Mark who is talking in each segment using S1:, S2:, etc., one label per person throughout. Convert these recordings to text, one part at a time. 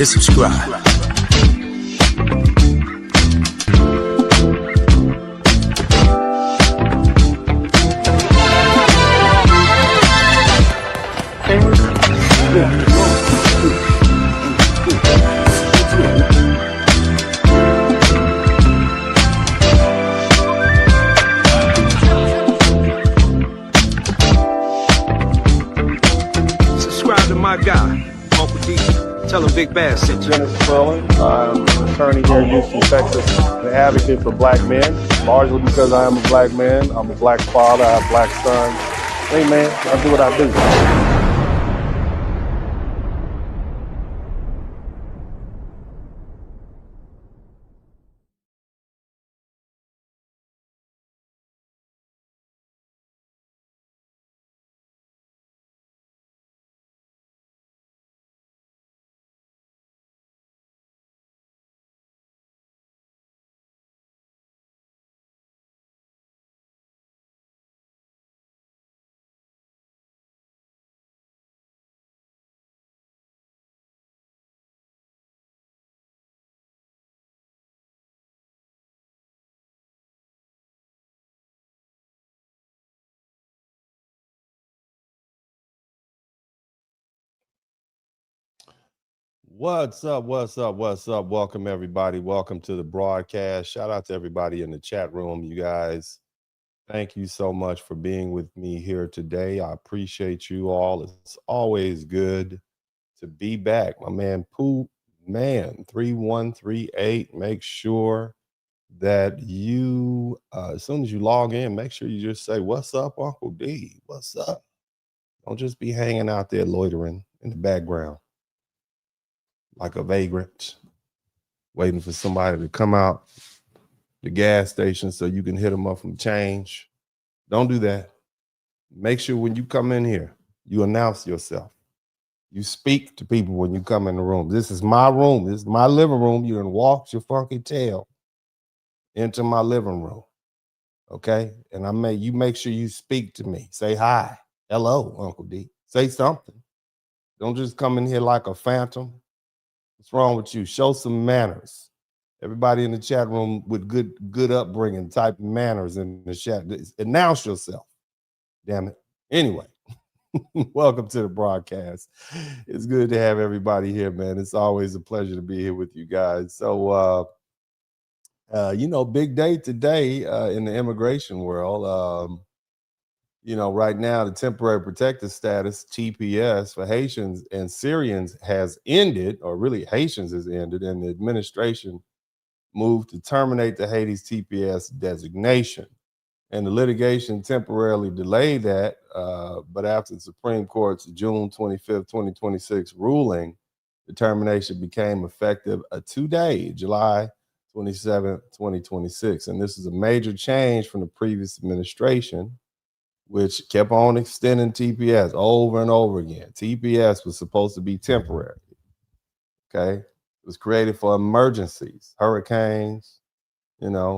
S1: hit subscribe. Subscribe to my guy, Uncle D. Tell him Big Bass sent you.
S2: Spurling. I'm an attorney here in Houston, Texas, an advocate for black men, largely because I am a black man. I'm a black father, I have black sons. Hey man, I do what I do.
S3: What's up? Welcome, everybody. Welcome to the broadcast. Shout out to everybody in the chat room. You guys, thank you so much for being with me here today. I appreciate you all. It's always good to be back. My man, Pooh Man 3138. Make sure that you, as soon as you log in, make sure you just say, "What's up, Uncle D? What's up?" Don't just be hanging out there loitering in the background like a vagrant, waiting for somebody to come out the gas station so you can hit them up from change. Don't do that. Make sure when you come in here, you announce yourself. You speak to people when you come in the room. This is my room. This is my living room. You done walked your funky tail into my living room, okay? And you make sure you speak to me. Say hi, hello, Uncle D. Say something. Don't just come in here like a phantom. What's wrong with you? Show some manners. Everybody in the chat room with good upbringing, type manners in the chat. Announce yourself. Damn it. Anyway, welcome to the broadcast. It's good to have everybody here, man. It's always a pleasure to be here with you guys. So, big day today in the immigration world. Right now, the temporary protected status, TPS, for Haitians and Syrians has ended, or really Haitians has ended, and the administration moved to terminate the Haiti's TPS designation. And the litigation temporarily delayed that, but after the Supreme Court's June 25th, 2026 ruling, the termination became effective today, July 27th, 2026. And this is a major change from the previous administration, which kept on extending TPS over and over again. TPS was supposed to be temporary, okay? It was created for emergencies, hurricanes, natural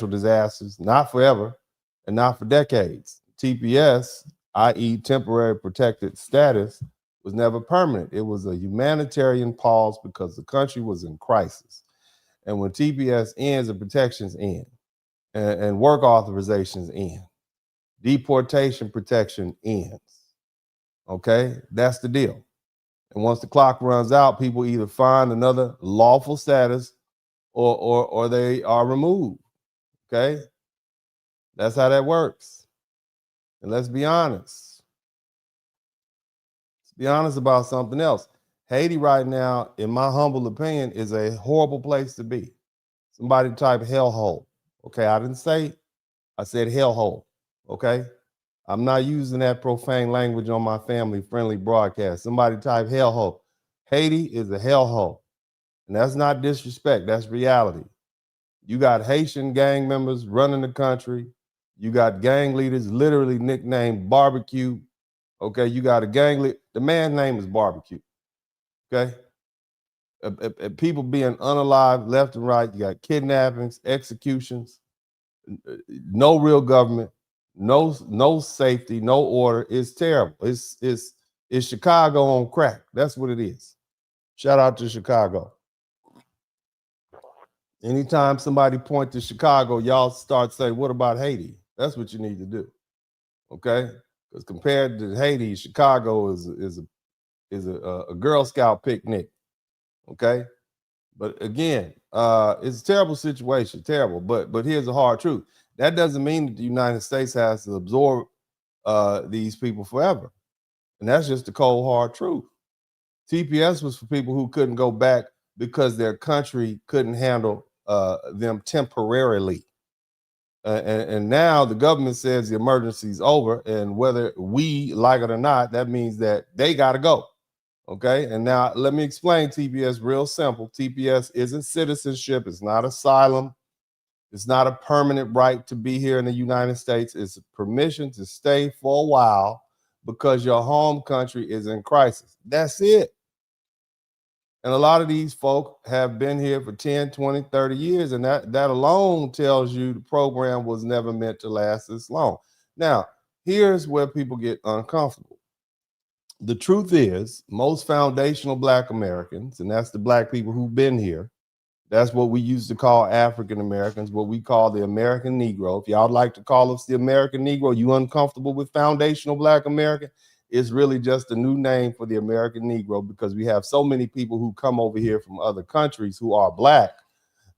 S3: disasters, not forever and not for decades. TPS, i.e. temporary protected status, was never permanent. It was a humanitarian pause because the country was in crisis. And when TPS ends, the protections end. And work authorizations end. Deportation protection ends. Okay, that's the deal. And once the clock runs out, people either find another lawful status or they are removed. Okay, that's how that works. And let's be honest. Let's be honest about something else. Haiti right now, in my humble opinion, is a horrible place to be. Somebody type hellhole. Okay, I didn't say, I said hellhole, okay? I'm not using that profane language on my family-friendly broadcast. Somebody type hellhole. Haiti is a hellhole, and that's not disrespect, that's reality. You got Haitian gang members running the country. You got gang leaders literally nicknamed Barbecue, okay? You got a gang leader, the man's name is Barbecue, okay? People being unalived left and right. You got kidnappings, executions, no real government, no safety, no order. It's terrible. It's It's Chicago on crack. That's what it is. Shout out to Chicago. Anytime somebody point to Chicago, y'all start saying, what about Haiti? That's what you need to do. Okay? Because compared to Haiti, Chicago is a Girl Scout picnic. Okay? But again, it's a terrible situation, terrible. But here's the hard truth. That doesn't mean that the United States has to absorb these people forever. And that's just the cold, hard truth. TPS was for people who couldn't go back because their country couldn't handle them temporarily. And now the government says the emergency's over, and whether we like it or not, that means that they got to go. Okay, and now let me explain TPS real simple. TPS isn't citizenship. It's not asylum. It's not a permanent right to be here in the United States. It's permission to stay for a while because your home country is in crisis. That's it. And a lot of these folk have been here for 10, 20, 30 years, and that alone tells you the program was never meant to last this long. Now, here's where people get uncomfortable. The truth is, most foundational Black Americans, and that's the Black people who've been here, that's what we used to call African Americans, what we call the American Negro. If y'all like to call us the American Negro, you uncomfortable with foundational Black American? It's really just a new name for the American Negro because we have so many people who come over here from other countries who are Black.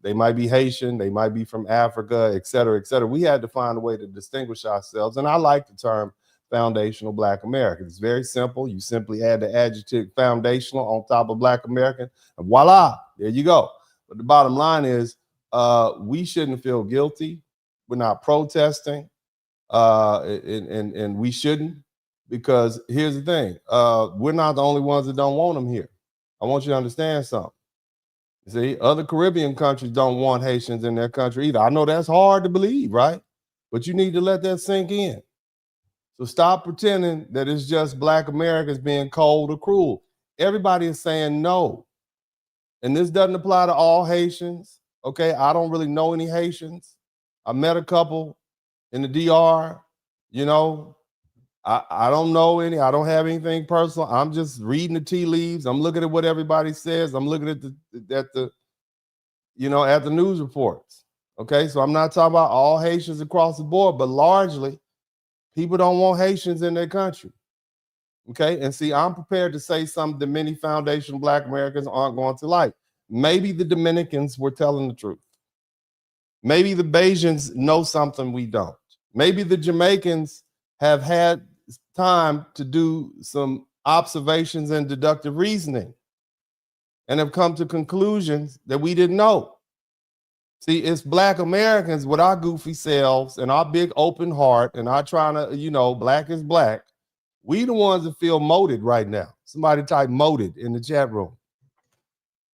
S3: They might be Haitian, they might be from Africa, et cetera, et cetera. We had to find a way to distinguish ourselves. And I like the term foundational Black American. It's very simple. You simply add the adjective foundational on top of Black American, and voila, there you go. But the bottom line is we shouldn't feel guilty. We're not protesting, and we shouldn't, because here's the thing. We're not the only ones that don't want them here. I want you to understand something. See, other Caribbean countries don't want Haitians in their country either. I know that's hard to believe, right? But you need to let that sink in. So stop pretending that it's just Black Americans being cold or cruel. Everybody is saying no. And this doesn't apply to all Haitians. Okay, I don't really know any Haitians. I met a couple in the DR. You know, I don't know any. I don't have anything personal. I'm just reading the tea leaves. I'm looking at what everybody says. I'm looking at the news reports. Okay, so I'm not talking about all Haitians across the board, but largely people don't want Haitians in their country. Okay, and see, I'm prepared to say something that many foundational Black Americans aren't going to like. Maybe the Dominicans were telling the truth. Maybe the Bajans know something we don't. Maybe the Jamaicans have had time to do some observations and deductive reasoning and have come to conclusions that we didn't know. See, it's Black Americans with our goofy selves and our big open heart and our trying to, Black is Black. We the ones that feel moted right now. Somebody type moted in the chat room.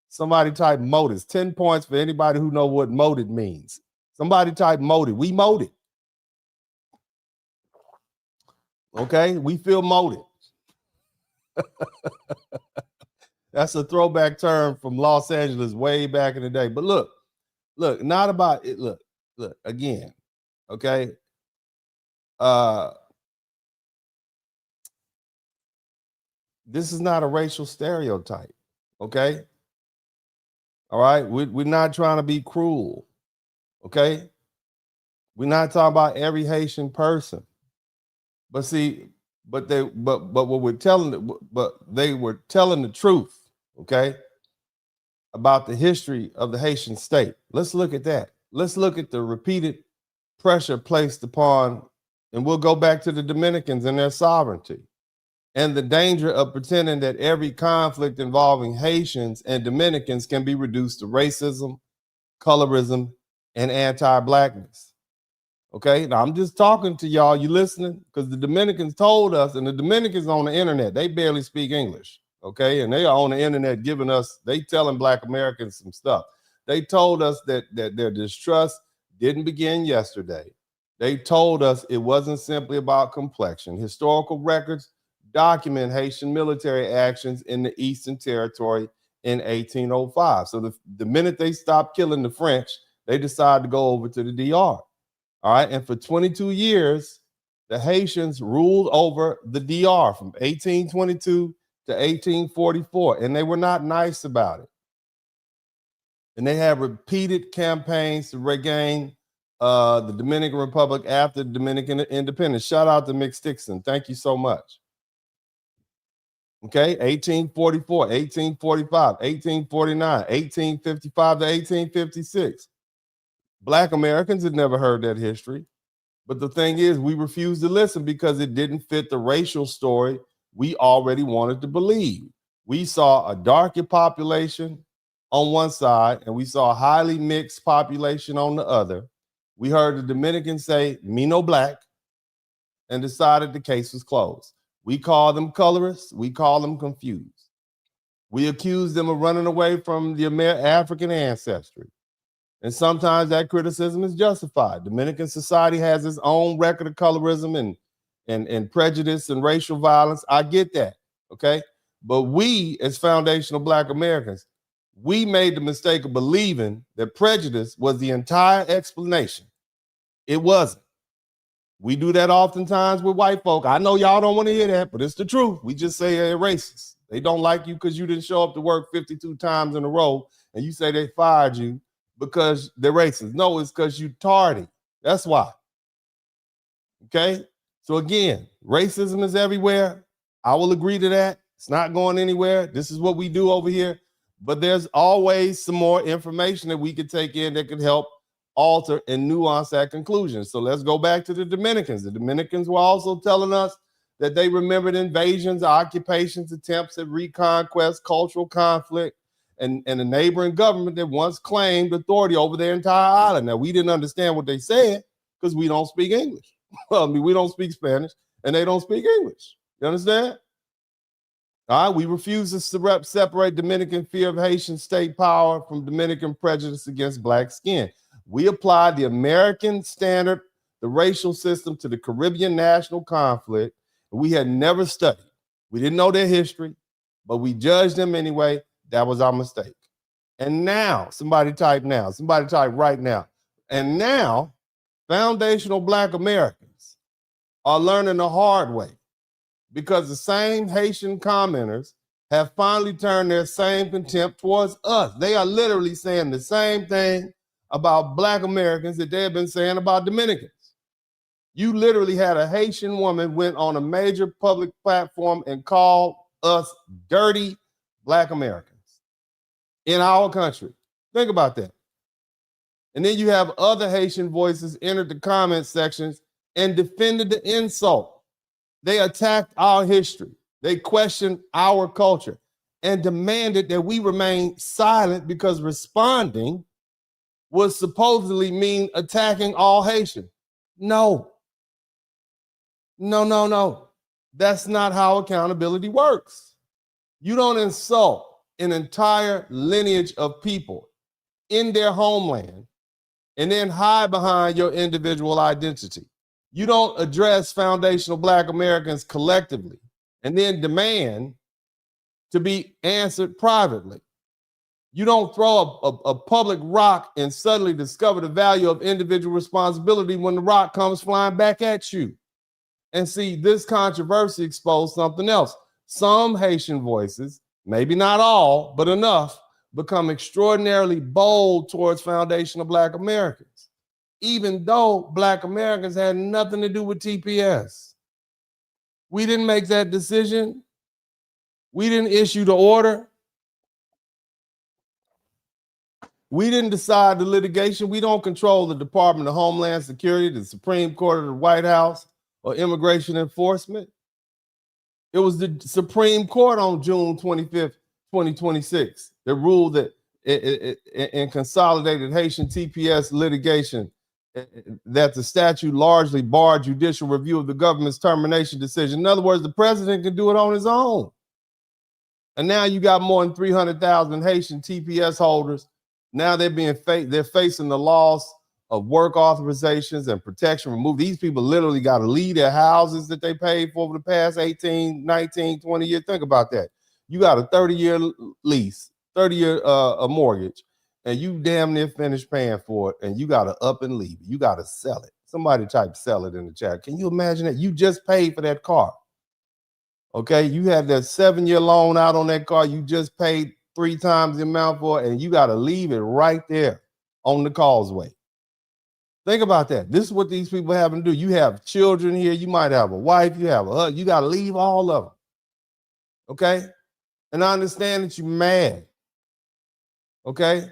S3: Somebody type moted. 10 points for anybody who know what moted means. Somebody type moted. We moted. Okay, we feel moted. That's a throwback term from Los Angeles way back in the day. But look, not about it. Look, again, okay? This is not a racial stereotype, okay? All right, we're not trying to be cruel, okay? We're not talking about every Haitian person, but see, but they were telling the truth, okay, about the history of the Haitian state. Let's look at that. Let's look at the repeated pressure placed upon, and we'll go back to the Dominicans and their sovereignty, and the danger of pretending that every conflict involving Haitians and Dominicans can be reduced to racism, colorism, and anti-Blackness. Okay, now I'm just talking to y'all. You listening? Because the Dominicans told us, and the Dominicans on the internet, they barely speak English. Okay, and they are on the internet giving us, they telling Black Americans some stuff. They told us that their distrust didn't begin yesterday. They told us it wasn't simply about complexion. Historical records document Haitian military actions in the Eastern Territory in 1805. So the minute they stopped killing the French, they decided to go over to the DR. All right, and for 22 years, The Haitians ruled over the DR from 1822 to 1844, and they were not nice about it. And they had repeated campaigns to regain the Dominican Republic after the Dominican independence. Shout out to Mick Stixon. Thank you so much. Okay, 1844, 1845, 1849, 1855 to 1856. Black Americans had never heard that history. But the thing is, we refused to listen because it didn't fit the racial story we already wanted to believe. We saw a darker population on one side, and we saw a highly mixed population on the other. We heard the Dominicans say, "Me no black," and decided the case was closed. We called them colorists. We called them confused. We accused them of running away from the African ancestry. And sometimes that criticism is justified. Dominican society has its own record of colorism and prejudice and racial violence. I get that, okay? But we, as foundational Black Americans, we made the mistake of believing that prejudice was the entire explanation. It wasn't. We do that oftentimes with white folk. I know y'all don't want to hear that, but it's the truth. We just say they're racist. They don't like you because you didn't show up to work 52 times in a row, and you say they fired you because they're racist. No, it's because you tardy. That's why. Okay? So again, racism is everywhere. I will agree to that. It's not going anywhere. This is what we do over here. But there's always some more information that we could take in that could help alter and nuance that conclusion. So let's go back to the Dominicans. The Dominicans were also telling us that they remembered invasions, occupations, attempts at reconquest, cultural conflict, and a neighboring government that once claimed authority over their entire island. Now, we didn't understand what they said because we don't speak English. I mean, we don't speak Spanish, and they don't speak English. You understand? All right, we refuse to separate Dominican fear of Haitian state power from Dominican prejudice against black skin. We applied the American standard, the racial system, to the Caribbean national conflict. We had never studied. We didn't know their history, but we judged them anyway. That was our mistake. And now, somebody type right now. And now, foundational Black Americans are learning the hard way because the same Haitian commenters have finally turned their same contempt towards us. They are literally saying the same thing about Black Americans that they have been saying about Dominicans. You literally had a Haitian woman went on a major public platform and called us dirty Black Americans in our country. Think about that. And then you have other Haitian voices entered the comment sections and defended the insult. They attacked our history. They questioned our culture and demanded that we remain silent because responding was supposedly mean attacking all Haitians. No. That's not how accountability works. You don't insult an entire lineage of people in their homeland and then hide behind your individual identity. You don't address foundational Black Americans collectively and then demand to be answered privately. You don't throw a public rock and suddenly discover the value of individual responsibility when the rock comes flying back at you. And see, this controversy exposed something else. Some Haitian voices, maybe not all, but enough, become extraordinarily bold towards foundational Black Americans, even though Black Americans had nothing to do with TPS. We didn't make that decision. We didn't issue the order. We didn't decide the litigation. We don't control the Department of Homeland Security, the Supreme Court of the White House, or immigration enforcement. It was the Supreme Court on June 25th, 2026 that ruled that in consolidated Haitian TPS litigation that the statute largely barred judicial review of the government's termination decision. In other words, the president can do it on his own. And now you got more than 300,000 Haitian TPS holders. Now they're facing the loss of work authorizations and protection removed. These people literally got to leave their houses that they paid for over the past 18, 19, 20 years. Think about that. You got a 30-year lease, 30-year mortgage, and you damn near finished paying for it, and you got to up and leave. You got to sell it. Somebody type sell it in the chat. Can you imagine that? You just paid for that car. Okay, you had that 7-year loan out on that car. You just paid 3 times the amount for it, and you got to leave it right there on the causeway. Think about that. This is what these people have to do. You have children here. You might have a wife. You have a husband. You got to leave all of them. Okay? And I understand that you're mad. Okay?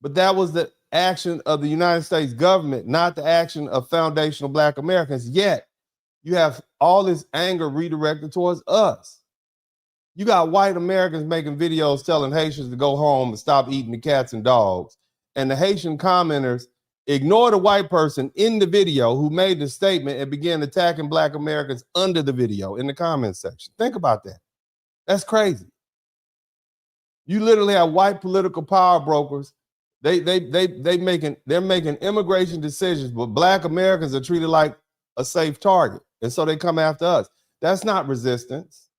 S3: But that was the action of the United States government, not the action of foundational Black Americans. Yet, you have all this anger redirected towards us. You got white Americans making videos telling Haitians to go home and stop eating the cats and dogs. And the Haitian commenters ignore the white person in the video who made the statement and began attacking Black Americans under the video in the comment section. Think about that. That's crazy. You literally have white political power brokers. They're making immigration decisions, but Black Americans are treated like a safe target. And so they come after us. That's not resistance.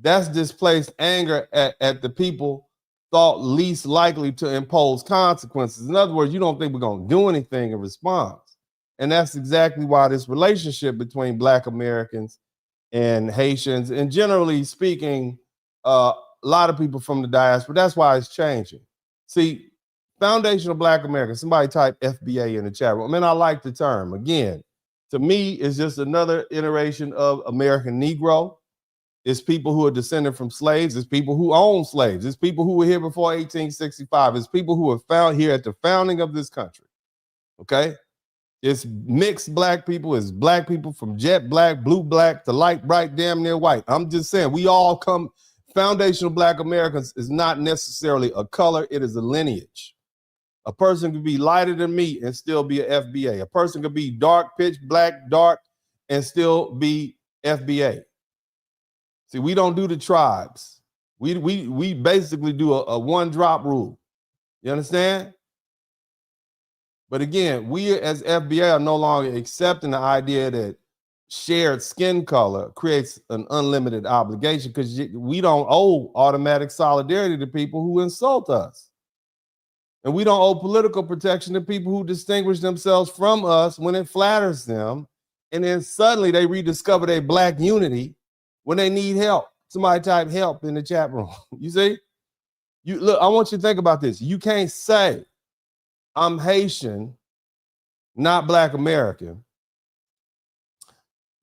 S3: That's displaced anger at the people thought least likely to impose consequences. In other words, you don't think we're going to do anything in response. And that's exactly why this relationship between Black Americans and Haitians, and generally speaking, a lot of people from the diaspora, that's why it's changing. See, foundational Black Americans, somebody type FBA in the chat room. I mean, I like the term. Again, to me, it's just another iteration of American Negro. It's people who are descended from slaves. It's people who own slaves. It's people who were here before 1865. It's people who were found here at the founding of this country. Okay? It's mixed Black people. It's Black people from jet black, blue black to light bright, damn near white. I'm just saying, we all come, foundational Black Americans is not necessarily a color. It is a lineage. A person could be lighter than me and still be an FBA. A person could be dark, pitch black, dark, and still be FBA. See, we don't do the tribes. We basically do a one-drop rule. You understand? But again, we as FBA are no longer accepting the idea that shared skin color creates an unlimited obligation, because we don't owe automatic solidarity to people who insult us. And we don't owe political protection to people who distinguish themselves from us when it flatters them. And then suddenly they rediscover their Black unity when they need help. Somebody type help in the chat room. You see? Look, I want you to think about this. You can't say, I'm Haitian, not Black American,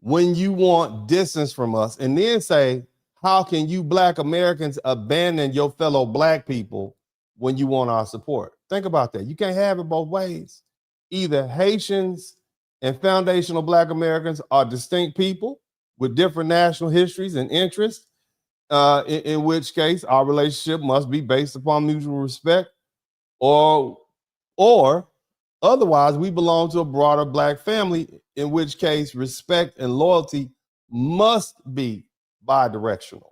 S3: when you want distance from us, and then say, how can you Black Americans abandon your fellow Black people when you want our support? Think about that. You can't have it both ways. Either Haitians and foundational Black Americans are distinct people with different national histories and interests, in which case our relationship must be based upon mutual respect, or otherwise we belong to a broader Black family, in which case respect and loyalty must be bidirectional.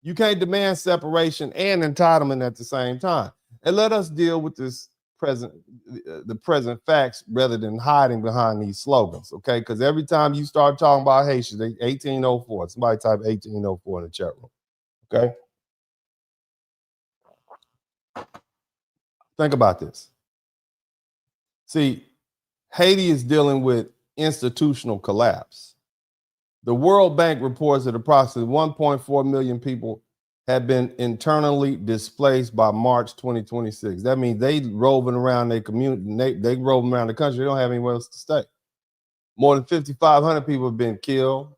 S3: You can't demand separation and entitlement at the same time. And let us deal with the present facts rather than hiding behind these slogans, okay? Because every time you start talking about Haitians, 1804, somebody type 1804 in the chat room, okay? Think about this. See, Haiti is dealing with institutional collapse. The World Bank reports that approximately 1.4 million people have been internally displaced by March 2026. That means they roving around their community, they roving around the country, they don't have anywhere else to stay. More than 5,500 people have been killed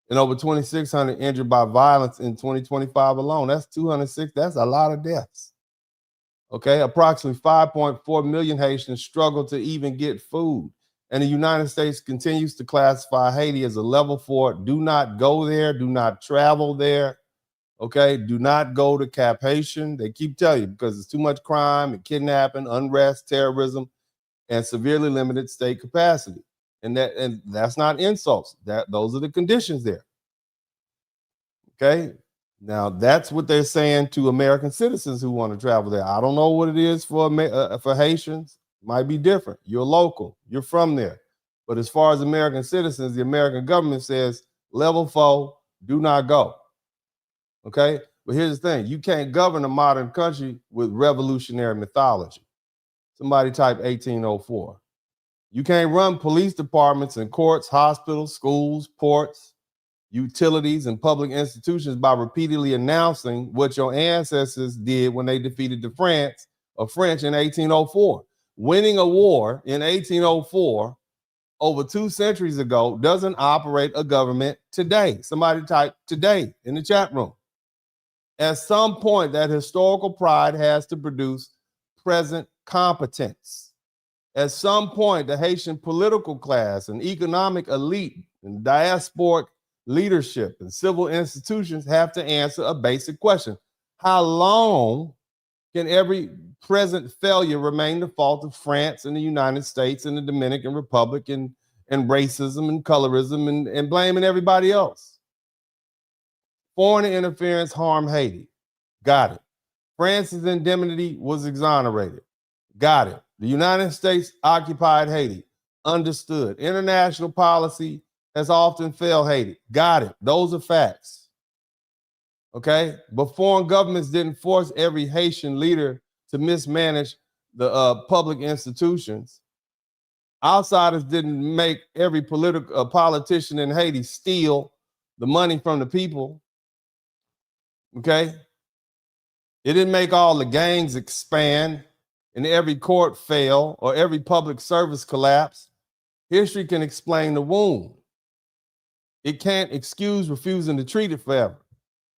S3: and over 2,600 injured by violence in 2025 alone. That's 206, that's a lot of deaths. Okay, approximately 5.4 million Haitians struggle to even get food. And the United States continues to classify Haiti as a level 4. Do not go there, do not travel there. Okay, do not go to Cap Haitian. They keep telling you, because it's too much crime and kidnapping, unrest, terrorism, and severely limited state capacity. And that's not insults. Those are the conditions there. Okay, now that's what they're saying to American citizens who want to travel there. I don't know what it is for Haitians. Might be different. You're local. You're from there. But as far as American citizens, the American government says level 4, do not go. Okay, but here's the thing. You can't govern a modern country with revolutionary mythology. Somebody type 1804. You can't run police departments and courts, hospitals, schools, ports, utilities, and public institutions by repeatedly announcing what your ancestors did when they defeated the French in 1804. Winning a war in 1804 over 2 centuries ago doesn't operate a government today. Somebody type today in the chat room. At some point, that historical pride has to produce present competence. At some point, the Haitian political class and economic elite and diasporic leadership and civil institutions have to answer a basic question. How long can every present failure remain the fault of France and the United States and the Dominican Republic and racism and colorism and blaming everybody else? Foreign interference harmed Haiti. Got it. France's indemnity was exonerated. Got it. The United States occupied Haiti. Understood. International policy has often failed Haiti. Got it. Those are facts. Okay? But foreign governments didn't force every Haitian leader to mismanage the public institutions. Outsiders didn't make every politician in Haiti steal the money from the people. Okay? It didn't make all the gangs expand and every court fail or every public service collapse. History can explain the wound. It can't excuse refusing to treat it forever.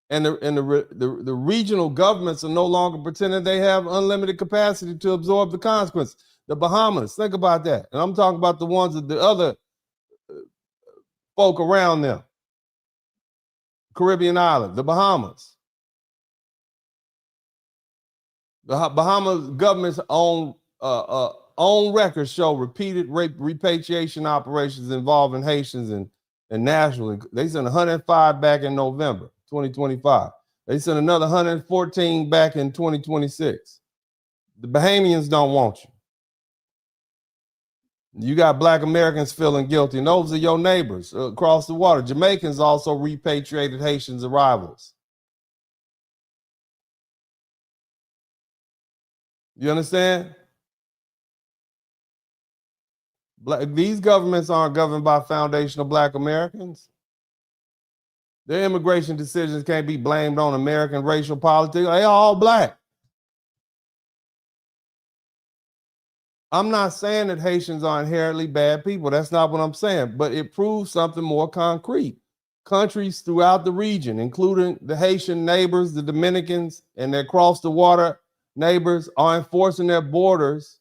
S3: And the regional governments are no longer pretending they have unlimited capacity to absorb the consequences. The Bahamas, think about that. And I'm talking about the ones that the other folk around them. Caribbean islands, the Bahamas. The Bahamas government's own records show repeated repatriation operations involving Haitians and nationally. They sent 105 back in November 2025. They sent another 114 back in 2026. The Bahamians don't want you. You got Black Americans feeling guilty, and those are your neighbors across the water. Jamaicans also repatriated Haitians' arrivals. You understand? These governments aren't governed by foundational Black Americans. Their immigration decisions can't be blamed on American racial politics. They all Black. I'm not saying that Haitians are inherently bad people. That's not what I'm saying. But it proves something more concrete. Countries throughout the region, including the Haitian neighbors, the Dominicans, and their cross-the-water neighbors, are enforcing their borders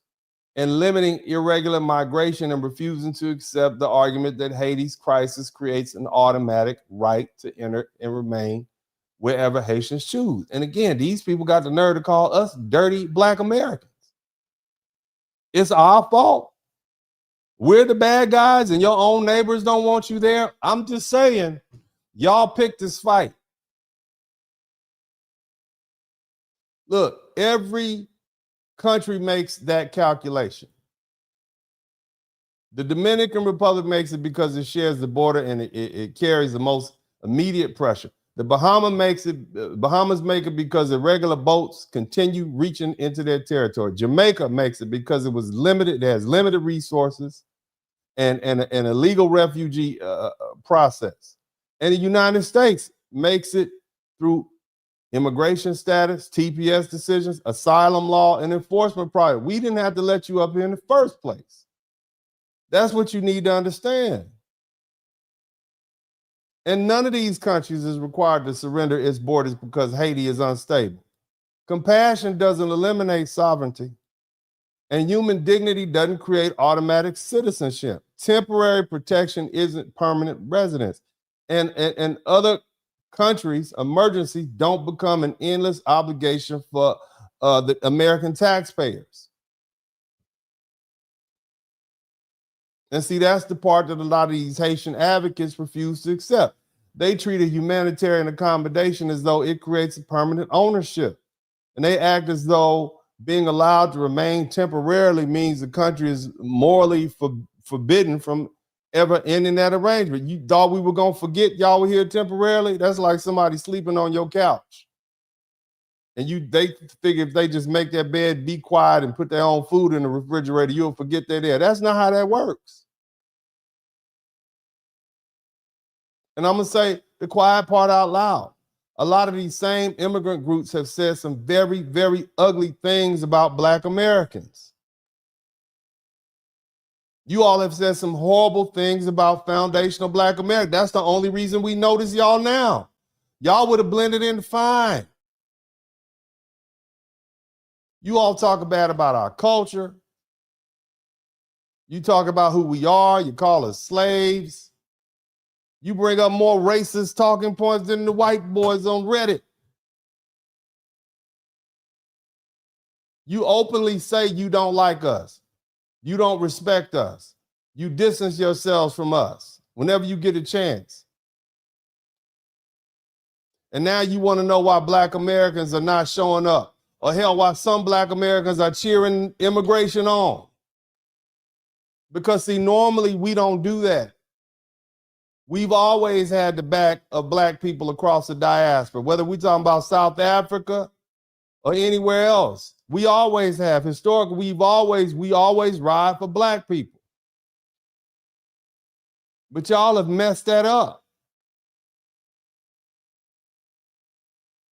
S3: and limiting irregular migration and refusing to accept the argument that Haiti's crisis creates an automatic right to enter and remain wherever Haitians choose. And again, these people got the nerve to call us dirty Black Americans. It's our fault. We're the bad guys and your own neighbors don't want you there. I'm just saying, y'all picked this fight. Look, every country makes that calculation. The Dominican Republic makes it because it shares the border and it carries the most immediate pressure. The Bahamas make it because irregular boats continue reaching into their territory. Jamaica makes it because it was limited, it has limited resources and a legal refugee process. And the United States makes it through immigration status, TPS decisions, asylum law, and enforcement project. We didn't have to let you up here in the first place. That's what you need to understand. And none of these countries is required to surrender its borders because Haiti is unstable. Compassion doesn't eliminate sovereignty. And human dignity doesn't create automatic citizenship. Temporary protection isn't permanent residence. And other countries, emergencies don't become an endless obligation for the American taxpayers. And see, that's the part that a lot of these Haitian advocates refuse to accept. They treat a humanitarian accommodation as though it creates a permanent ownership. And they act as though being allowed to remain temporarily means the country is morally forbidden from ever ending that arrangement. You thought we were going to forget y'all were here temporarily? That's like somebody sleeping on your couch. And they figure if they just make their bed, be quiet, and put their own food in the refrigerator, you'll forget they're there. That's not how that works. And I'm going to say the quiet part out loud. A lot of these same immigrant groups have said some very, very ugly things about Black Americans. You all have said some horrible things about foundational Black America. That's the only reason we notice y'all now. Y'all would have blended in fine. You all talk bad about our culture. You talk about who we are. You call us slaves. You bring up more racist talking points than the white boys on Reddit. You openly say you don't like us. You don't respect us. You distance yourselves from us whenever you get a chance. And now you want to know why Black Americans are not showing up. Or hell, why some Black Americans are cheering immigration on. Because see, normally we don't do that. We've always had the back of Black people across the diaspora, whether we're talking about South Africa or anywhere else. We always have. Historically, we always ride for Black people. But y'all have messed that up.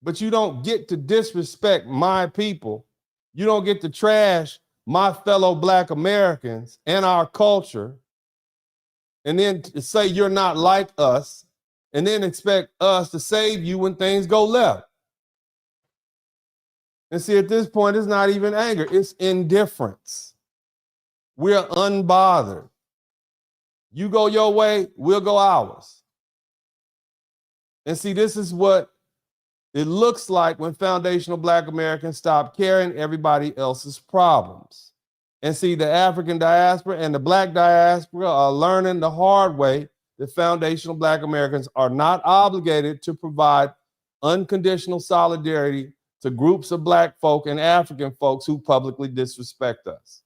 S3: But you don't get to disrespect my people. You don't get to trash my fellow Black Americans and our culture, and then to say you're not like us, and then expect us to save you when things go left. And see, at this point, it's not even anger, it's indifference. We're unbothered. You go your way, we'll go ours. And see, this is what it looks like when foundational Black Americans stop carrying everybody else's problems. And see, the African diaspora and the Black diaspora are learning the hard way that foundational Black Americans are not obligated to provide unconditional solidarity to groups of Black folk and African folks who publicly disrespect us.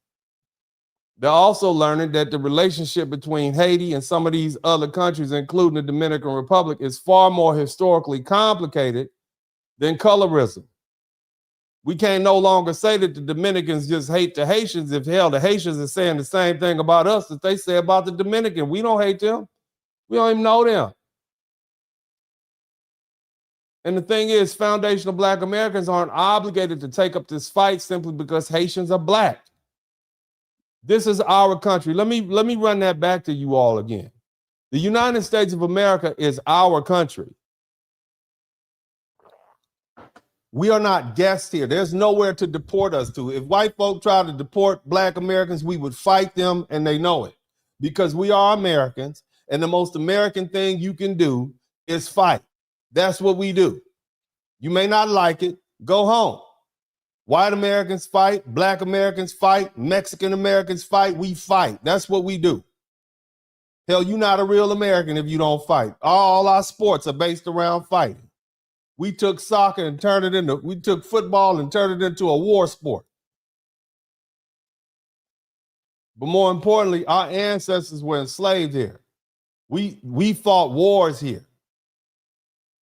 S3: They're also learning that the relationship between Haiti and some of these other countries, including the Dominican Republic, is far more historically complicated than colorism. We can't no longer say that the Dominicans just hate the Haitians if hell, the Haitians are saying the same thing about us that they say about the Dominican. We don't hate them. We don't even know them. And the thing is, foundational Black Americans aren't obligated to take up this fight simply because Haitians are Black. This is our country. Let me run that back to you all again. The United States of America is our country. We are not guests here. There's nowhere to deport us to. If white folk try to deport Black Americans, we would fight them, and they know it, because we are Americans, and the most American thing you can do is fight. That's what we do. You may not like it, go home. White Americans fight, Black Americans fight, Mexican Americans fight, we fight. That's what we do. Hell, you're not a real American if you don't fight. All our sports are based around fighting. We took soccer and we took football and turned it into a war sport. But more importantly, our ancestors were enslaved here. We fought wars here.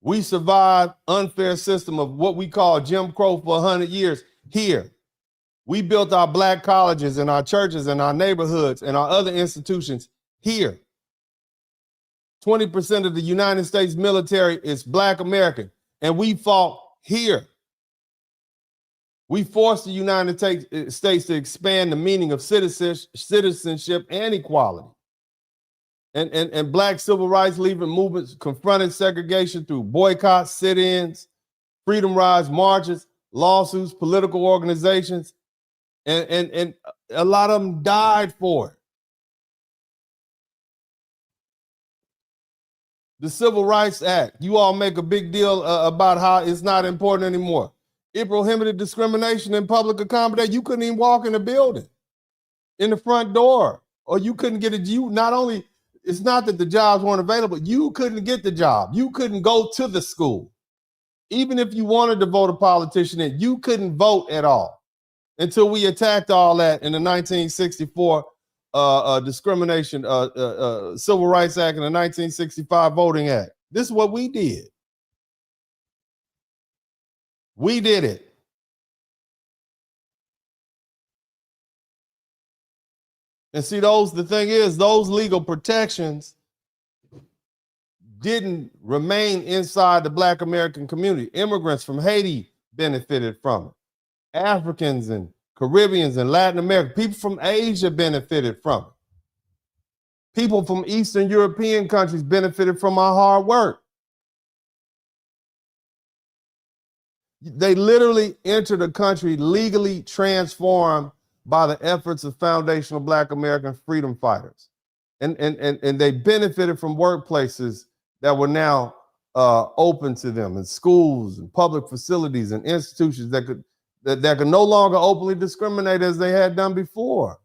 S3: We survived unfair system of what we call Jim Crow for 100 years here. We built our Black colleges and our churches and our neighborhoods and our other institutions here. 20% of the United States military is Black American, and we fought here. We forced the United States to expand the meaning of citizenship and equality. And Black civil rights movements confronted segregation through boycotts, sit-ins, freedom rides, marches, lawsuits, political organizations, and a lot of them died for it. The Civil Rights Act, you all make a big deal about how it's not important anymore. It prohibited discrimination in public accommodation. You couldn't even walk in the building, in the front door, or you couldn't get it's not that the jobs weren't available. You couldn't get the job. You couldn't go to the school. Even if you wanted to vote a politician in, you couldn't vote at all until we attacked all that in the 1964 discrimination, Civil Rights Act and the 1965 Voting Act. This is what we did. We did it. And see, the thing is, those legal protections didn't remain inside the Black American community. Immigrants from Haiti benefited from it. Africans and Caribbeans and Latin America, people from Asia benefited from it. People from Eastern European countries benefited from our hard work. They literally entered the country legally transformed by the efforts of foundational Black American freedom fighters. And they benefited from workplaces that were now open to them, and schools and public facilities and institutions that could no longer openly discriminate as they had done before.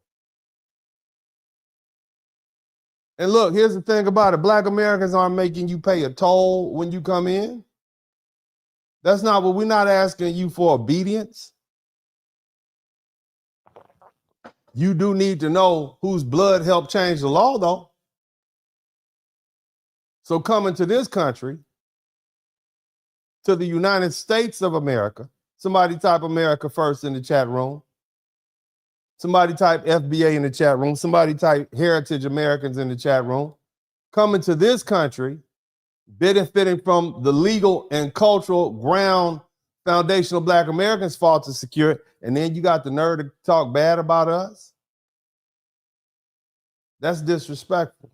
S3: And look, here's the thing about it. Black Americans aren't making you pay a toll when you come in. That's not what we're not asking you for obedience. You do need to know whose blood helped change the law, though. So coming to this country, to the United States of America, somebody type America first in the chat room. Somebody type FBA in the chat room. Somebody type Heritage Americans in the chat room. Coming to this country, benefiting from the legal and cultural ground foundational Black Americans fought to secure it, and then you got the nerve to talk bad about us? That's disrespectful.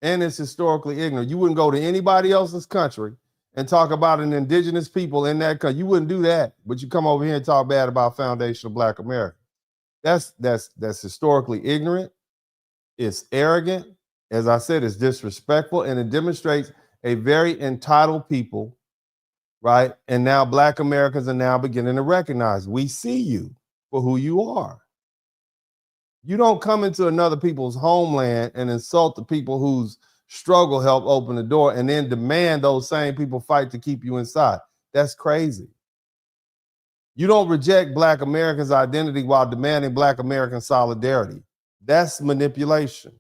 S3: And it's historically ignorant. You wouldn't go to anybody else's country and talk about an indigenous people in that country. You wouldn't do that, but you come over here and talk bad about foundational Black America. That's historically ignorant. It's arrogant. As I said, it's disrespectful, and it demonstrates a very entitled people, right? And now Black Americans are now beginning to recognize, we see you for who you are. You don't come into another people's homeland and insult the people whose struggle helped open the door and then demand those same people fight to keep you inside. That's crazy. You don't reject Black Americans' identity while demanding Black American solidarity. That's manipulation.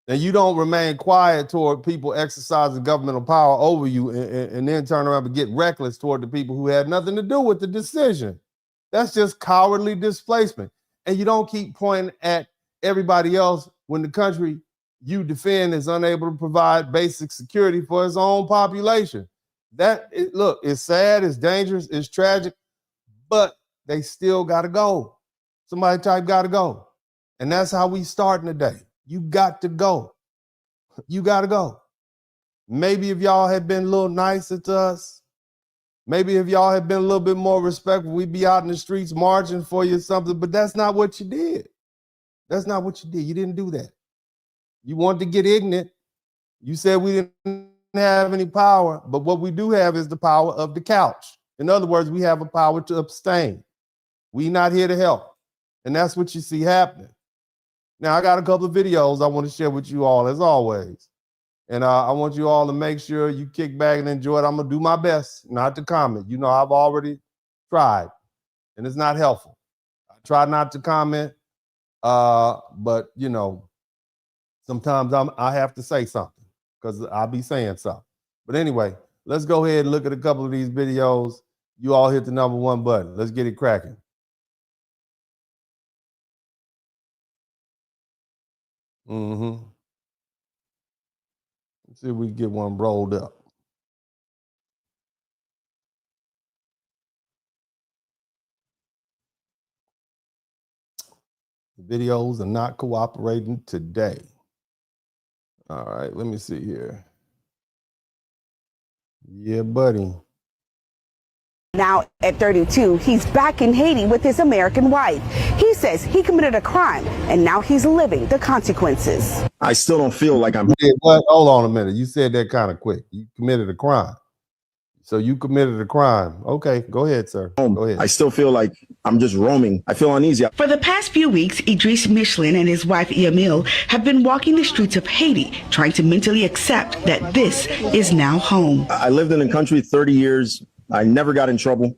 S3: And you don't remain quiet toward people exercising governmental power over you and then turn around and get reckless toward the people who had nothing to do with the decision. That's just cowardly displacement. And you don't keep pointing at everybody else when the country you defend is unable to provide basic security for its own population. Look, it's sad, it's dangerous, it's tragic, but they still got to go. Somebody type got to go. And that's how we starting today. You got to go. You got to go. Maybe if y'all had been a little nicer to us, maybe if y'all had been a little bit more respectful, we'd be out in the streets marching for you or something, but that's not what you did. That's not what you did. You didn't do that. You wanted to get ignorant. You said we didn't have any power, but what we do have is the power of the couch. In other words, we have a power to abstain. We not here to help. And that's what you see happening. Now, I got a couple of videos I want to share with you all, as always. And I want you all to make sure you kick back and enjoy it. I'm going to do my best not to comment. You know, I've already tried, and it's not helpful. I try not to comment, but, you know, sometimes I have to say something because I'll be saying something. But anyway, let's go ahead and look at a couple of these videos. You all hit the #1 button. Let's get it cracking. Let's see if we can get one rolled up. The videos are not cooperating today. All right, let me see here. Yeah, buddy.
S4: Now at 32, he's back in Haiti with his American wife. He says he committed a crime and now he's living the consequences.
S5: I still don't feel like I'm.
S3: What? Hold on a minute. You said that kind of quick. You committed a crime. So you committed a crime. Okay, go ahead, sir. Go ahead.
S5: I still feel like I'm just roaming. I feel uneasy.
S6: For the past few weeks, Idris Michelin and his wife Emil have been walking the streets of Haiti, trying to mentally accept that this is now home.
S5: I lived in the country 30 years. I never got in trouble,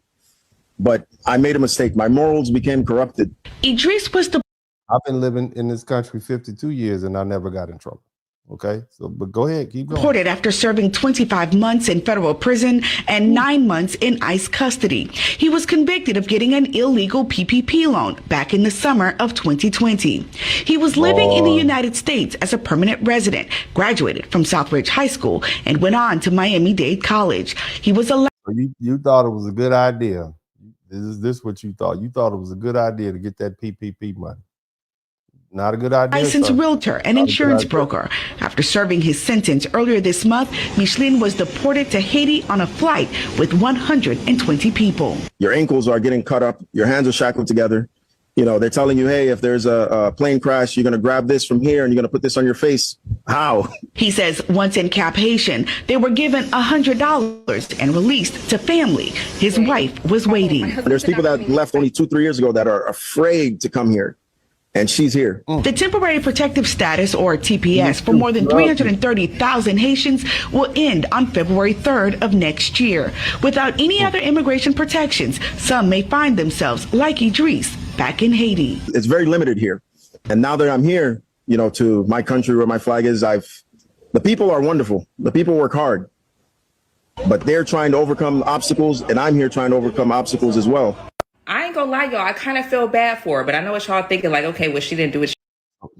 S5: but I made a mistake. My morals became corrupted.
S6: Idris was the
S3: I've been living in this country 52 years and I never got in trouble. Okay, so but go ahead, keep going.
S6: Deported after serving 25 months in federal prison and 9 months in ICE custody. He was convicted of getting an illegal PPP loan back in the summer of 2020. He was living in the United States as a permanent resident, graduated from Southridge High School, and went on to Miami-Dade College. He was allowed.
S3: So you thought it was a good idea. Is this what you thought? You thought it was a good idea to get that PPP money. Not a good idea.
S6: Licensed realtor and insurance broker. After serving his sentence earlier this month, Michelin was deported to Haiti on a flight with 120 people.
S5: Your ankles are getting cut up. Your hands are shackled together. You know, they're telling you, hey, if there's a plane crash, you're going to grab this from here and you're going to put this on your face. How?
S6: He says once in Cap Haitian, they were given $100 and released to family. His wife was waiting.
S5: There's people that left only 2-3 years ago that are afraid to come here. And she's here.
S6: The temporary protective status, or TPS, for more than 330,000 Haitians will end on February 3rd of next year. Without any other immigration protections, some may find themselves, like Idris, back in Haiti.
S5: It's very limited here. And now that I'm here, you know, to my country where my flag is, the people are wonderful. The people work hard. But they're trying to overcome obstacles, and I'm here trying to overcome obstacles as well.
S7: I ain't gonna lie, y'all. I kind of feel bad for her, but I know what y'all thinking. Like, okay, well, she didn't do it.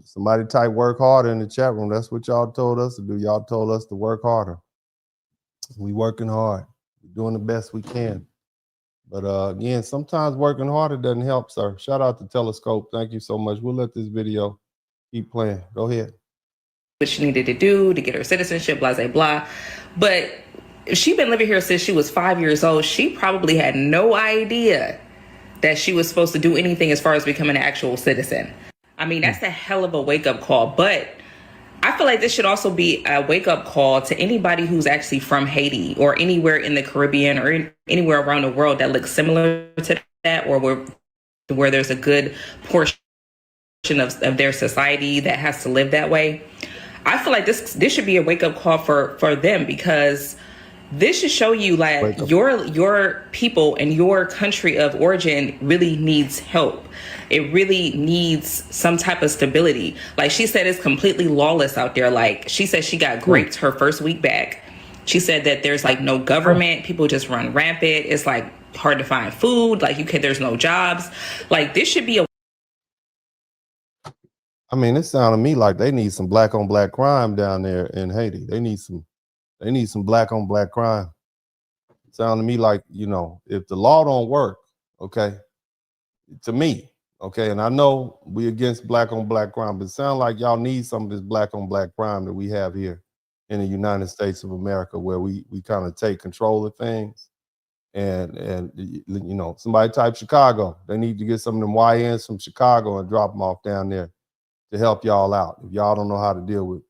S3: Somebody type work harder in the chat room. That's what y'all told us to do. Y'all told us to work harder. We working hard. We're doing the best we can. But again, sometimes working harder doesn't help, sir. Shout out to Telescope. Thank you so much. We'll let this video keep playing. Go ahead.
S7: What she needed to do to get her citizenship, blah, blah, blah. But if she's been living here since she was 5 years old, she probably had no idea that she was supposed to do anything as far as becoming an actual citizen. I mean, that's a hell of a wake-up call. But I feel like this should also be a wake-up call to anybody who's actually from Haiti or anywhere in the Caribbean or anywhere around the world that looks similar to that, or where there's a good portion of their society that has to live that way. I feel like this should be a wake-up call for them, because this should show you like your people and your country of origin really needs help. It really needs some type of stability. Like she said, it's completely lawless out there. Like she said, she got raped her first week back. She said that there's like no government. People just run rampant. It's like hard to find food. Like there's no jobs. Like this should be a.
S3: I mean, it sounded to me like they need some black on black crime down there in Haiti. They need some black on black crime. Sound to me like, you know, if the law don't work, okay, to me, okay, and I know we against black on black crime, but it sounds like y'all need some of this black on black crime that we have here in the United States of America, where we kind of take control of things. And you know, somebody type Chicago. They need to get some of them YNs from Chicago and drop them off down there to help y'all out. If y'all don't know how to deal with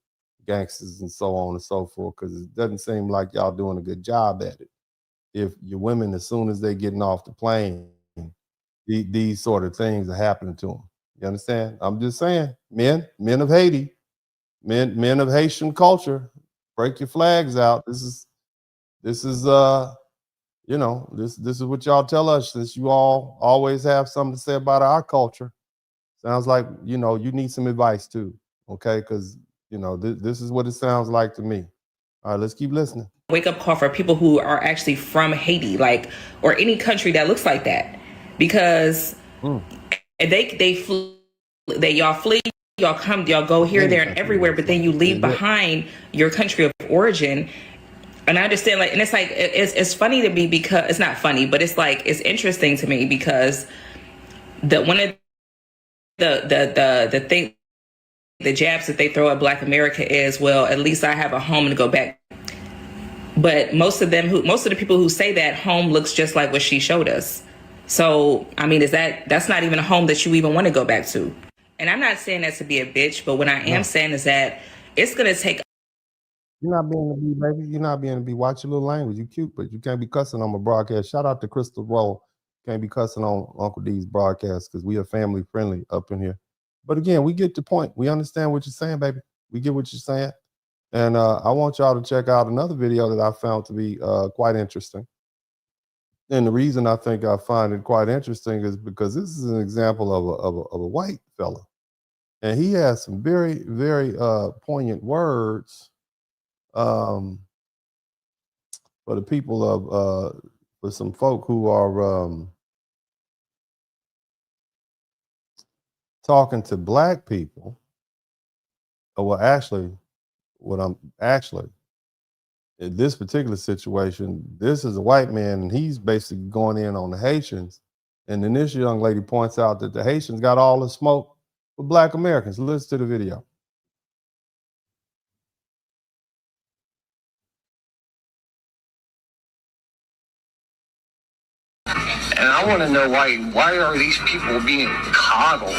S3: gangsters and so on and so forth, because it doesn't seem like y'all doing a good job at it. If your women, as soon as they getting off the plane, these sort of things are happening to them. You understand? I'm just saying, men of Haiti, men of Haitian culture, break your flags out. This is you know, this is what y'all tell us, since you all always have something to say about our culture. Sounds like, you know, you need some advice too, okay? Because you know, this is what it sounds like to me. All right, let's keep listening.
S7: Wake up call for people who are actually from Haiti, like, or any country that looks like that, because y'all flee, y'all come, y'all go here, there, and everywhere, but then you leave behind your country of origin. And I understand, like, and it's like it's funny to me, because it's not funny, but it's like it's interesting to me, because one of the thing. The jabs that they throw at Black America is, well, at least I have a home to go back. But most of the people who say that, home looks just like what she showed us. So, I mean, that's not even a home that you even want to go back to. And I'm not saying that to be a bitch, but what I am saying is that it's going to take.
S3: You're not being to be, baby. You're not being to be. Watch your little language. You cute, but you can't be cussing on my broadcast. Shout out to Crystal Roll. Can't be cussing on Uncle D's broadcast, because we are family friendly up in here. But again, we get the point. We understand what you're saying, baby. We get what you're saying. And I want y'all to check out another video that I found to be quite interesting. And the reason I think I find it quite interesting is because this is an example of a white fella And he has some very, very poignant words for the people of for some folk who are talking to black people. Well, actually, in this particular situation, this is a white man, and he's basically going in on the Haitians. And then this young lady points out that the Haitians got all the smoke for black Americans. Listen to the video.
S8: And I want to know why are these people being coddled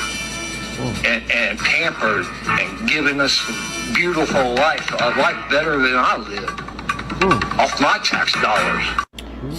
S8: and pampered and giving us a beautiful life, a life better than I lived, off my tax dollars.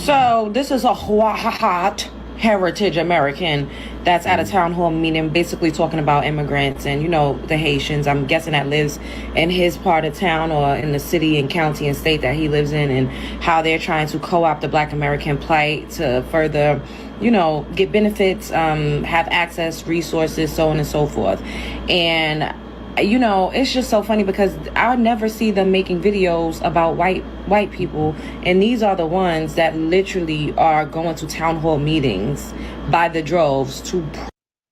S7: So this is a hot heritage American that's at a town hall meeting, basically talking about immigrants and, you know, the Haitians, I'm guessing, that lives in his part of town or in the city and county and state that he lives in, and how they're trying to co-opt the black American plight to further, you know, get benefits, have access, resources, so on and so forth. And you know, it's just so funny because I never see them making videos about white people, and these are the ones that literally are going to town hall meetings by the droves to.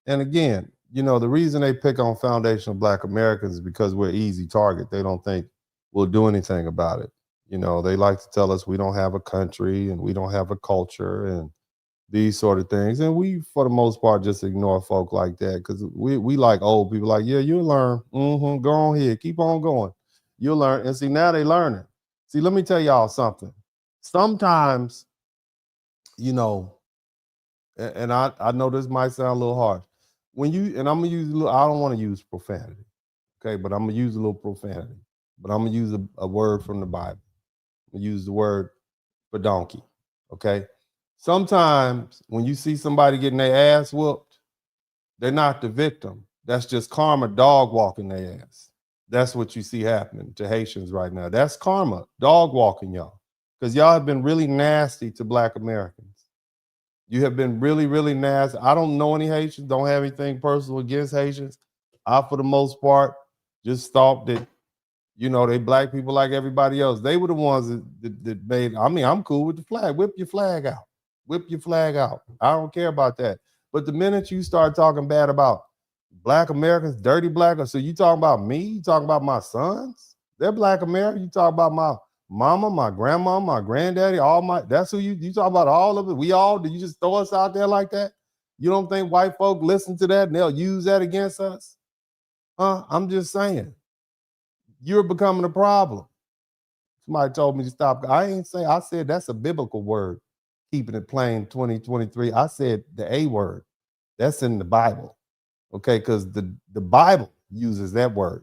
S3: And again, you know, the reason they pick on foundational black Americans is because we're easy target. They don't think we'll do anything about it. You know, they like to tell us we don't have a country and we don't have a culture and these sort of things. And we, for the most part, just ignore folk like that because we like old people like, yeah, you'll learn. Go on here. Keep on going. You'll learn. And see, now they learning. See, let me tell y'all something. Sometimes, you know, and I know this might sound a little harsh. When you, and I'm going to use a little, I don't want to use profanity, okay? But I'm going to use a little profanity. But I'm going to use a word from the Bible. I'm going to use the word for donkey, okay? Sometimes when you see somebody getting their ass whooped, they're not the victim. That's just karma dog walking their ass. That's what you see happening to Haitians right now. That's karma dog walking y'all. Because y'all have been really nasty to black Americans. You have been really, really nasty. I don't know any Haitians, don't have anything personal against Haitians. I, for the most part, just thought that, you know, they black people like everybody else. They were the ones that made, I mean, I'm cool with the flag. Whip your flag out. Whip your flag out. I don't care about that. But the minute you start talking bad about black Americans, dirty black, so you talking about me? You talking about my sons? They're black Americans. You talk about my mama, my grandma, my granddaddy, that's who you talk about, all of it. We all, do you just throw us out there like that? You don't think white folk listen to that and they'll use that against us? I'm just saying. You're becoming a problem. Somebody told me to stop. I said that's a biblical word. Keeping it plain 2023. I said the A word. That's in the Bible. Okay, because the Bible uses that word.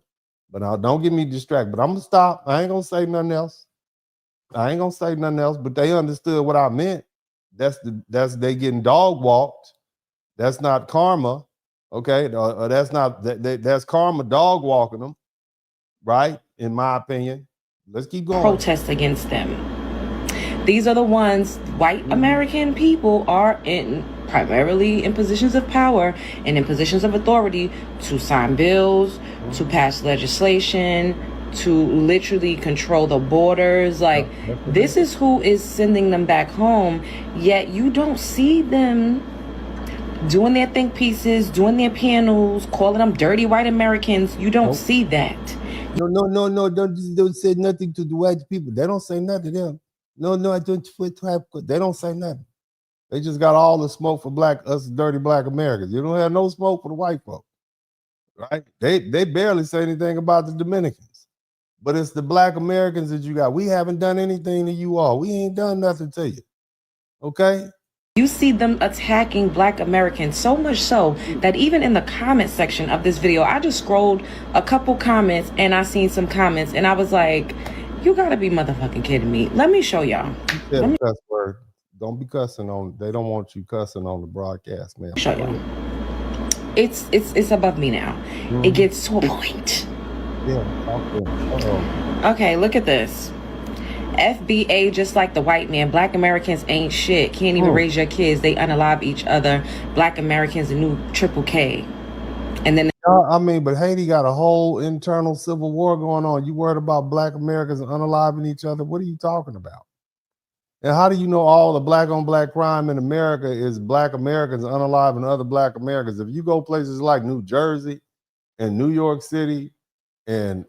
S3: But now don't get me distracted. But I'm gonna stop. I ain't gonna say nothing else. But they understood what I meant. That's they getting dog walked. That's not karma. Okay, that's karma dog walking them, right? In my opinion. Let's keep going.
S7: Protest against them. These are the ones white American people are in, primarily in positions of power and in positions of authority to sign bills, to pass legislation, to literally control the borders. Like, this is who is sending them back home, yet you don't see them doing their think pieces, doing their panels, calling them dirty white Americans. You don't see that.
S3: No, don't say nothing to the white people. They don't say nothing to them. No, I don't. They don't say nothing. They just got all the smoke for us dirty black Americans. You don't have no smoke for the white folk, right? They barely say anything about the Dominicans, but it's the black Americans that you got. We haven't done anything to you all. We ain't done nothing to you, okay?
S7: You see them attacking black Americans so much so that even in the comment section of this video, I just scrolled a couple comments and I seen some comments and I was like, you gotta be motherfucking kidding me. Let me show y'all.
S3: Cuss word. Don't be cussing on. They don't want you cussing on the broadcast, man.
S7: Show y'all. It's above me now. It gets to a point.
S3: Yeah.
S7: Okay, look at this. FBA, just like the white man, black Americans ain't shit. Can't even raise your kids. They unalive each other. Black Americans, the new triple K. And then
S3: I mean, but Haiti got a whole internal civil war going on. You worried about Black Americans unaliving each other? What are you talking about? And how do you know all the Black on Black crime in America is Black Americans unaliving other Black Americans? If you go places like New Jersey and New York City and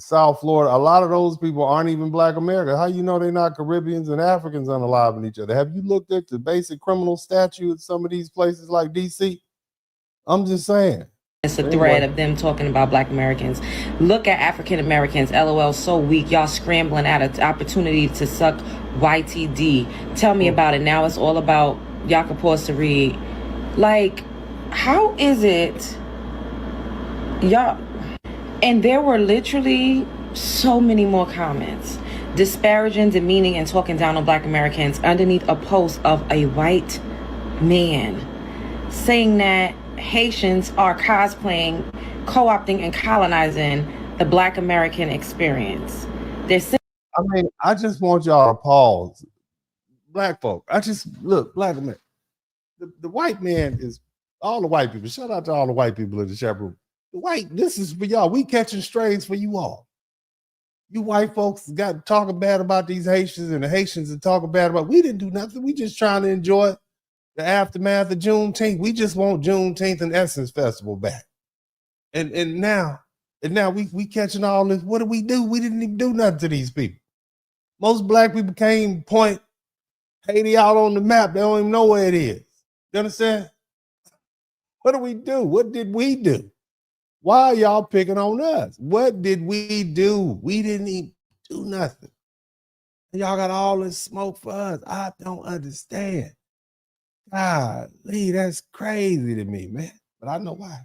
S3: South Florida, a lot of those people aren't even Black Americans. How you know they're not Caribbeans and Africans unaliving each other? Have you looked at the basic criminal statute at some of these places like DC? I'm just saying.
S9: It's a thread of them talking about Black Americans. Look at African Americans. LOL, so weak. Y'all scrambling at an opportunity to suck YTD. Tell me about it. Now it's all about, y'all can pause to read. Like, how is it, y'all? And there were literally so many more comments disparaging, demeaning, and talking down on Black Americans underneath a post of a white man saying that Haitians are cosplaying, co-opting, and colonizing the Black American experience.
S3: I mean, I just want y'all to pause. Black folk, Black America. The white man is all the white people. Shout out to all the white people in the chat room. This is for y'all. We catching strays for you all. You white folks got talking bad about these Haitians, and the Haitians are talking bad about. We didn't do nothing. We just trying to enjoy the aftermath of Juneteenth. We just want Juneteenth and Essence Festival back. And now we catching all this. What do? We didn't even do nothing to these people. Most Black people can't point Haiti out on the map. They don't even know where it is. You understand? What do we do? What did we do? Why are y'all picking on us? What did we do? We didn't even do nothing. Y'all got all this smoke for us. I don't understand. Golly, that's crazy to me, man. But I know why.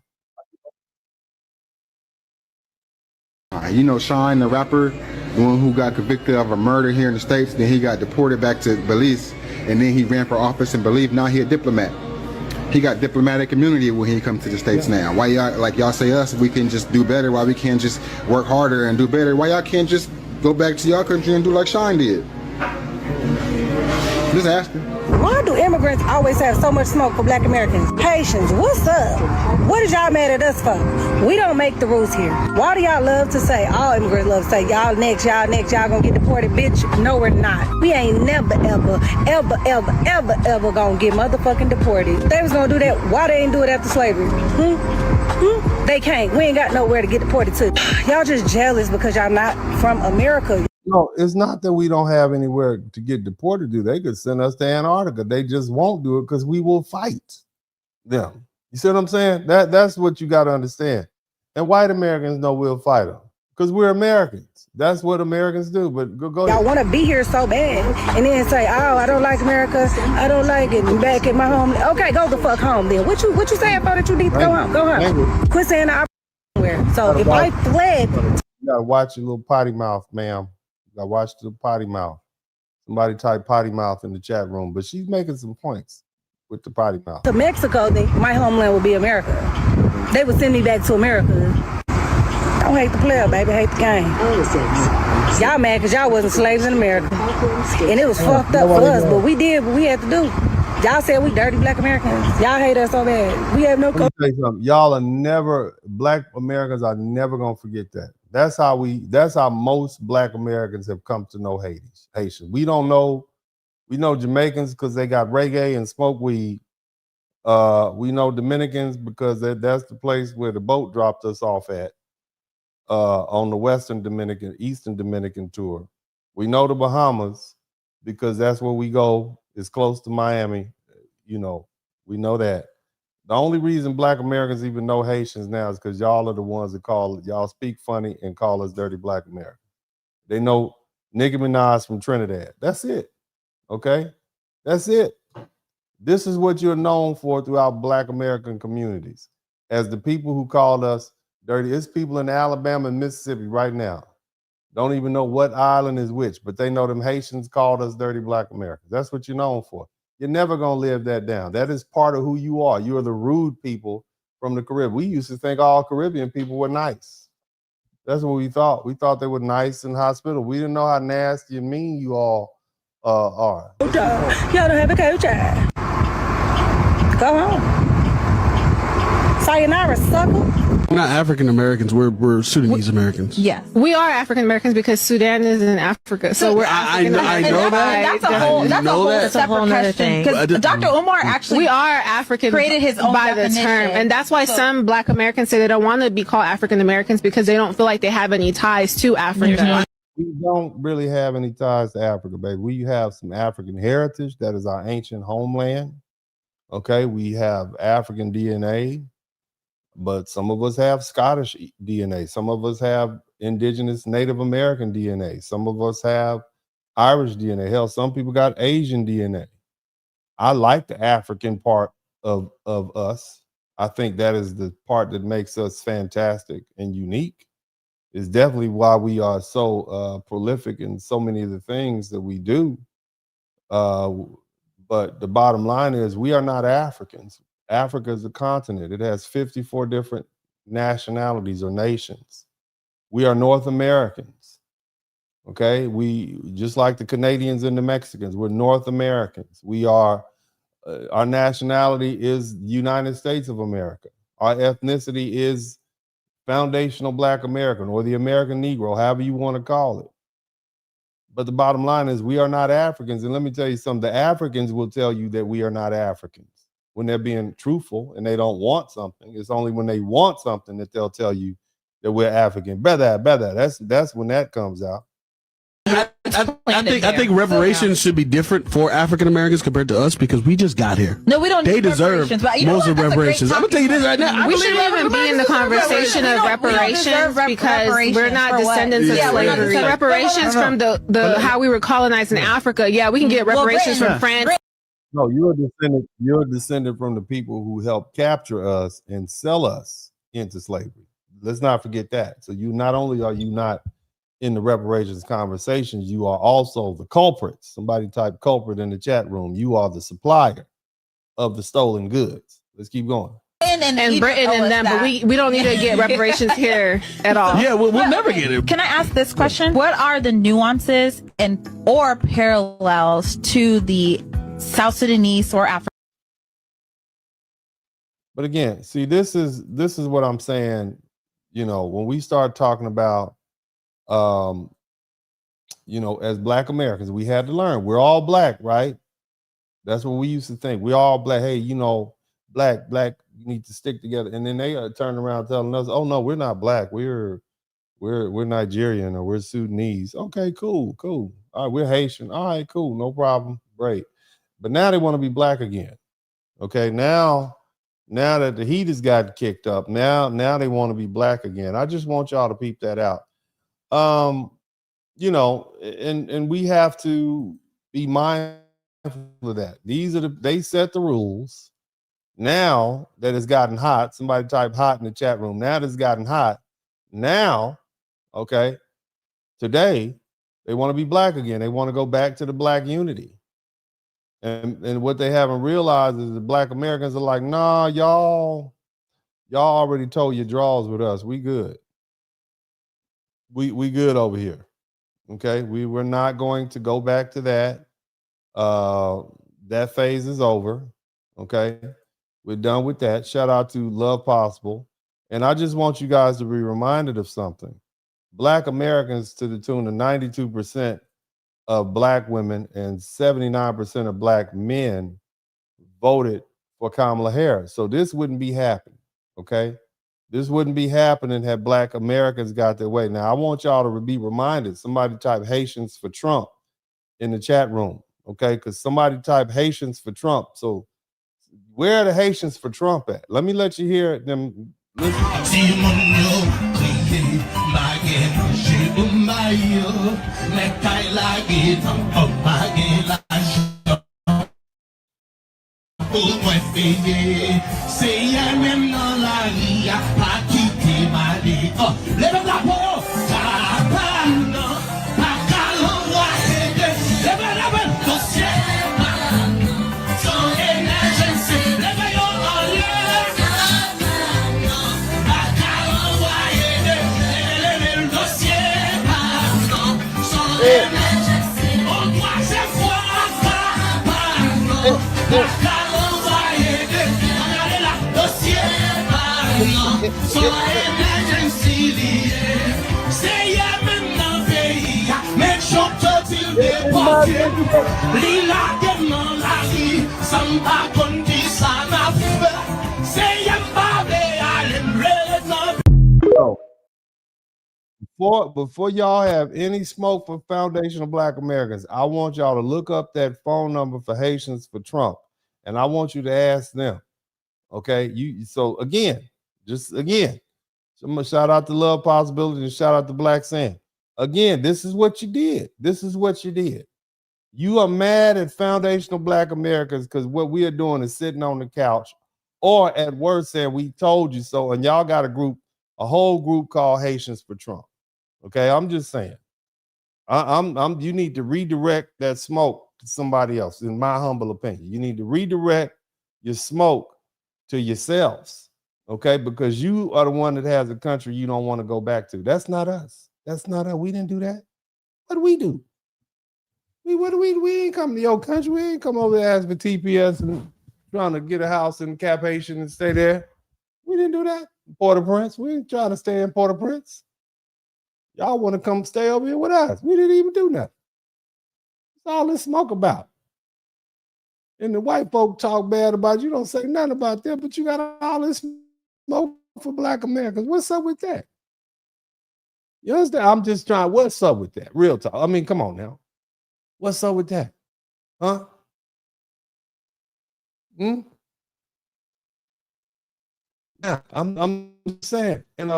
S10: You know Shine, the rapper, the one who got convicted of a murder here in the States, then he got deported back to Belize, and then he ran for office in Belize. Now he a diplomat. He got diplomatic immunity when he comes to the States now. Why y'all, like y'all say us, we can just do better, why we can't just work harder and do better? Why y'all can't just go back to y'all country and do like Shine did? Just asking.
S11: Why do immigrants always have so much smoke for Black Americans? Haitians, what's up? What is y'all mad at us for? We don't make the rules here. Why do y'all love to say, all immigrants love to say, y'all next, y'all gonna get deported? Bitch, no we're not. We ain't never, ever gonna get motherfucking deported. If they was gonna do that, why they ain't do it after slavery? They can't. We ain't got nowhere to get deported to. Y'all just jealous because y'all not from America.
S3: No, it's not that we don't have anywhere to get deported to. They could send us to Antarctica. They just won't do it because we will fight them. You see what I'm saying? That's what you got to understand. And white Americans know we'll fight them because we're Americans. That's what Americans do. But go
S11: y'all want to be here so bad and then say, oh, I don't like America. I don't like it. I'm back at my home. Okay, go the fuck home then. What you saying for that you need to go home? Go home. Quit saying I where. So if I fled.
S3: You got to watch your little potty mouth, ma'am. I watched the potty mouth. Somebody typed potty mouth in the chat room, but she's making some points with the potty mouth.
S11: To Mexico, then my homeland would be America. They would send me back to America. Don't hate the player, baby. Hate the game. Y'all mad because y'all wasn't slaves in America. And it was fucked up for us, but we did what we had to do. Y'all said we dirty Black Americans. Y'all hate us so bad. We have no culture.
S3: Y'all are never, Black Americans are never going to forget that. That's how most Black Americans have come to know Haitians. We know Jamaicans because they got reggae and smoke weed. We know Dominicans because that's the place where the boat dropped us off at on the Eastern Dominican tour. We know the Bahamas because that's where we go. It's close to Miami. You know, we know that. The only reason Black Americans even know Haitians now is because y'all are the ones that y'all speak funny and call us dirty Black Americans. They know Nicki Minaj from Trinidad. That's it. Okay? That's it. This is what you're known for throughout Black American communities. As the people who called us dirty. It's people in Alabama and Mississippi right now. Don't even know what island is which, but they know them Haitians called us dirty Black Americans. That's what you're known for. You're never going to live that down. That is part of who you are. You are the rude people from the Caribbean. We used to think all Caribbean people were nice. That's what we thought. We thought they were nice and hospitable. We didn't know how nasty and mean you all are.
S11: Y'all don't have a coach. Go home. Sayonara, sucker.
S12: We're not African Americans. We're Sudanese Americans.
S13: Yes,
S14: we are African Americans because Sudan is in Africa, so we're African Americans.
S12: I know that.
S13: That's a whole separate question. Because Dr. Umar actually,
S14: we are African,
S13: created his own
S14: by the term, and that's why some Black Americans say they don't want to be called African Americans because they don't feel like they have any ties to Africa.
S3: We don't really have any ties to Africa, baby. We have some African heritage. That is our ancient homeland. Okay, we have African DNA, but some of us have Scottish DNA. Some of us have indigenous Native American DNA. Some of us have Irish DNA. Hell, some people got Asian DNA. I like the African part of us. I think that is the part that makes us fantastic and unique. Is definitely why we are so prolific in so many of the things that we do. But the bottom line is we are not Africans. Africa is a continent. It has 54 different nationalities or nations. We are North Americans. Okay, we just like the Canadians and the Mexicans. We're North Americans. We are, our nationality is United States of America. Our ethnicity is foundational Black American or the American Negro, however you want to call it. But the bottom line is we are not Africans. And let me tell you something, the Africans will tell you that we are not Africans when they're being truthful and they don't want something. It's only when they want something that they'll tell you that we're African. Brother, that's when that comes out.
S12: I think reparations should be different for African Americans compared to us because we just got here.
S13: No, we don't.
S12: They deserve most of reparations. I'm gonna tell you this right now.
S14: We shouldn't even be in the conversation of reparations because we're not descendants of slavery. Reparations from the how we were colonized in Africa. Yeah, we can get reparations from France.
S3: No, you're a descendant from the people who helped capture us and sell us into slavery. Let's not forget that. So you not only are you not in the reparations conversations, you are also the culprits. Somebody type culprit in the chat room. You are the supplier of the stolen goods. Let's keep going.
S14: And Britain and them, but we don't need to get reparations here at all.
S12: Yeah, we'll never get it.
S13: Can I ask this question? What are the nuances or parallels to the South Sudanese or African?
S3: But again, see, this is what I'm saying. You know, when we start talking about you know, as Black Americans, we had to learn we're all Black, right? That's what we used to think. We all Black. Hey, you know, black, you need to stick together. And then they turn around telling us, oh no, we're not Black. We're Nigerian or we're Sudanese. Okay, cool. All right, we're Haitian. All right, cool, no problem. Great. But now they want to be Black again. Okay, now that the heat has gotten kicked up, now they want to be Black again. I just want y'all to peep that out. You know, and we have to be mindful of that. They set the rules. Now that it's gotten hot, somebody type hot in the chat room. Now that it's gotten hot, now, okay, today they want to be Black again. They want to go back to the Black unity. And what they haven't realized is the Black Americans are like, nah, y'all already told your draws with us. We good. We good over here. Okay, we're not going to go back to that. That phase is over. Okay, we're done with that. Shout out to Love Possible. And I just want you guys to be reminded of something. Black Americans, to the tune of 92% of Black women and 79% of Black men voted for Kamala Harris. So this wouldn't be happening. Okay. This wouldn't be happening had Black Americans got their way. Now, I want y'all to be reminded. Somebody type Haitians for Trump in the chat room, okay? Because somebody type Haitians for Trump. So where are the Haitians for Trump at? Let me let you hear them. Before y'all have any smoke for Foundation of Black Americans, I want y'all to look up that phone number for Haitians for Trump, and I want you to ask them. Okay, so again, I'm gonna shout out to Love Possibility and shout out to Black Sam. Again, this is what you did. You are mad at Foundation of Black Americans because what we are doing is sitting on the couch, or at worst saying we told you so, and y'all got a whole group called Haitians for Trump. Okay, I'm just saying. You need to redirect that smoke to somebody else, in my humble opinion. You need to redirect your smoke to yourselves, okay? Because you are the one that has a country you don't want to go back to. That's not us. We didn't do that. What do we do? We ain't come to your country. We ain't come over there asking for TPS and trying to get a house in Cap Haitian and stay there. We didn't do that. Port-au-Prince. We ain't trying to stay in Port-au-Prince. Y'all want to come stay over here with us. We didn't even do nothing. That's all this smoke about. And the white folk talk bad about you. Don't say nothing about them, but you got all this smoke for Black Americans. What's up with that? You understand? I'm just trying. What's up with that? Real talk. I mean, come on now. What's up with that? Huh? Yeah, I'm saying, and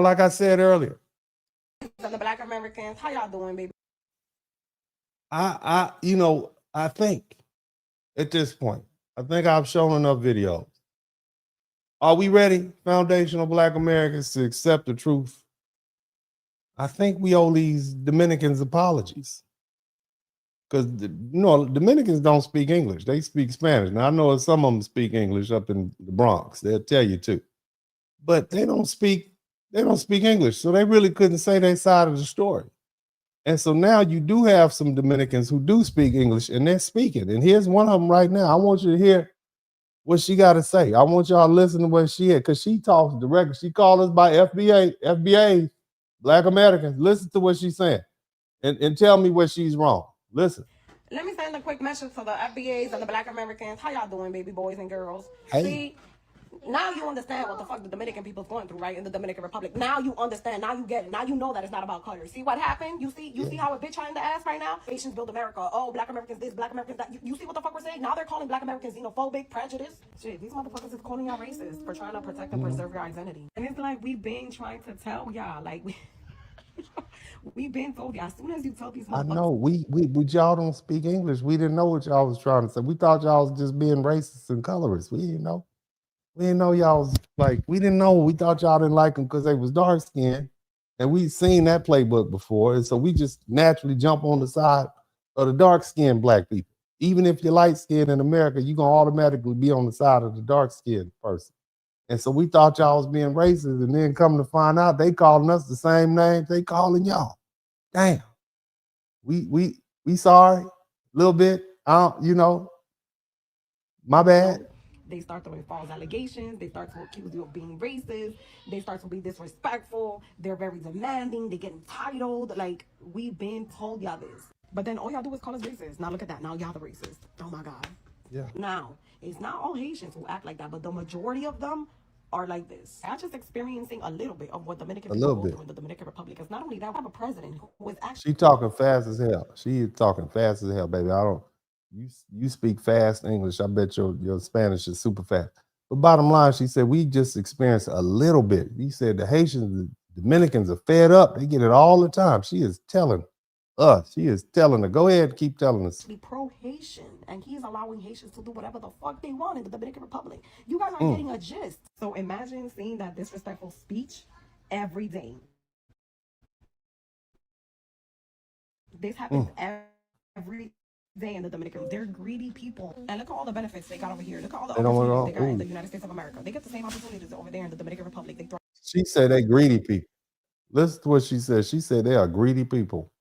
S3: like I said earlier,
S11: the Black Americans, how y'all doing, baby?
S3: I think at this point, I think I've shown enough videos. Are we ready, Foundational Black Americans, to accept the truth? I think we owe these Dominicans apologies. Because, Dominicans don't speak English. They speak Spanish. Now, I know some of them speak English up in the Bronx. They'll tell you too. But they don't speak English. So they really couldn't say their side of the story. And so now you do have some Dominicans who do speak English, and they're speaking. And here's one of them right now. I want you to hear what she got to say. I want y'all to listen to what she had, because she talks directly. She called us by FBA, Black Americans. Listen to what she's saying and tell me where she's wrong. Listen.
S11: Let me send a quick message to the FBAs and the Black Americans. How y'all doing, baby boys and girls?
S3: Hey.
S11: See, now you understand what the fuck the Dominican people's going through, right? In the Dominican Republic. Now you understand. Now you get it. Now you know that it's not about color. See what happened? You see how a bitch high in the ass right now? Haitians build America. Oh, Black Americans this, Black Americans that. You see what the fuck we're saying? Now they're calling Black Americans xenophobic, prejudice. Shit, these motherfuckers is calling y'all racist for trying to protect and preserve your identity. And it's like we've been trying to tell y'all, like we've been told y'all. As soon as you tell these motherfuckers,
S3: I know we y'all don't speak English. We didn't know what y'all was trying to say. We thought y'all was just being racist and colorist. We didn't know. We didn't know y'all was like, we didn't know. We thought y'all didn't like them because they was dark skinned. And we've seen that playbook before. And so we just naturally jump on the side of the dark skinned Black people. Even if you're light skinned in America, you're going to automatically be on the side of the dark skinned person. And so we thought y'all was being racist, and then come to find out they calling us the same names they calling y'all. Damn. We sorry a little bit. My bad.
S11: they start throwing false allegations. They start to accuse you of being racist. They start to be disrespectful. They're very demanding. They get entitled. Like, we've been told y'all this. But then all y'all do is call us racist. Now look at that. Now y'all the racist. Oh my God.
S3: Yeah.
S11: Now, it's not all Haitians who act like that, but the majority of them are like this. I'm just experiencing a little bit of what Dominican people go through in the Dominican Republic. It's not only that, we have a president who is actually...
S3: She talking fast as hell. She is talking fast as hell, baby. You speak fast English. I bet your Spanish is super fast. But bottom line, she said, we just experienced a little bit. He said the Haitians, the Dominicans are fed up. They get it all the time. She is telling us. She is telling her. Go ahead and keep telling us.
S11: Be pro-Haitian, and he's allowing Haitians to do whatever the fuck they want in the Dominican Republic. You guys are getting a gist. So imagine seeing that disrespectful speech every day. This happens every day in the Dominican. They're greedy people. And look at all the benefits they got over here. Look at all the opportunities they got in the United States of America. They get the same opportunities over there in the Dominican Republic.
S3: She said they greedy people. Listen to what she said. She said they are greedy people.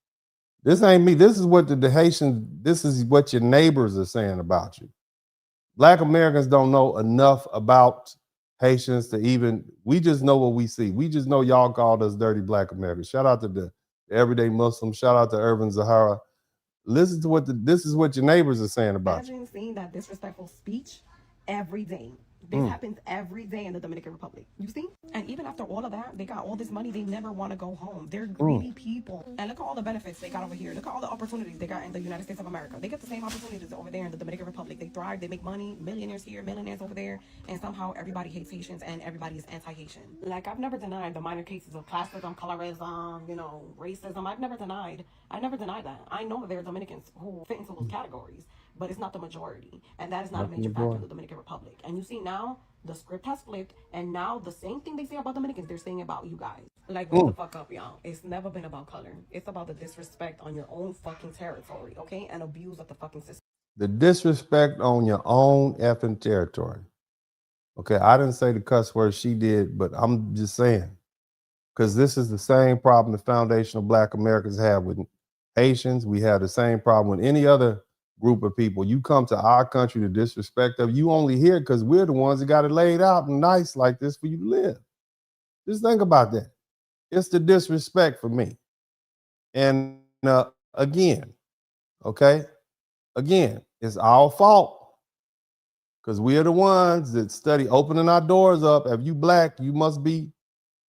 S3: This ain't me. This is what the Haitians, this is what your neighbors are saying about you. Black Americans don't know enough about Haitians to even, we just know what we see. We just know y'all called us dirty Black Americans. Shout out to the everyday Muslims. Shout out to Irvin Zahara. Listen to what this is what your neighbors are saying about you.
S15: Imagine seeing that disrespectful speech every day. This happens every day in the Dominican Republic. You see? And even after all of that, they got all this money. They never want to go home. They're greedy people. And look at all the benefits they got over here. Look at all the opportunities they got in the United States of America. They get the same opportunities over there in the Dominican Republic. They thrive. They make money. Millionaires here, millionaires over there. And somehow everybody hates Haitians and everybody is anti-Haitian. Like, I've never denied the minor cases of classism, colorism, you know, racism. I never denied that. I know that there are Dominicans who fit into those categories, but it's not the majority. And that is not a major factor in the Dominican Republic. And you see now, the script has flipped, and now the same thing they say about Dominicans, they're saying about you guys. Like, wake the fuck up, y'all. It's never been about color. It's about the disrespect on your own fucking territory, okay? And abuse of the fucking system.
S3: The disrespect on your own effing territory. Okay, I didn't say the cuss word, she did, but I'm just saying, because this is the same problem the foundational Black Americans have with Haitians. We have the same problem with any other group of people. You come to our country to disrespect them. You only hear it because we're the ones that got it laid out and nice like this for you to live. Just think about that. It's the disrespect for me. And again, it's our fault because we are the ones that study opening our doors up. If you Black, you must be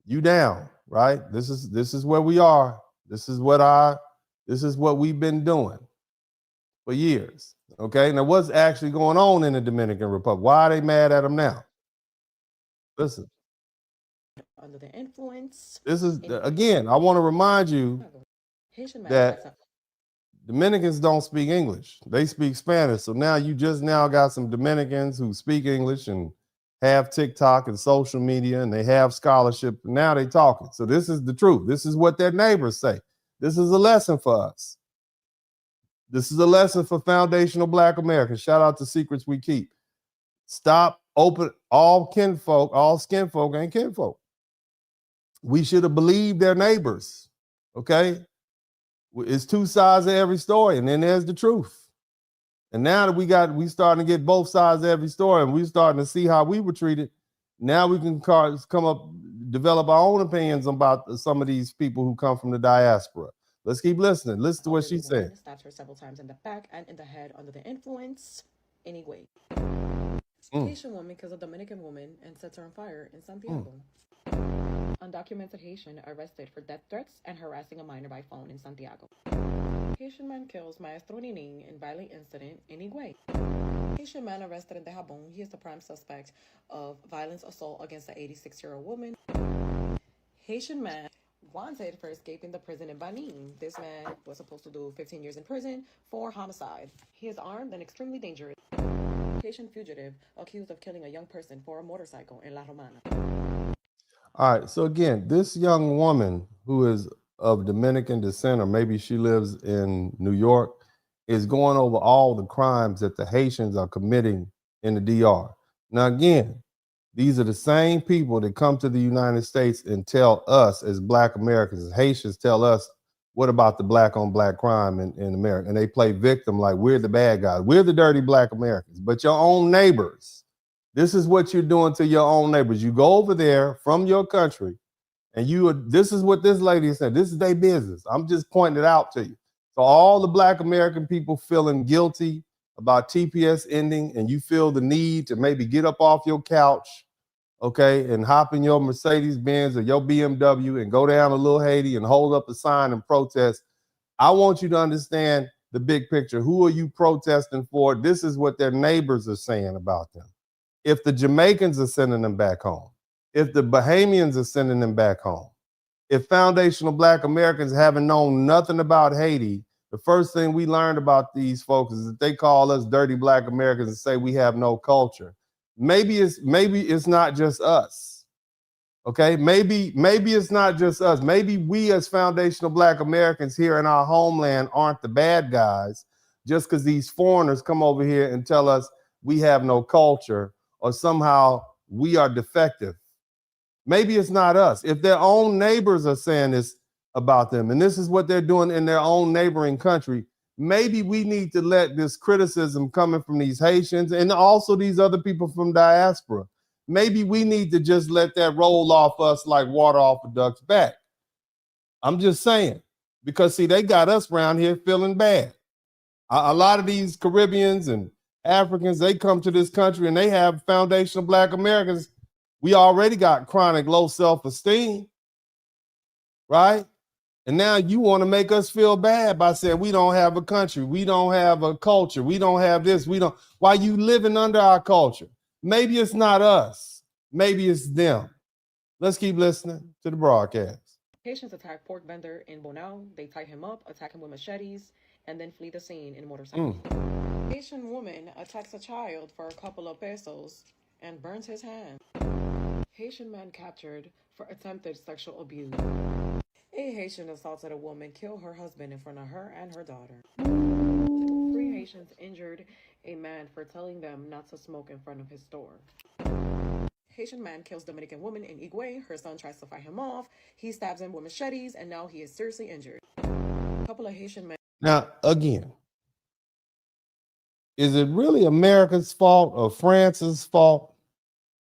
S3: you down, right? This is where we are. This is what we've been doing for years. Okay, now what's actually going on in the Dominican Republic? Why are they mad at them now? Listen.
S15: Under the influence.
S3: This is, again, I want to remind you that Dominicans don't speak English. They speak Spanish. So now you just now got some Dominicans who speak English and have TikTok and social media and they have scholarship. Now they talking. So this is the truth. This is what their neighbors say. This is a lesson for us. This is a lesson for foundational Black Americans. Shout out to Secrets We Keep. Stop open all kinfolk, all skinfolk ain't kinfolk. We should have believed their neighbors. Okay? It's two sides of every story, and then there's the truth. And now that we starting to get both sides of every story, and we're starting to see how we were treated, now we can come up, develop our own opinions about some of these people who come from the diaspora. Let's keep listening. Listen to what she's saying.
S15: Stabbed her several times in the back and in the head under the influence. Anyway, Haitian woman kills a Dominican woman and sets her on fire in Santiago. Undocumented Haitian arrested for death threats and harassing a minor by phone in Santiago. Haitian man kills Maestro Ninin in violent incident in Higüey. Haitian man arrested in Dajabon. He is the prime suspect of violence assault against an 86-year-old woman. Haitian man wanted for escaping the prison in Benin. This man was supposed to do 15 years in prison for homicide. He is armed and extremely dangerous. Haitian fugitive accused of killing a young person for a motorcycle in La Romana.
S3: All right, so again, this young woman who is of Dominican descent, or maybe she lives in New York, is going over all the crimes that the Haitians are committing in the DR. Now, again, these are the same people that come to the United States and tell us as Black Americans, as Haitians, tell us, what about the Black on Black crime in America? And they play victim like we're the bad guys. We're the dirty Black Americans, but your own neighbors. This is what you're doing to your own neighbors. You go over there from your country and this is what this lady is saying. This is their business. I'm just pointing it out to you. So all the Black American people feeling guilty about TPS ending, and you feel the need to maybe get up off your couch, okay, and hop in your Mercedes-Benz or your BMW and go down to Little Haiti and hold up a sign and protest. I want you to understand the big picture. Who are you protesting for? This is what their neighbors are saying about them. If the Jamaicans are sending them back home, if the Bahamians are sending them back home, if foundational Black Americans haven't known nothing about Haiti, the first thing we learned about these folks is that they call us dirty Black Americans and say we have no culture. Maybe it's not just us. Okay, maybe it's not just us. Maybe we as foundational Black Americans here in our homeland aren't the bad guys just because these foreigners come over here and tell us we have no culture or somehow we are defective. Maybe it's not us. If their own neighbors are saying this about them, and this is what they're doing in their own neighboring country, maybe we need to let this criticism coming from these Haitians and also these other people from diaspora, maybe we need to just let that roll off us like water off a duck's back. I'm just saying, because see, they got us around here feeling bad. A lot of these Caribbeans and Africans, they come to this country and they have foundational Black Americans. We already got chronic low self-esteem, right? And now you want to make us feel bad by saying we don't have a country, we don't have a culture, we don't have this, we don't. Why you living under our culture? Maybe it's not us, maybe it's them. Let's keep listening to the broadcast.
S15: Haitians attack pork vendor in Bonao. They tie him up, attack him with machetes, and then flee the scene in a motorcycle. Haitian woman attacks a child for a couple of pesos and burns his hand. Haitian man captured for attempted sexual abuse. A Haitian assaulted a woman, killed her husband in front of her and her daughter. 3 Haitians injured a man for telling them not to smoke in front of his store. Haitian man kills Dominican woman in Higüey. Her son tries to fight him off. He stabs him with machetes, and now he is seriously injured. A couple of Haitian men.
S3: Now, again, is it really America's fault or France's fault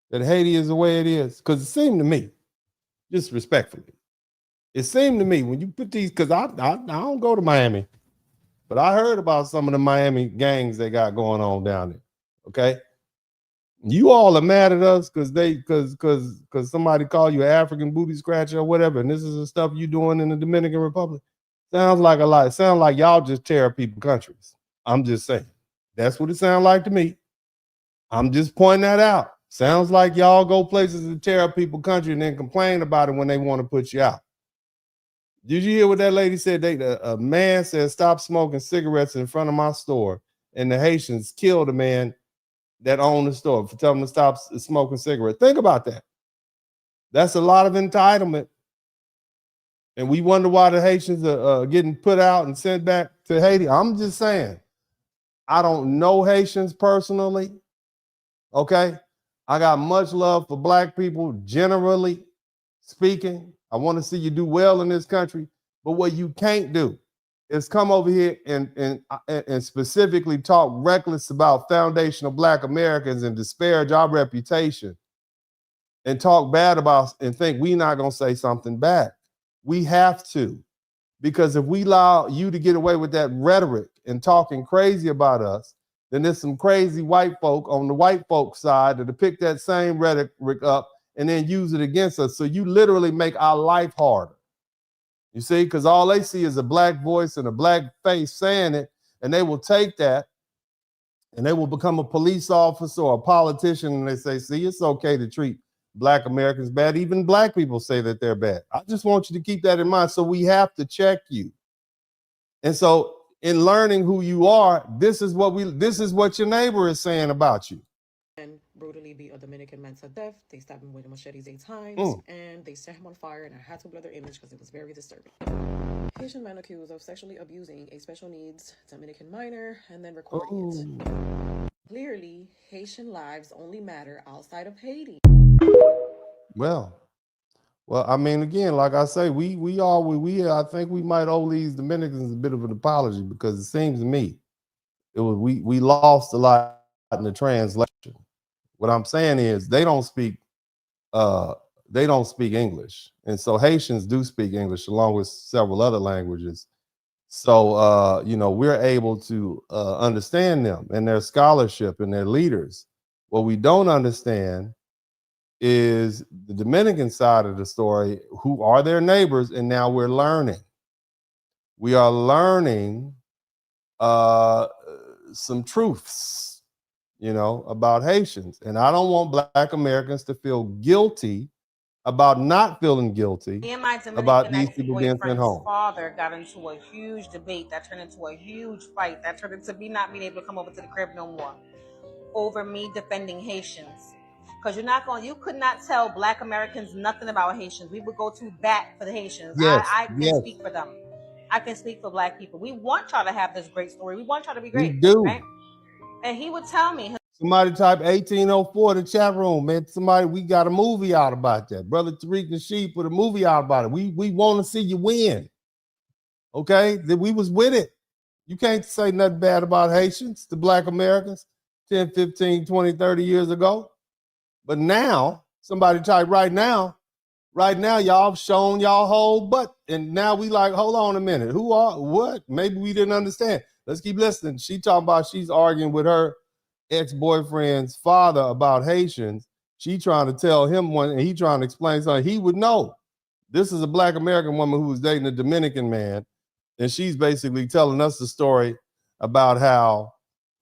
S3: that Haiti is the way it is? Because it seemed to me, just respectfully, it seemed to me when you put these, because I don't go to Miami, but I heard about some of the Miami gangs they got going on down there. Okay. You all are mad at us because somebody called you an African booty scratcher or whatever, and this is the stuff you doing in the Dominican Republic. Sounds like a lot. It sounds like y'all just tear people countries. I'm just saying. That's what it sounds like to me. I'm just pointing that out. Sounds like y'all go places and tear up people country and then complain about it when they want to put you out. Did you hear what that lady said? A man said, stop smoking cigarettes in front of my store, and the Haitians killed a man that owned the store for telling them to stop smoking cigarettes. Think about that. That's a lot of entitlement. And we wonder why the Haitians are getting put out and sent back to Haiti. I'm just saying, I don't know Haitians personally, okay? I got much love for Black people, generally speaking. I want to see you do well in this country. But what you can't do is come over here and specifically talk reckless about foundational Black Americans and disparage our reputation and talk bad about and think we're not going to say something back. We have to, because if we allow you to get away with that rhetoric and talking crazy about us, then there's some crazy white folk on the white folk side that'll pick that same rhetoric up and then use it against us. So you literally make our life harder. You see, because all they see is a Black voice and a Black face saying it, and they will take that and they will become a police officer or a politician, and they say, see, it's okay to treat Black Americans bad. Even Black people say that they're bad. I just want you to keep that in mind. So we have to check you. And so in learning who you are, this is what your neighbor is saying about you.
S15: And brutally beat a Dominican man to death. They stabbed him with machetes 8 times, and they set him on fire, and I had to blur their image because it was very disturbing. Haitian man accused of sexually abusing a special needs Dominican minor and then recording it. Clearly, Haitian lives only matter outside of Haiti.
S3: Well, I mean, again, like I say, I think we might owe these Dominicans a bit of an apology, because it seems to me we lost a lot in the translation. What I'm saying is they don't speak English, and so Haitians do speak English along with several other languages. So we're able to understand them and their scholarship and their leaders. What we don't understand is the Dominican side of the story, who are their neighbors, and now we're learning. We are learning some truths, about Haitians. And I don't want Black Americans to feel guilty about not feeling guilty about these people being sent home.
S16: Father got into a huge debate that turned into a huge fight that turned into me not being able to come over to the crib no more over me defending Haitians. Because you could not tell Black Americans nothing about Haitians. We would go to bat for the Haitians.
S3: Yes,
S16: I can speak for them. I can speak for Black people. We want y'all to have this great story. We want y'all to be great.
S3: We do.
S16: Right? And he would tell me.
S3: Somebody type 1804 in the chat room, man. We got a movie out about that. Brother Tariq Nasheed put a movie out about it. We want to see you win. Okay? We was with it. You can't say nothing bad about Haitians, the Black Americans, 10, 15, 20, 30 years ago. But now, somebody type right now, y'all have shown y'all whole butt. And now we like, hold on a minute. Who are, what? Maybe we didn't understand. Let's keep listening. She talking about she's arguing with her ex-boyfriend's father about Haitians. She trying to tell him one, and he trying to explain something he would know. This is a Black American woman who was dating a Dominican man. And she's basically telling us the story about how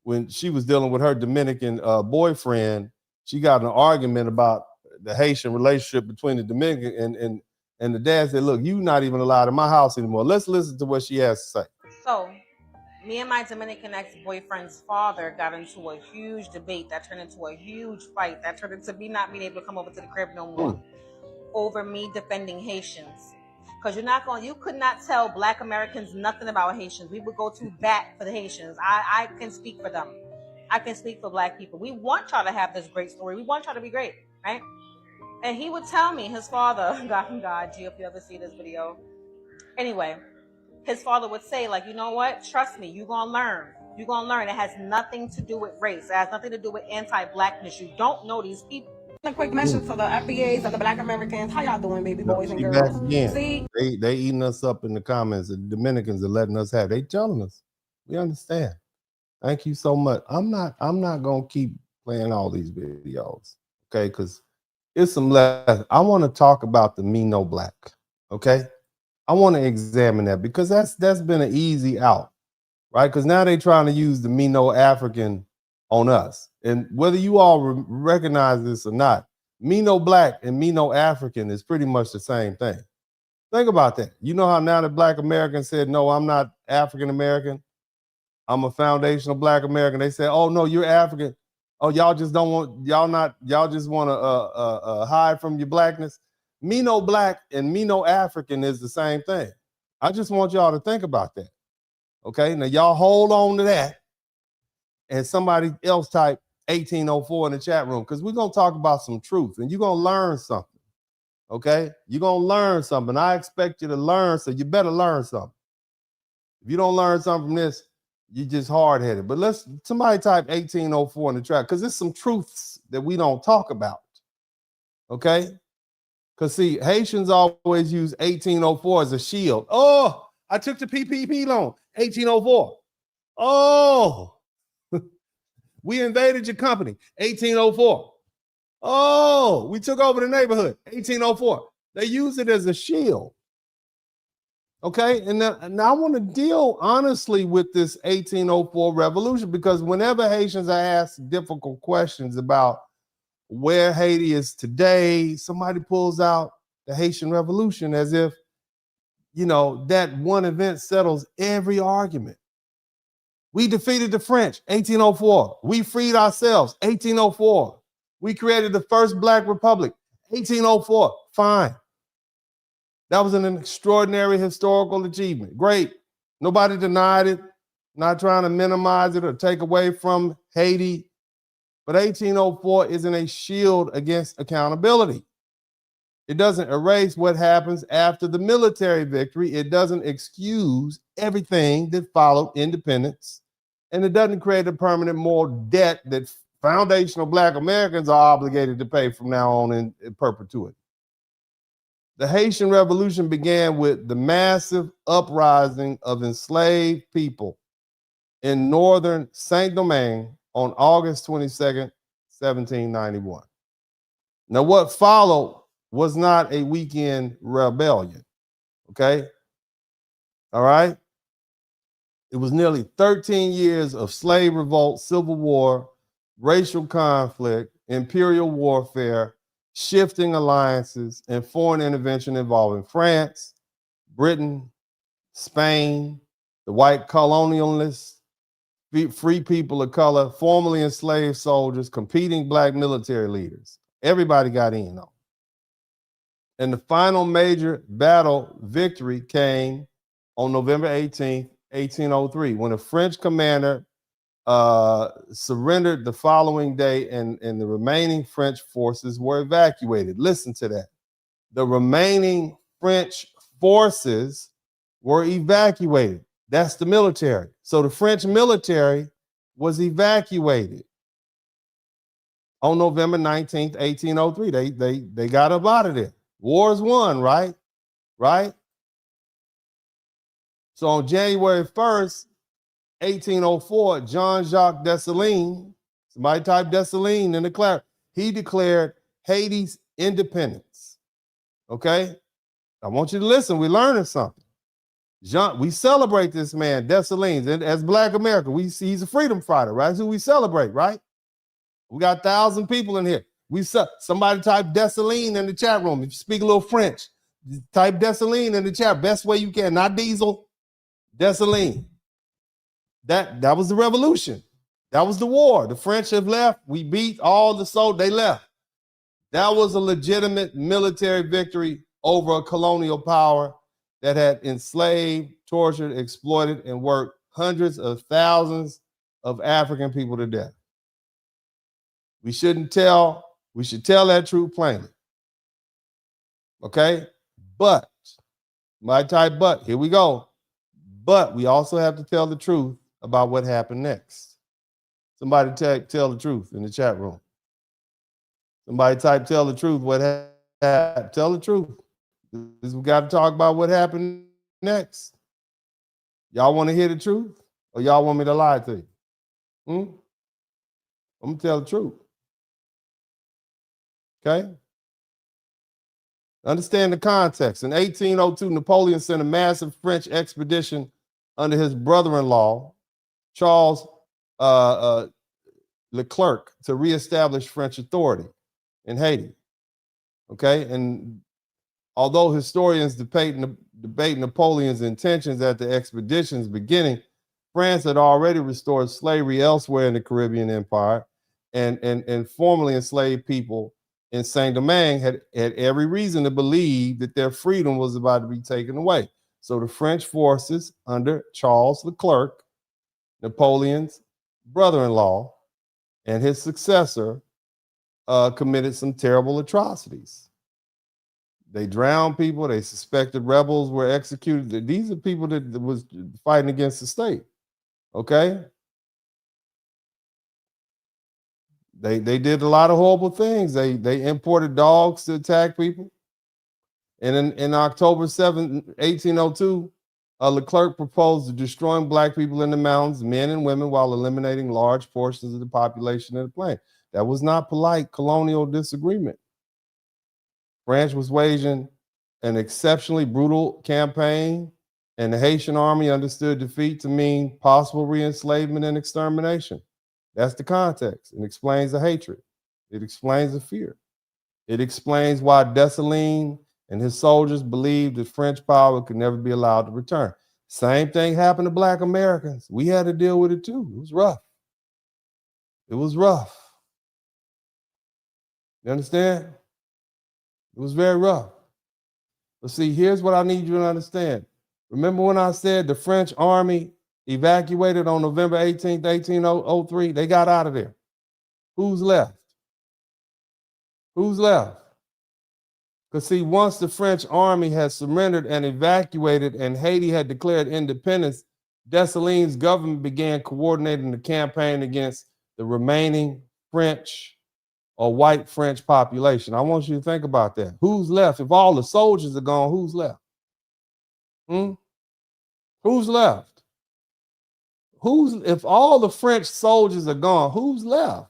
S3: when she was dealing with her Dominican boyfriend, she got in an argument about the Haitian relationship between the Dominican and the dad said, look, you're not even allowed in my house anymore. Let's listen to what she has to say.
S16: So, me and my Dominican ex-boyfriend's father got into a huge debate that turned into a huge fight that turned into me not being able to come over to the crib no more over me defending Haitians. Because you could not tell Black Americans nothing about Haitians. We would go to bat for the Haitians. I can speak for them. I can speak for Black people. We want y'all to have this great story. We want y'all to be great, right? And he would tell me, his father, God, G, if you ever see this video. Anyway, his father would say, like, you know what? Trust me, you're going to learn. You're going to learn. It has nothing to do with race. It has nothing to do with anti-Blackness. You don't know these people.
S15: A quick message to the FBAs of the Black Americans. How y'all doing, baby boys and girls? See?
S3: They eating us up in the comments. The Dominicans are letting us have. They telling us. We understand. Thank you so much. I'm not gonna keep playing all these videos, okay? Because it's some less. I want to talk about the me no black, okay? I want to examine that because that's been an easy out, right? Because now they trying to use the me no African on us. And whether you all recognize this or not, me no black and me no African is pretty much the same thing. Think about that. You know how now the Black American said, no, I'm not African American. I'm a foundational Black American. They said, oh no, you're African. Oh, y'all just don't want, y'all just want to hide from your blackness. Me no black and me no African is the same thing. I just want y'all to think about that. Okay, now y'all hold on to that. And somebody else type 1804 in the chat room because we're going to talk about some truth and you're going to learn something, okay? You're going to learn something. I expect you to learn, so you better learn something. If you don't learn something from this, you're just hard-headed. But somebody type 1804 in the chat because there's some truths that we don't talk about, okay? Because, see, Haitians always use 1804 as a shield. Oh, I took the PPP loan, 1804. Oh, we invaded your company, 1804. Oh, we took over the neighborhood, 1804. They use it as a shield. Okay, and now I want to deal honestly with this 1804 revolution because whenever Haitians are asked difficult questions about where Haiti is today, somebody pulls out the Haitian Revolution as if, you know, that one event settles every argument. We defeated the French, 1804. We freed ourselves, 1804. We created the first Black Republic, 1804. Fine. That was an extraordinary historical achievement. Great. Nobody denied it. Not trying to minimize it or take away from Haiti. But 1804 isn't a shield against accountability. It doesn't erase what happens after the military victory. It doesn't excuse everything that followed independence. And it doesn't create a permanent moral debt that foundational Black Americans are obligated to pay from now on in perpetuity. The Haitian Revolution began with the massive uprising of enslaved people in northern Saint-Domingue on August 22nd, 1791. Now, what followed was not a weekend rebellion, okay? All right? It was nearly 13 years of slave revolt, civil war, racial conflict, imperial warfare, shifting alliances, and foreign intervention involving France, Britain, Spain, the white colonialists, free people of color, formerly enslaved soldiers, competing Black military leaders. Everybody got in on. And the final major battle victory came on November 18th, 1803, when a French commander surrendered the following day and the remaining French forces were evacuated. Listen to that. The remaining French forces were evacuated. That's the military. So the French military was evacuated on November 19th, 1803. They got up out of there. War's won, right? Right? So on January 1st, 1804, Jean-Jacques Dessalines, somebody type Dessalines in the clear, he declared Haiti's independence. Okay? I want you to listen. We're learning something. We celebrate this man, Dessalines, and as Black America, he's a freedom fighter, right? That's who we celebrate, right? We got 1,000 people in here. Somebody type Dessalines in the chat room. If you speak a little French, type Dessalines in the chat. Best way you can, not Diesel, Dessalines. That was the revolution. That was the war. The French have left. We beat all the soldiers. They left. That was a legitimate military victory over a colonial power that had enslaved, tortured, exploited, and worked hundreds of thousands of African people to death. We should tell that truth plainly. Okay? But, my type but, here we go. But we also have to tell the truth about what happened next. Somebody tell the truth in the chat room. Somebody type tell the truth. What happened? Tell the truth. We got to talk about what happened next. Y'all want to hear the truth? Or y'all want me to lie to you? I'm going to tell the truth. Okay? Understand the context. In 1802, Napoleon sent a massive French expedition under his brother-in-law, Charles Leclerc, to reestablish French authority in Haiti. Okay? And although historians debate Napoleon's intentions at the expedition's beginning, France had already restored slavery elsewhere in the Caribbean Empire and formerly enslaved people in Saint-Domingue had every reason to believe that their freedom was about to be taken away. So the French forces under Charles Leclerc, Napoleon's brother-in-law, and his successor committed some terrible atrocities. They drowned people. They suspected rebels were executed. These are people that was fighting against the state. Okay? They did a lot of horrible things. They imported dogs to attack people. And in October 7, 1802, Leclerc proposed destroying Black people in the mountains, men and women, while eliminating large portions of the population in the plain. That was not polite colonial disagreement. France was waging an exceptionally brutal campaign, and the Haitian army understood defeat to mean possible re-enslavement and extermination. That's the context. It explains the hatred. It explains the fear. It explains why Dessalines and his soldiers believed that French power could never be allowed to return. Same thing happened to Black Americans. We had to deal with it too. It was rough. It was rough. You understand? It was very rough. But see, here's what I need you to understand. Remember when I said the French army evacuated on November 18th, 1803? They got out of there. Who's left? Who's left? Because see, once the French army had surrendered and evacuated and Haiti had declared independence, Dessalines' government began coordinating the campaign against the remaining French or white French population. I want you to think about that. Who's left? If all the soldiers are gone, who's left? Who's left? If all the French soldiers are gone, who's left?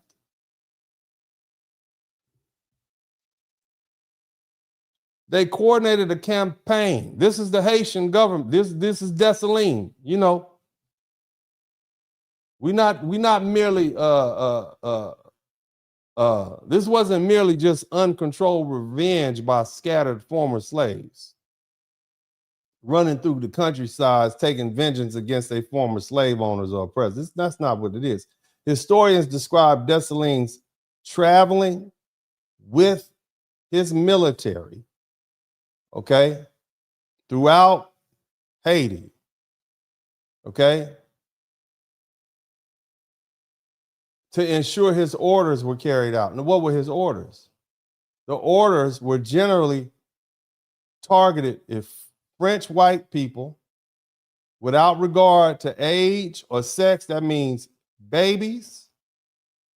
S3: They coordinated a campaign. This is the Haitian government. This is Dessalines. You know, we not merely this wasn't merely just uncontrolled revenge by scattered former slaves running through the countryside, taking vengeance against their former slave owners or oppressors. That's not what it is. Historians describe Dessalines traveling with his military, okay, throughout Haiti, okay, to ensure his orders were carried out. And what were his orders? The orders were generally targeted if French white people without regard to age or sex. That means babies.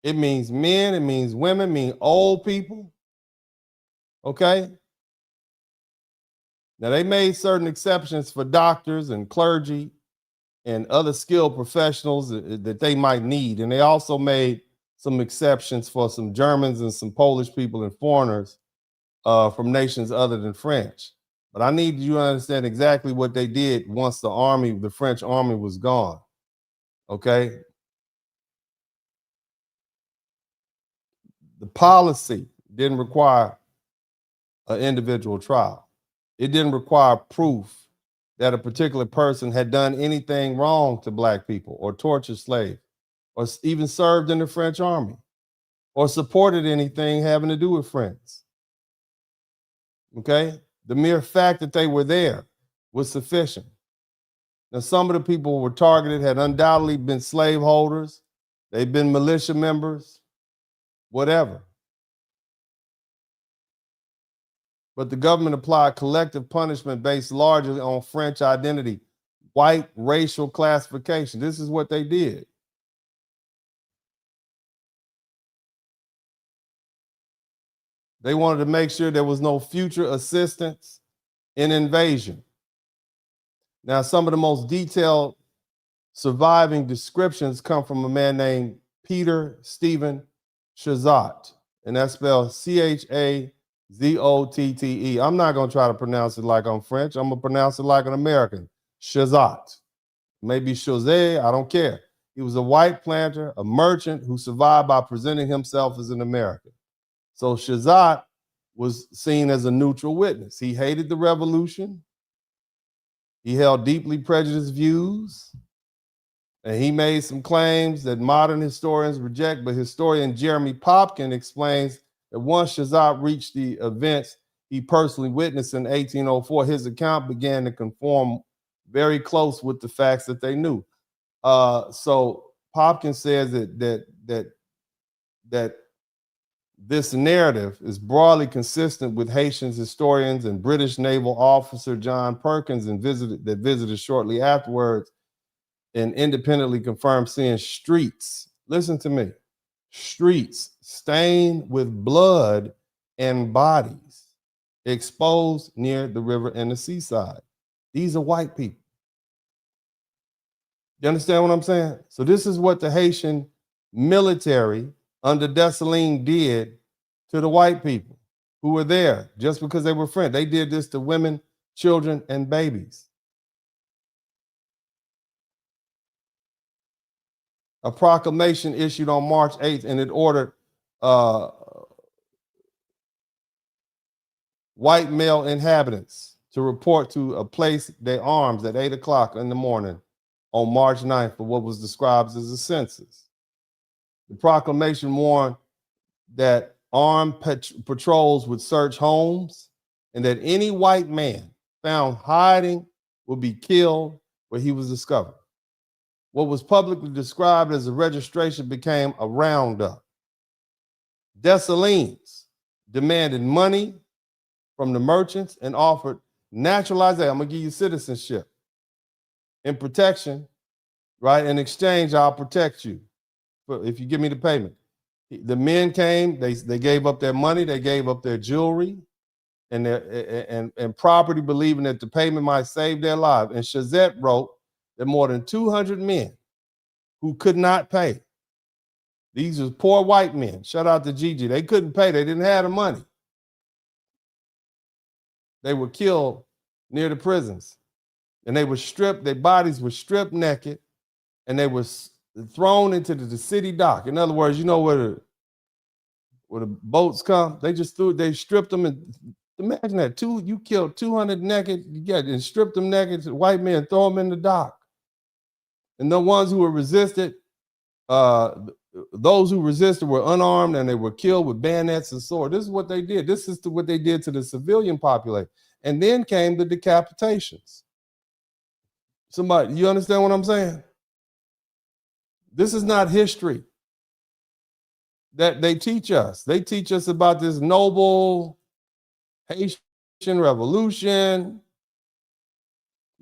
S3: It means men. It means women. It means old people. Okay? Now, they made certain exceptions for doctors and clergy and other skilled professionals that they might need. And they also made some exceptions for some Germans and some Polish people and foreigners from nations other than French. But I need you to understand exactly what they did once the French army was gone. Okay? The policy didn't require an individual trial. It didn't require proof that a particular person had done anything wrong to Black people or tortured slaves or even served in the French army or supported anything having to do with France. Okay? The mere fact that they were there was sufficient. Now, some of the people who were targeted had undoubtedly been slaveholders. They've been militia members, whatever. But the government applied collective punishment based largely on French identity, white racial classification. This is what they did. They wanted to make sure there was no future assistance in invasion. Now, some of the most detailed surviving descriptions come from a man named Peter Stephen Chazot, and that's spelled Chazotte. I'm not going to try to pronounce it like I'm French. I'm going to pronounce it like an American. Chazot. Maybe Chazé, I don't care. He was a white planter, a merchant who survived by presenting himself as an American. So Chazot was seen as a neutral witness. He hated the revolution. He held deeply prejudiced views. And he made some claims that modern historians reject, but historian Jeremy Popkin explains that once Chazot reached the events he personally witnessed in 1804, his account began to conform very close with the facts that they knew. So Popkin says that this narrative is broadly consistent with Haitian historians and British naval officer John Perkins that visited shortly afterwards and independently confirmed seeing streets, listen to me, streets stained with blood and bodies exposed near the river and the seaside. These are white people. You understand what I'm saying? So this is what the Haitian military under Dessalines did to the white people who were there just because they were French. They did this to women, children, and babies. A proclamation issued on March 8th, and it ordered white male inhabitants to report to a place their arms at 8 o'clock in the morning on March 9th for what was described as a census. The proclamation warned that armed patrols would search homes and that any white man found hiding would be killed where he was discovered. What was publicly described as a registration became a roundup. Dessalines demanded money from the merchants and offered naturalization. I'm going to give you citizenship and protection, right? In exchange, I'll protect you if you give me the payment. The men came, they gave up their money, they gave up their jewelry and and property, believing that the payment might save their lives. And Chazette wrote that more than 200 men who could not pay, these are poor white men, shout out to Gigi, they couldn't pay, they didn't have the money. They were killed near the prisons, and they were stripped, their bodies were stripped naked, and they were thrown into the city dock. In other words, you know where the boats come? They stripped them, and imagine that, you killed 200 naked, and stripped them naked, white men, throw them in the dock. And the ones who were resisted, those who resisted were unarmed and they were killed with bayonets and swords. This is what they did. This is what they did to the civilian population. And then came the decapitations. Somebody, you understand what I'm saying? This is not history that they teach us. They teach us about this noble Haitian revolution.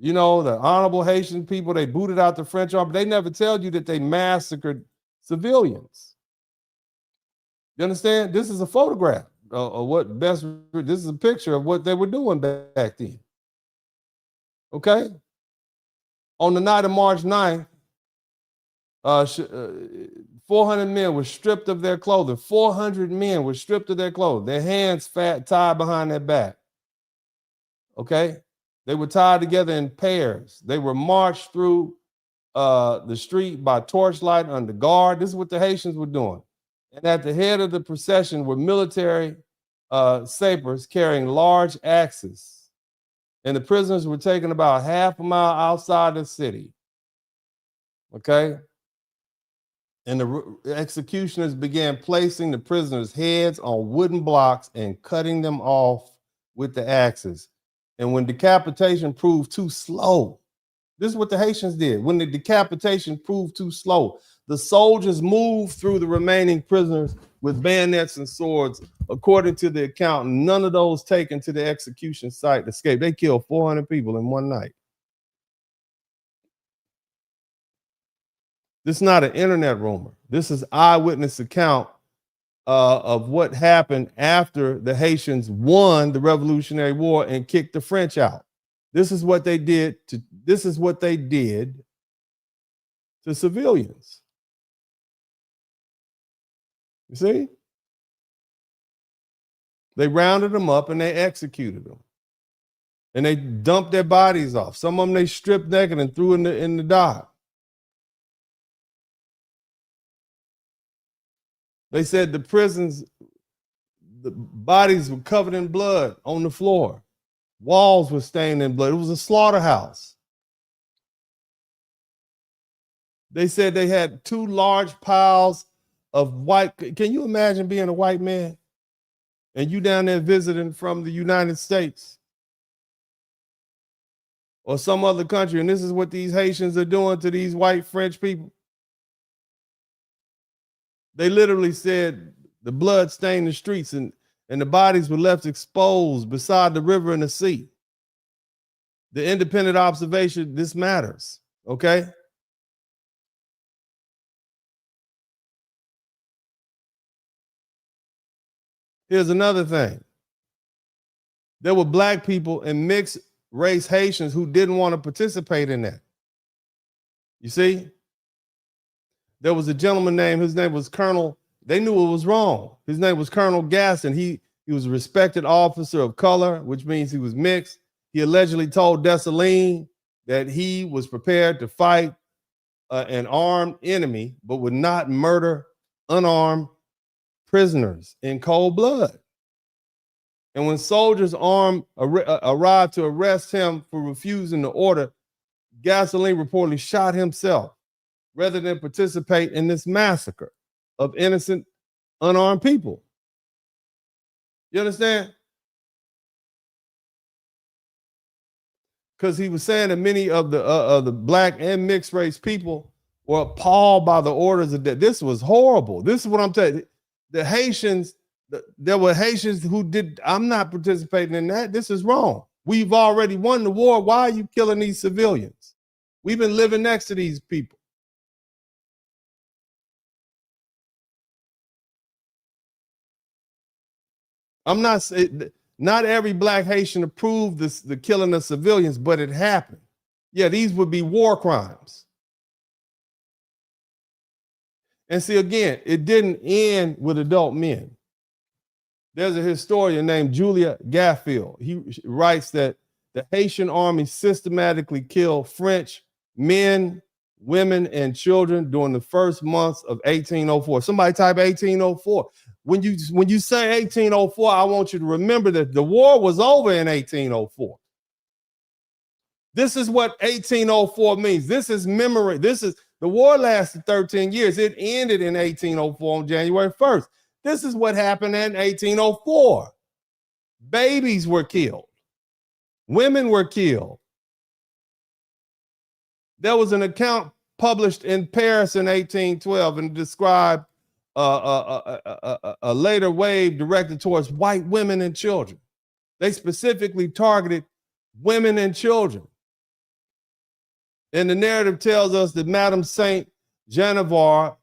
S3: You know, the honorable Haitian people, they booted out the French army. They never tell you that they massacred civilians. You understand? This is a photograph of what this is a picture of what they were doing back then. Okay? On the night of March 9th, 400 men were stripped of their clothing. 400 men were stripped of their clothes. Their hands tied behind their back. Okay? They were tied together in pairs. They were marched through the street by torchlight under guard. This is what the Haitians were doing. And at the head of the procession were military sappers carrying large axes. And the prisoners were taken about half a mile outside the city. Okay? And the executioners began placing the prisoners' heads on wooden blocks and cutting them off with the axes. And when decapitation proved too slow, this is what the Haitians did. When the decapitation proved too slow, the soldiers moved through the remaining prisoners with bayonets and swords. According to the account, none of those taken to the execution site escaped. They killed 400 people in one night. This is not an internet rumor. This is eyewitness account of what happened after the Haitians won the Revolutionary War and kicked the French out. This is what they did to civilians. You see? They rounded them up and they executed them. And they dumped their bodies off. Some of them they stripped naked and threw in the dock. They said the prisons, the bodies were covered in blood on the floor. Walls were stained in blood. It was a slaughterhouse. They said they had 2 large piles of white. Can you imagine being a white man and you down there visiting from the United States or some other country, and this is what these Haitians are doing to these white French people? They literally said the blood stained the streets and the bodies were left exposed beside the river and the sea. The independent observation, this matters, okay? Here's another thing. There were black people and mixed race Haitians who didn't want to participate in that. You see? There was a gentleman his name was Colonel, they knew it was wrong. His name was Colonel Gaston. He was a respected officer of color, which means he was mixed. He allegedly told Dessalines that he was prepared to fight an armed enemy, but would not murder unarmed prisoners in cold blood. And when soldiers arrived to arrest him for refusing the order, Dessalines reportedly shot himself rather than participate in this massacre of innocent, unarmed people. You understand? Because he was saying that many of the black and mixed race people were appalled by the orders of death. This was horrible. This is what I'm telling you. The Haitians, there were Haitians who did, I'm not participating in that. This is wrong. We've already won the war. Why are you killing these civilians? We've been living next to these people. Not every black Haitian approved the killing of civilians, but it happened. Yeah, these would be war crimes. And see, again, it didn't end with adult men. There's a historian named Julia Gaffield. He writes that the Haitian army systematically killed French men, women, and children during the first months of 1804. Somebody type 1804. When you say 1804, I want you to remember that the war was over in 1804. This is what 1804 means. This is memory. The war lasted 13 years. It ended in 1804 on January 1st. This is what happened in 1804. Babies were killed. Women were killed. There was an account published in Paris in 1812 and described a later wave directed towards white women and children. They specifically targeted women and children. And the narrative tells us that Madame Saint Genevieve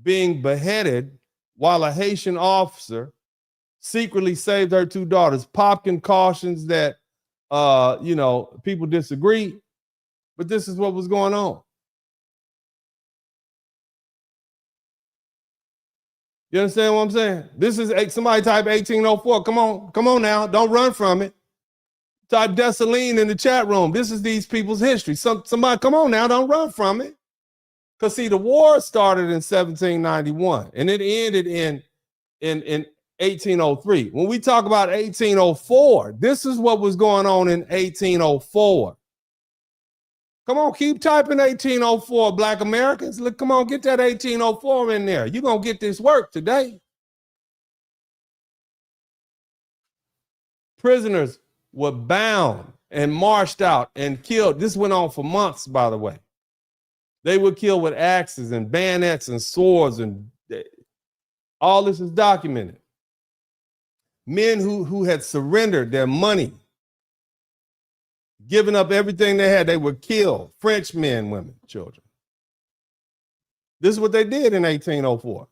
S3: being beheaded while a Haitian officer secretly saved her 2 daughters. Popkin cautions that, people disagree, but this is what was going on. You understand what I'm saying? This is somebody type 1804. Come on now. Don't run from it. Type Dessalines in the chat room. This is these people's history. Somebody, come on now. Don't run from it. Because see, the war started in 1791 and it ended in 1803. When we talk about 1804, this is what was going on in 1804. Come on, keep typing 1804, Black Americans. Look, come on, get that 1804 in there. You're going to get this work today. Prisoners were bound and marched out and killed. This went on for months, by the way. They were killed with axes and bayonets and swords, and all this is documented. Men who had surrendered their money, given up everything they had, they were killed. French men, women, children. This is what they did in 1804.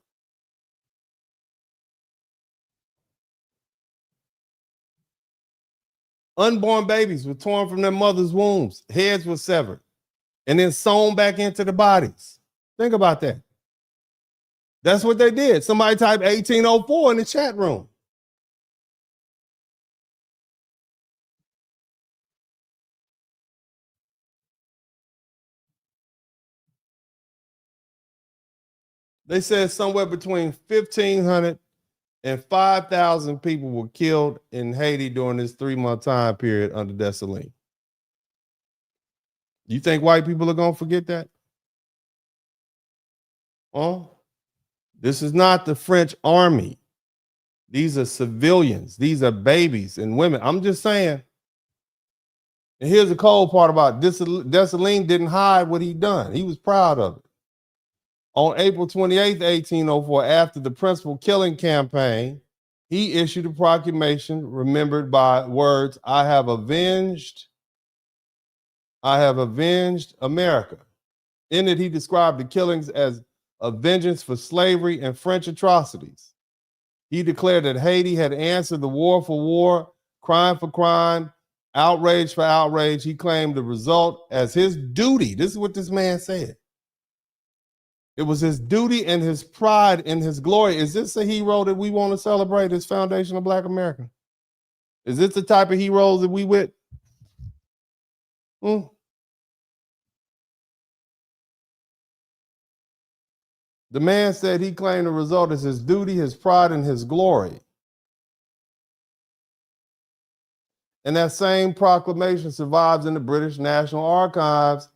S3: Unborn babies were torn from their mother's wombs. Heads were severed and then sewn back into the bodies. Think about that. That's what they did. Somebody type 1804 in the chat room. They said somewhere between 1,500 and 5,000 people were killed in Haiti during this 3-month time period under Dessalines. You think white people are going to forget that? This is not the French army. These are civilians. These are babies and women. I'm just saying. And here's the cold part about Dessalines didn't hide what he'd done. He was proud of it. On April 28th, 1804, after the principal killing campaign, he issued a proclamation remembered by words, I have avenged America. In it, he described the killings as a vengeance for slavery and French atrocities. He declared that Haiti had answered the war for war, crime for crime, outrage for outrage. He claimed the result as his duty. This is what this man said. It was his duty and his pride and his glory. Is this a hero that we want to celebrate as foundation of Black America? Is this the type of heroes that we with? The man said he claimed the result as his duty, his pride, and his glory. And that same proclamation survives in the British National Archives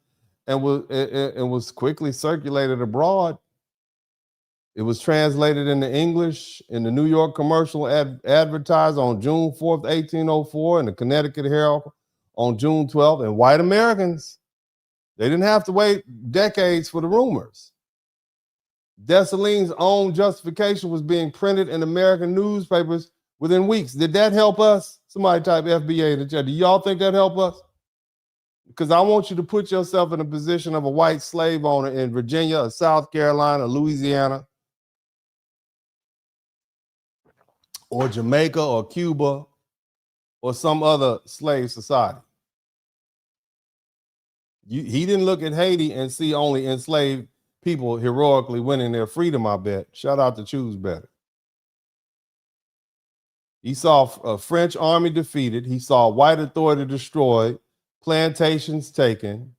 S3: and was quickly circulated abroad. It was translated into English in the New York Commercial Advertiser on June 4th, 1804, and the Connecticut Herald on June 12th. And white Americans, they didn't have to wait decades for the rumors. Dessalines' own justification was being printed in American newspapers within weeks. Did that help us? Somebody type FBA in the chat. Do y'all think that helped us? Because I want you to put yourself in a position of a white slave owner in Virginia or South Carolina, or Louisiana, or Jamaica or Cuba or some other slave society. He didn't look at Haiti and see only enslaved people heroically winning their freedom, I bet. Shout out to Choose Better. He saw a French army defeated. He saw white authority destroyed, plantations taken.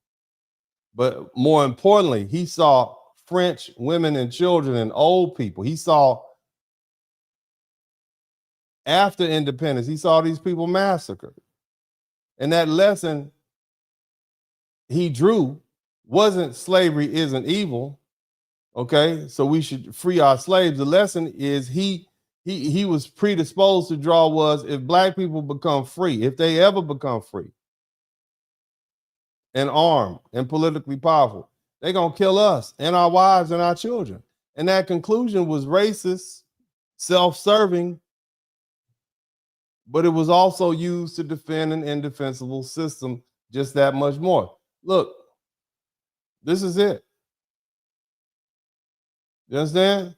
S3: But more importantly, he saw French women and children and old people. He saw, after independence, he saw these people massacred. And that lesson he drew wasn't slavery isn't evil, okay? So we should free our slaves. The lesson is he was predisposed to draw was if black people become free, if they ever become free and armed and politically powerful, they're going to kill us and our wives and our children. And that conclusion was racist, self-serving, but it was also used to defend an indefensible system just that much more. Look, This is it. You understand?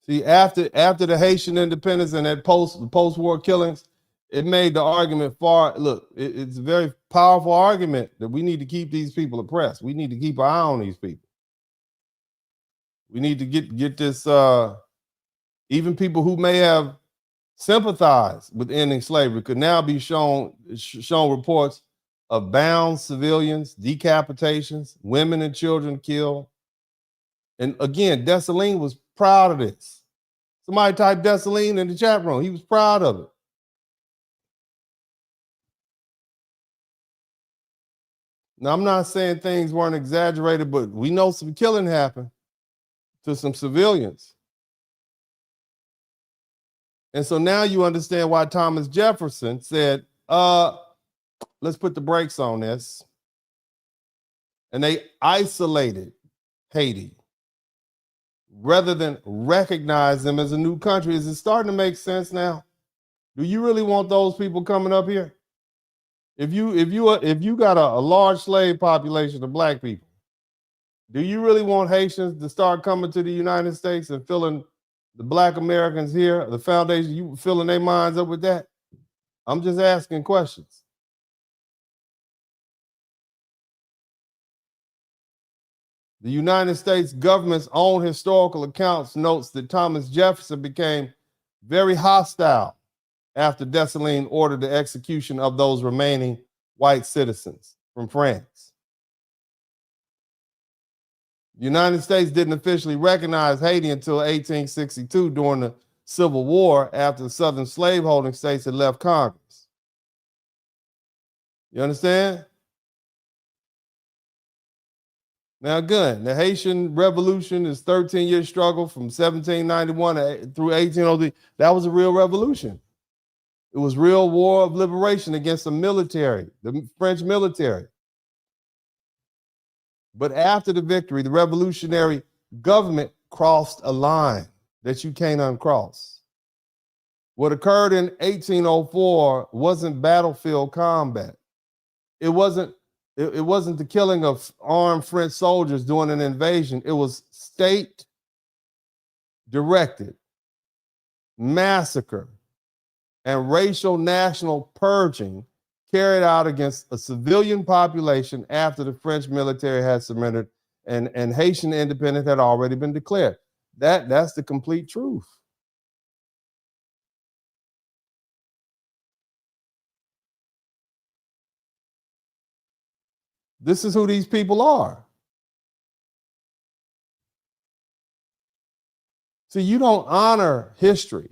S3: See, after the Haitian independence and that post-war killings, it made the argument it's a very powerful argument that we need to keep these people oppressed. We need to keep our eye on these people. We need to get this, even people who may have sympathized with ending slavery could now be shown reports of bound civilians, decapitations, women and children killed. And again, Dessalines was proud of this. Somebody typed Dessalines in the chat room. He was proud of it. Now, I'm not saying things weren't exaggerated, but we know some killing happened to some civilians. And so now you understand why Thomas Jefferson said, let's put the brakes on this. And they isolated Haiti rather than recognize them as a new country. Is it starting to make sense now? Do you really want those people coming up here? If you got a large slave population of black people, do you really want Haitians to start coming to the United States and filling the black Americans here, the foundation, you filling their minds up with that? I'm just asking questions. The United States government's own historical accounts notes that Thomas Jefferson became very hostile after Dessalines ordered the execution of those remaining white citizens from France. The United States didn't officially recognize Haiti until 1862 during the Civil War after the southern slaveholding states had left Congress. You understand? Now, again, the Haitian Revolution is 13-year struggle from 1791 through 1803. That was a real revolution. It was real war of liberation against the military, the French military. But after the victory, the revolutionary government crossed a line that you can't uncross. What occurred in 1804 wasn't battlefield combat. It wasn't the killing of armed French soldiers during an invasion. It was state-directed massacre and racial national purging carried out against a civilian population after the French military had surrendered and Haitian independence had already been declared. That's the complete truth. This is who these people are. See, you don't honor history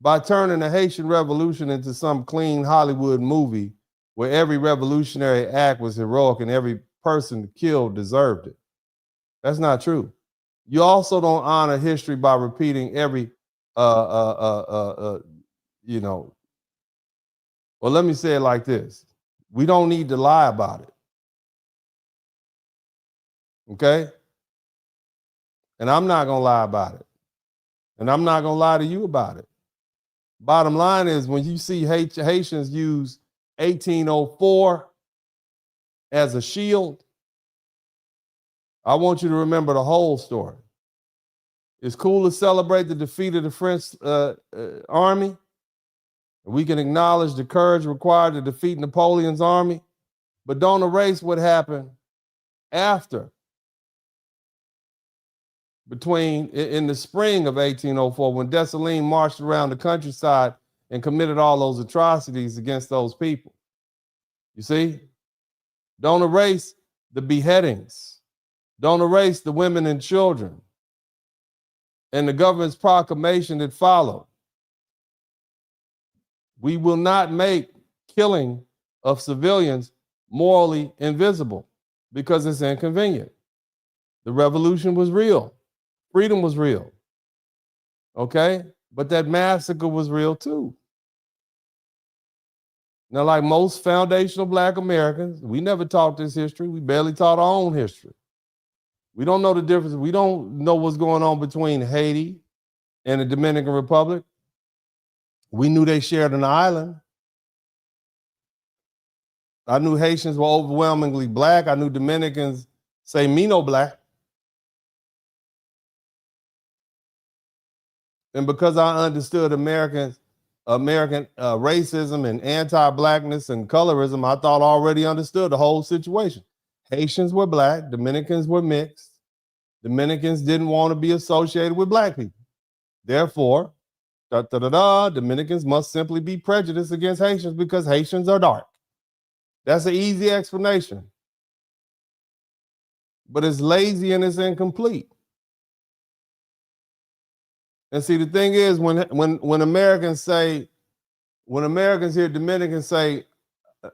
S3: by turning the Haitian Revolution into some clean Hollywood movie where every revolutionary act was heroic and every person killed deserved it. That's not true. You also don't honor history by repeating every, well, let me say it like this. We don't need to lie about it. Okay? And I'm not going to lie about it. And I'm not going to lie to you about it. Bottom line is when you see Haitians use 1804 as a shield, I want you to remember the whole story. It's cool to celebrate the defeat of the French army. We can acknowledge the courage required to defeat Napoleon's army, but don't erase what happened after. In the spring of 1804, when Dessalines marched around the countryside and committed all those atrocities against those people. You see? Don't erase the beheadings. Don't erase the women and children and the government's proclamation that followed. We will not make killing of civilians morally invisible because it's inconvenient. The revolution was real. Freedom was real. Okay? But that massacre was real too. Now, like most foundational Black Americans, we never taught this history. We barely taught our own history. We don't know the difference. We don't know what's going on between Haiti and the Dominican Republic. We knew they shared an island. I knew Haitians were overwhelmingly black. I knew Dominicans say me no black. And because I understood American racism and anti-Blackness and colorism, I thought I already understood the whole situation. Haitians were black, Dominicans were mixed. Dominicans didn't want to be associated with black people. Therefore, Dominicans must simply be prejudiced against Haitians because Haitians are dark. That's an easy explanation. But it's lazy and it's incomplete. And see, the thing is, when Americans say, when Americans hear Dominicans say,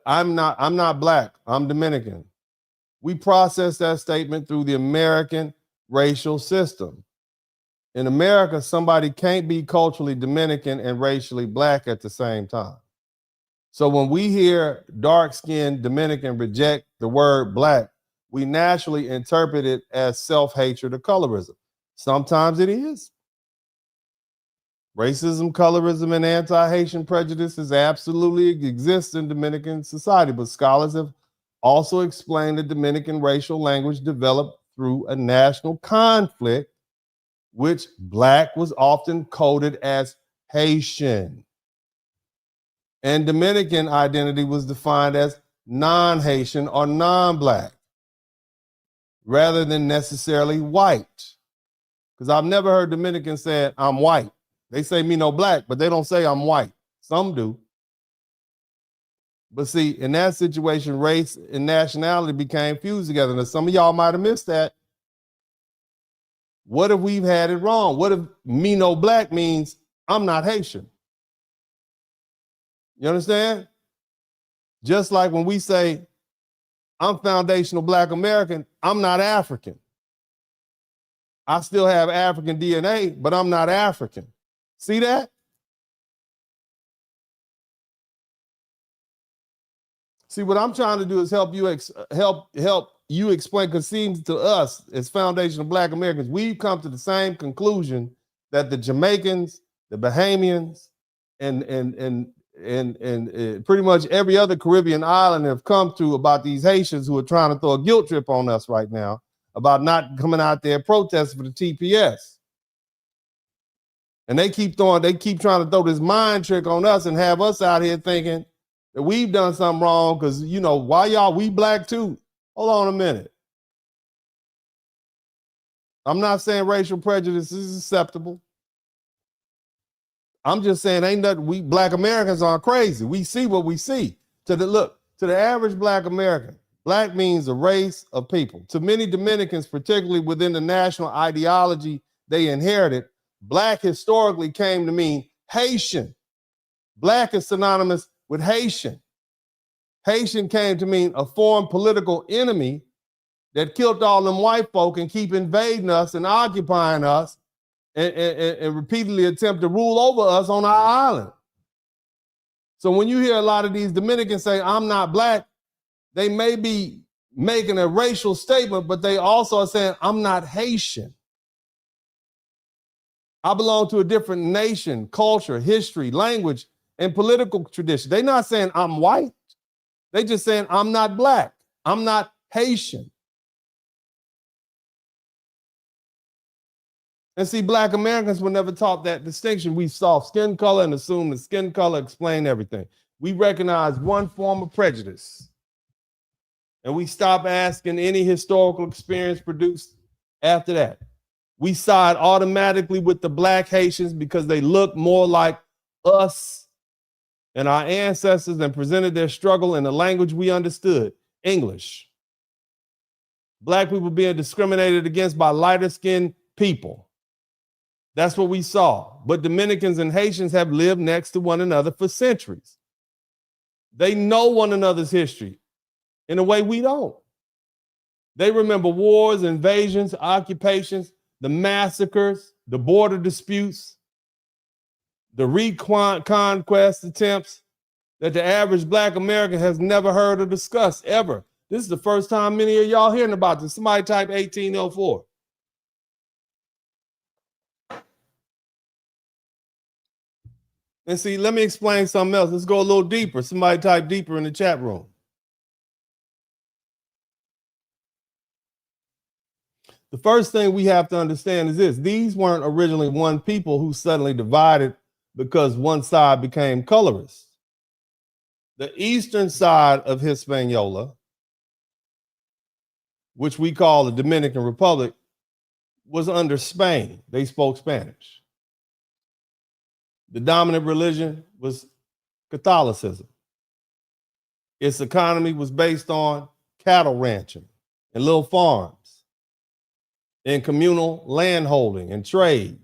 S3: I'm not black, I'm Dominican, we process that statement through the American racial system. In America, somebody can't be culturally Dominican and racially black at the same time. So when we hear dark-skinned Dominican reject the word black, we naturally interpret it as self-hatred or colorism. Sometimes it is. Racism, colorism, and anti-Haitian prejudices absolutely exist in Dominican society, but scholars have also explained the Dominican racial language developed through a national conflict, which black was often coded as Haitian. And Dominican identity was defined as non-Haitian or non-black, rather than necessarily white. Because I've never heard Dominicans say, I'm white. They say me no black, but they don't say I'm white. Some do. But see, in that situation, race and nationality became fused together. Now, some of y'all might have missed that. What if we've had it wrong? What if me no black means I'm not Haitian? You understand? Just like when we say I'm foundational black American, I'm not African. I still have African DNA, but I'm not African. See that? See, what I'm trying to do is help you explain, because it seems to us as foundational black Americans, we've come to the same conclusion that the Jamaicans, the Bahamians, and pretty much every other Caribbean island have come to about these Haitians who are trying to throw a guilt trip on us right now about not coming out there protesting for the TPS. And they keep trying to throw this mind trick on us and have us out here thinking that we've done something wrong because, you know, why y'all, we black too. Hold on a minute. I'm not saying racial prejudice is acceptable. I'm just saying ain't nothing, we black Americans aren't crazy. We see what we see. To the average black American, black means a race of people. To many Dominicans, particularly within the national ideology they inherited, black historically came to mean Haitian. Black is synonymous with Haitian. Haitian came to mean a foreign political enemy that killed all them white folk and keep invading us and occupying us and repeatedly attempt to rule over us on our island. So when you hear a lot of these Dominicans say, I'm not black, they may be making a racial statement, but they also are saying, I'm not Haitian. I belong to a different nation, culture, history, language, and political tradition. They're not saying I'm white. They're just saying I'm not black. I'm not Haitian. And see, black Americans were never taught that distinction. We saw skin color and assumed that skin color explained everything. We recognize one form of prejudice. And we stopped asking any historical experience produced after that. We side automatically with the black Haitians because they look more like us and our ancestors and presented their struggle in the language we understood, English. Black people being discriminated against by lighter skinned people. That's what we saw. But Dominicans and Haitians have lived next to one another for centuries. They know one another's history in a way we don't. They remember wars, invasions, occupations, the massacres, the border disputes, the reconquest attempts that the average black American has never heard or discussed ever. This is the first time many of y'all hearing about this. Somebody type 1804. And see, let me explain something else. Let's go a little deeper. Somebody type deeper in the chat room. The first thing we have to understand is this. These weren't originally one people who suddenly divided because one side became colorist. The eastern side of Hispaniola, which we call the Dominican Republic, was under Spain. They spoke Spanish. The dominant religion was Catholicism. Its economy was based on cattle ranching and little farms, and communal landholding and trade.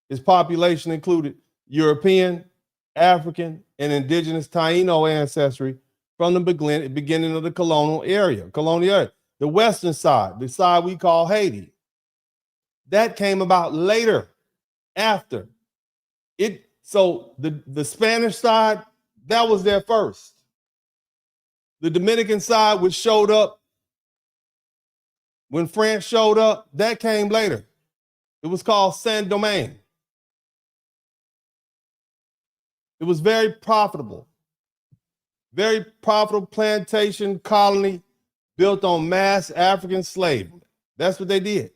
S3: Its population included European, African, and indigenous Taino ancestry from the beginning of the colonial area. The western side, the side we call Haiti, that came about later, after. So the Spanish side, that was there first. The Dominican side, which showed up when France showed up, that came later. It was called Saint-Domingue. It was very profitable plantation colony built on mass African slavery. That's what they did.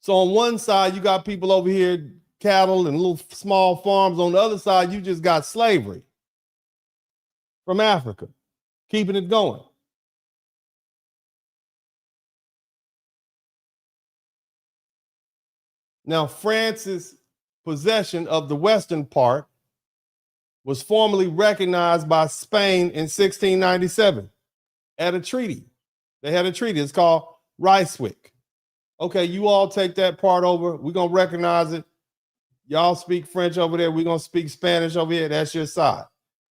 S3: So on one side, you got people over here, cattle and little small farms. On the other side, you just got slavery from Africa, keeping it going. Now, France's possession of the western part was formally recognized by Spain in 1697 at a treaty. They had a treaty. It's called Ryswick. Okay, you all take that part over. We're going to recognize it. Y'all speak French over there. We're going to speak Spanish over here. That's your side.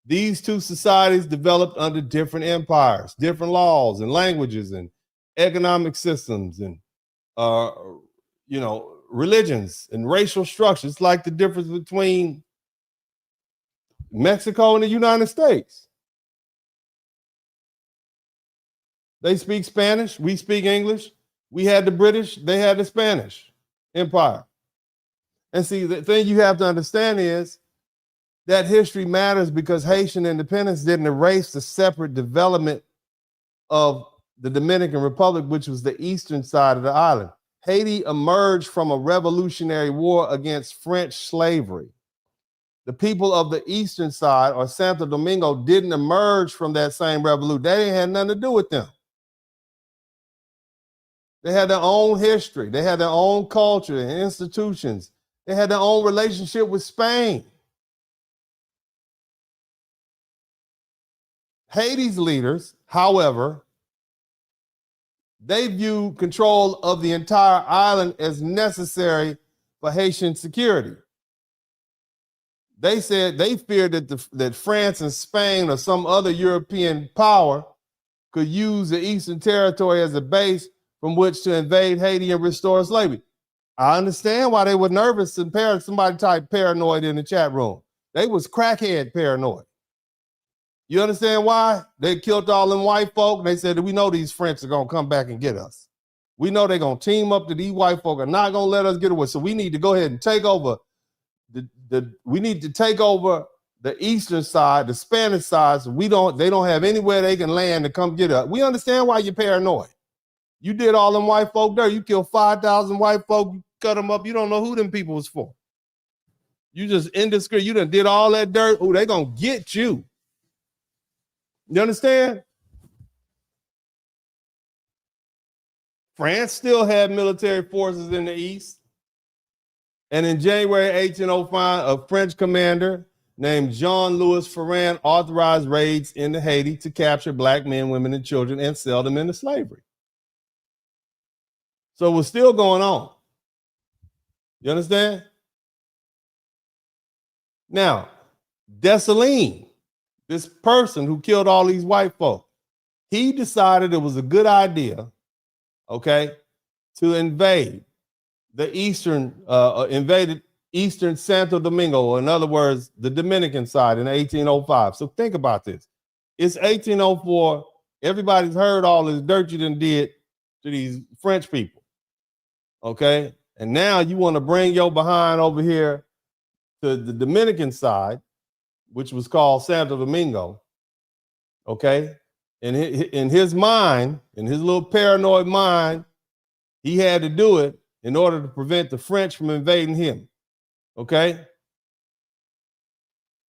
S3: These two societies developed under different empires, different laws and languages and economic systems and, religions and racial structures. It's like the difference between Mexico and the United States. They speak Spanish. We speak English. We had the British. They had the Spanish Empire. And see, the thing you have to understand is that history matters because Haitian independence didn't erase the separate development of the Dominican Republic, which was the eastern side of the island. Haiti emerged from a revolutionary war against French slavery. The people of the eastern side, or Santo Domingo, didn't emerge from that same revolution. That ain't had nothing to do with them. They had their own history. They had their own culture and institutions. They had their own relationship with Spain. Haiti's leaders, however, they viewed control of the entire island as necessary for Haitian security. They said they feared that France and Spain or some other European power could use the Eastern Territory as a base from which to invade Haiti and restore slavery. I understand why they were nervous and somebody typed paranoid in the chat room. They was crackhead paranoid. You understand why? They killed all them white folk. And they said, we know these French are going to come back and get us. We know they're going to team up, that these white folk are not going to let us get away. So we need to go ahead and take over we need to take over the eastern side, the Spanish side, so they don't have anywhere they can land to come get us. We understand why you're paranoid. You did all them white folk there. You killed 5,000 white folk, you cut them up. You don't know who them people was for. You just indiscreet. You done did all that dirt. Oh, they going to get you. You understand? France still had military forces in the east. And in January 1805, a French commander named Jean-Louis Ferrand authorized raids into Haiti to capture black men, women, and children and sell them into slavery. So it was still going on. You understand? Now, Dessalines, this person who killed all these white folk, he decided it was a good idea, okay, to invade the invaded eastern Santo Domingo, or in other words, the Dominican side in 1805. So think about this. It's 1804. Everybody's heard all this dirt you done did to these French people, okay? And now you want to bring your behind over here to the Dominican side, which was called Santo Domingo, okay? in his mind, in his little paranoid mind, he had to do it in order to prevent the French from invading him. Okay?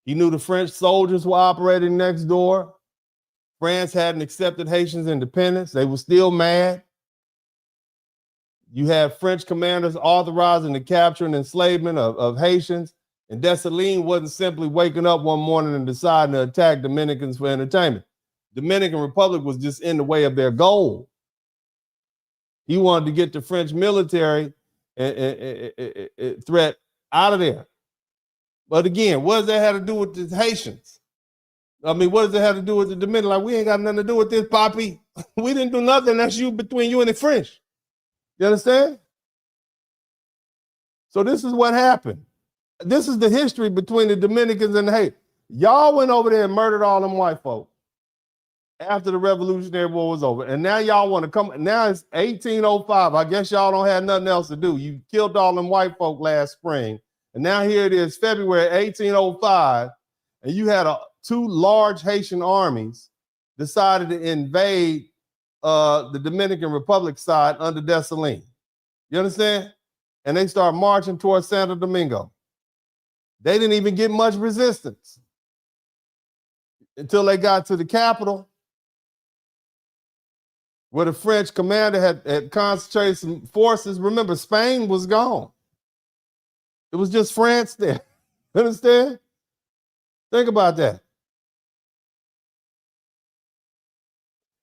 S3: He knew the French soldiers were operating next door. France hadn't accepted Haitians' independence. They were still mad. You had French commanders authorizing the capture and enslavement of Haitians. And Dessalines wasn't simply waking up one morning and deciding to attack Dominicans for entertainment. Dominican Republic was just in the way of their goal. He wanted to get the French military threat out of there. But again, what does that have to do with the Haitians? I mean, what does it have to do with the Dominican? Like, we ain't got nothing to do with this, Poppy. We didn't do nothing. That's between you and the French. You understand? So this is what happened. This is the history between the Dominicans and the Haiti. Y'all went over there and murdered all them white folk after the Revolutionary War was over. And now y'all want to come. Now it's 1805. I guess y'all don't have nothing else to do. You killed all them white folk last spring. And now here it is, February 1805. And you had two large Haitian armies decided to invade the Dominican Republic side under Dessalines. You understand? And they start marching towards Santo Domingo. They didn't even get much resistance until they got to the capital, where the French commander had concentrated some forces. Remember, Spain was gone. It was just France there. You understand? Think about that.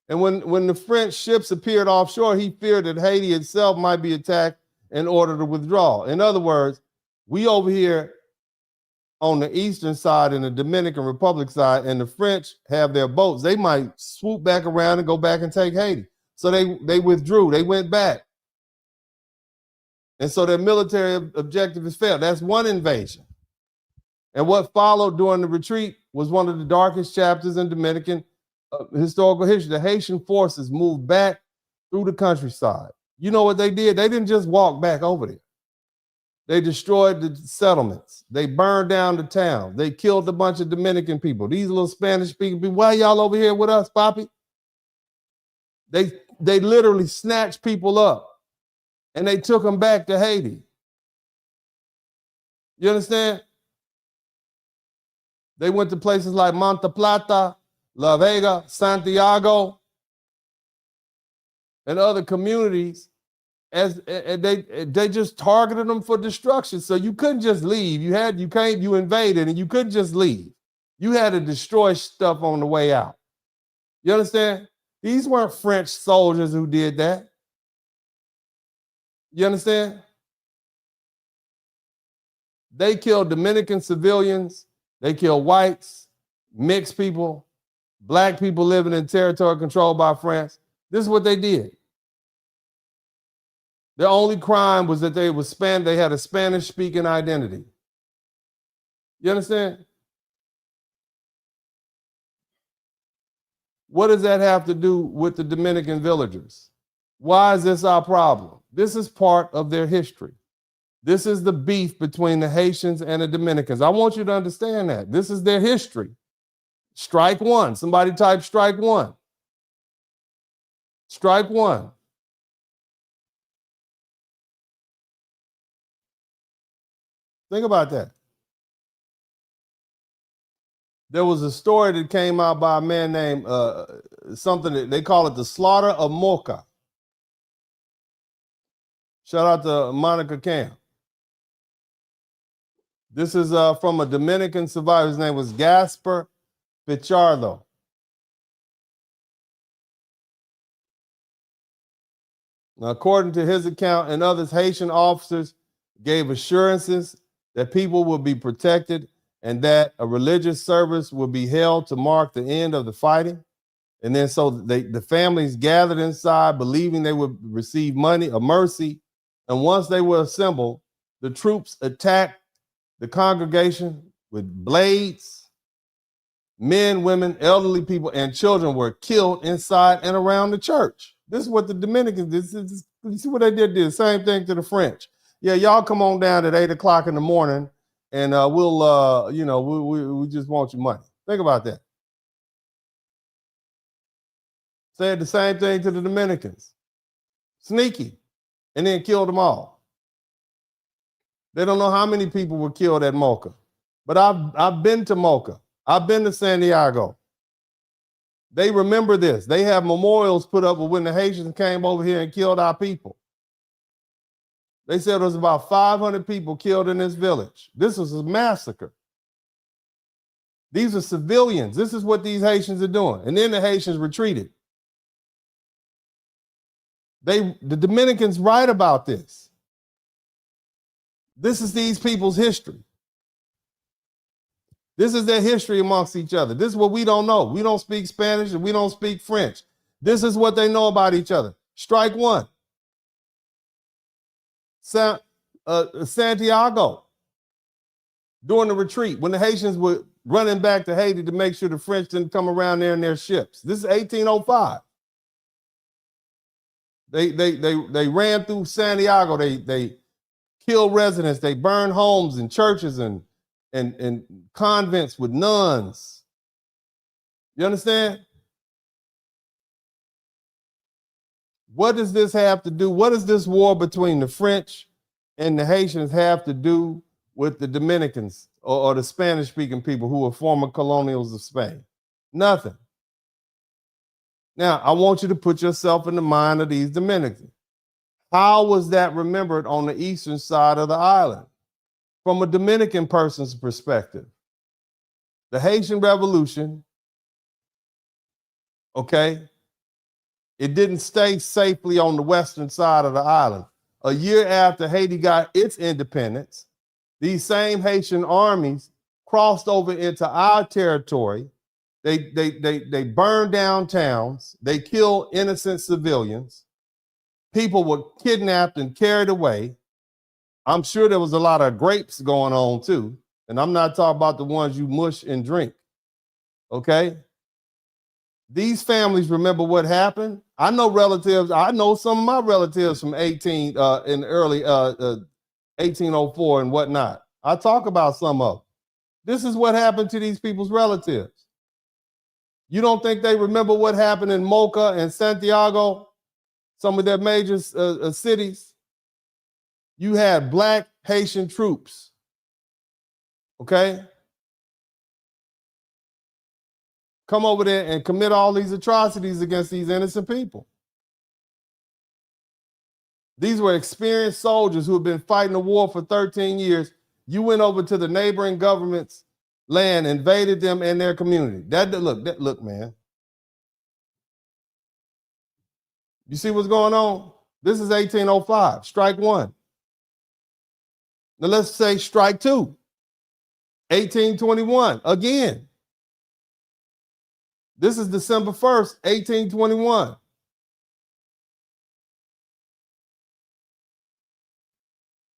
S3: And when the French ships appeared offshore, he feared that Haiti itself might be attacked in order to withdraw. In other words, we over here on the eastern side and the Dominican Republic side, and the French have their boats. They might swoop back around and go back and take Haiti. So they withdrew. They went back. And so their military objective is failed. That's one invasion. And what followed during the retreat was one of the darkest chapters in Dominican historical history. The Haitian forces moved back through the countryside. You know what they did? They didn't just walk back over there. They destroyed the settlements. They burned down the town. They killed a bunch of Dominican people. These little Spanish-speaking people, why y'all over here with us, Poppy? They literally snatched people up and they took them back to Haiti. You understand? They went to places like Monte Plata, La Vega, Santiago, and other communities. As they just targeted them for destruction. So you couldn't just leave. You invaded and you couldn't just leave. You had to destroy stuff on the way out. You understand? These weren't French soldiers who did that. You understand? They killed Dominican civilians. They killed whites, mixed people, black people living in territory controlled by France. This is what they did. Their only crime was that they had a Spanish-speaking identity. You understand? What does that have to do with the Dominican villagers? Why is this our problem? This is part of their history. This is the beef between the Haitians and the Dominicans. I want you to understand that. This is their history. Strike one. Somebody type strike one. Strike one. Think about that. There was a story that came out by a man named something that they call it the slaughter of Mocha. Shout out to Monica Camp. This is from a Dominican survivor. His name was Gaspar Pichardo. Now, according to his account and others, Haitian officers gave assurances that people will be protected and that a religious service will be held to mark the end of the fighting. And then so the families gathered inside, believing they would receive money or mercy. And once they were assembled, the troops attacked the congregation with blades. Men, women, elderly people, and children were killed inside and around the church. This is what the Dominicans did. You see what they did? The same thing to the French. Yeah, y'all come on down at 8 o'clock in the morning and we just want your money. Think about that. Said the same thing to the Dominicans. Sneaky. And then killed them all. They don't know how many people were killed at Mocha. But I've been to Mocha. I've been to Santiago. They remember this. They have memorials put up when the Haitians came over here and killed our people. They said there was about 500 people killed in this village. This was a massacre. These are civilians. This is what these Haitians are doing. And then the Haitians retreated. The Dominicans write about this. This is these people's history. This is their history amongst each other. This is what we don't know. We don't speak Spanish and we don't speak French. This is what they know about each other. Strike one. Santiago, during the retreat, when the Haitians were running back to Haiti to make sure the French didn't come around there in their ships. This is 1805. They ran through Santiago. They killed residents. They burned homes and churches and convents with nuns. You understand? What does this have to do? What does this war between the French and the Haitians have to do with the Dominicans or the Spanish-speaking people who were former colonials of Spain? Nothing. Now, I want you to put yourself in the mind of these Dominicans. How was that remembered on the eastern side of the island? From a Dominican person's perspective, the Haitian Revolution, okay, it didn't stay safely on the western side of the island. A year after Haiti got its independence, these same Haitian armies crossed over into our territory. They burned down towns. They killed innocent civilians. People were kidnapped and carried away. I'm sure there was a lot of grapes going on too. And I'm not talking about the ones you mush and drink. Okay? These families remember what happened. I know relatives. I know some of my relatives from in early 1804 and whatnot. I talk about some of them. This is what happened to these people's relatives. You don't think they remember what happened in Mocha and Santiago, some of their major cities? You had black Haitian troops, okay? Come over there and commit all these atrocities against these innocent people. These were experienced soldiers who had been fighting the war for 13 years. You went over to the neighboring government's land, invaded them and their community. Look, man. You see what's going on? This is 1805, strike one. Now let's say strike two, 1821, again. This is December 1st, 1821.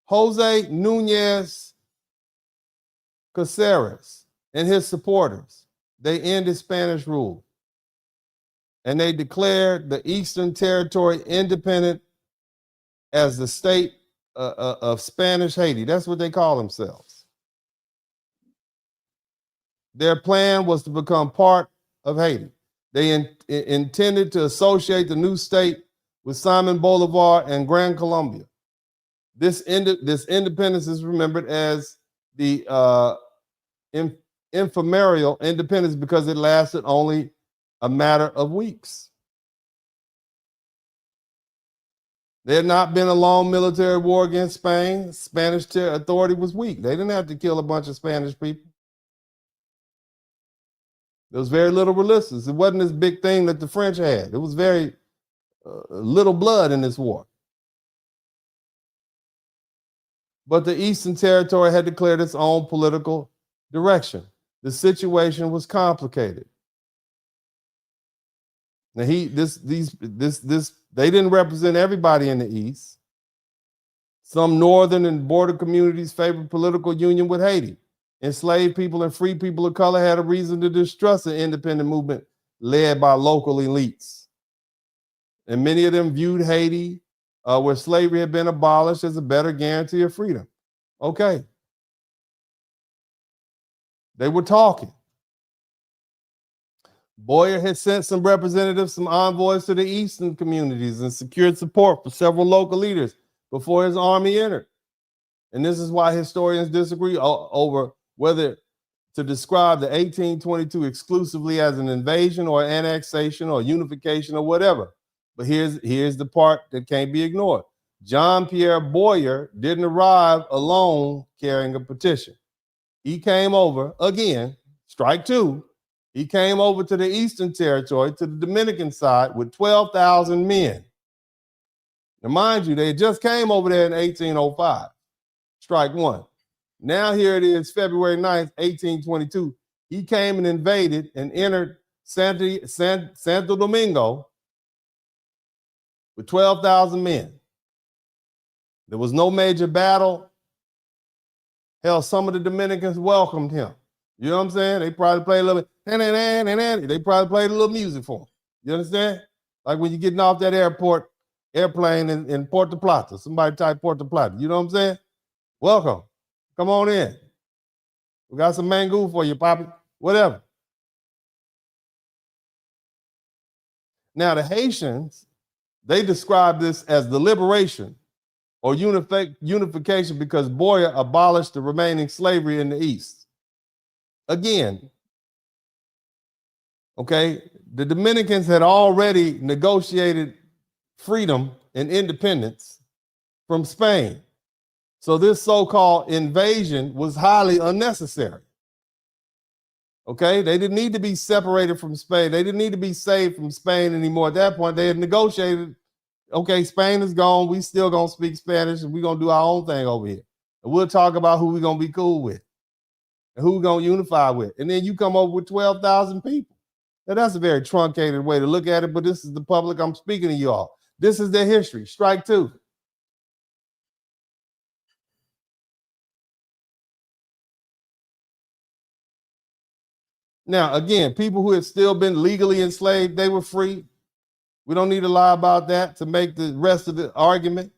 S3: Jose Nunez Caceres and his supporters, they ended Spanish rule. And they declared the Eastern Territory independent as the state of Spanish Haiti. That's what they call themselves. Their plan was to become part of Haiti. They intended to associate the new state with Simon Bolivar and Gran Colombia. This independence is remembered as the ephemeral independence because it lasted only a matter of weeks. There had not been a long military war against Spain. Spanish authority was weak. They didn't have to kill a bunch of Spanish people. There was very little resistance. It wasn't this big thing that the French had. It was very little blood in this war. But the Eastern Territory had declared its own political direction. The situation was complicated. Now they didn't represent everybody in the East. Some northern and border communities favored political union with Haiti. Enslaved people and free people of color had a reason to distrust the independent movement led by local elites. And many of them viewed Haiti, where slavery had been abolished, as a better guarantee of freedom. Okay. They were talking. Boyer had sent some representatives, some envoys to the eastern communities and secured support for several local leaders before his army entered. And this is why historians disagree over whether to describe the 1822 exclusively as an invasion or annexation or unification or whatever. But here's the part that can't be ignored. John Pierre Boyer didn't arrive alone carrying a petition. He came over, again, strike two. He came over to the Eastern Territory, to the Dominican side, with 12,000 men. Now, mind you, they just came over there in 1805. Strike one. Now here it is, February 9th, 1822. He came and invaded and entered Santo Domingo with 12,000 men. There was no major battle. Hell, some of the Dominicans welcomed him. You know what I'm saying? They probably played a little bit. They probably played a little music for him. You understand? Like when you're getting off that airplane in Puerto Plata. Somebody type Puerto Plata. You know what I'm saying? Welcome. Come on in. We got some mango for you, Poppy. Whatever. Now, the Haitians, they describe this as the liberation or unification because Boyer abolished the remaining slavery in the East. Again, okay, the Dominicans had already negotiated freedom and independence from Spain. So this so-called invasion was highly unnecessary. Okay, they didn't need to be separated from Spain. They didn't need to be saved from Spain anymore. At that point, they had negotiated, okay, Spain is gone. We still gonna speak Spanish and we're gonna do our own thing over here. And we'll talk about who we're gonna be cool with and who we're gonna unify with. And then you come over with 12,000 people. Now that's a very truncated way to look at it, but this is the public I'm speaking to you all. This is their history. Strike two. Now, again, people who had still been legally enslaved, they were free. We don't need to lie about that to make the rest of the argument.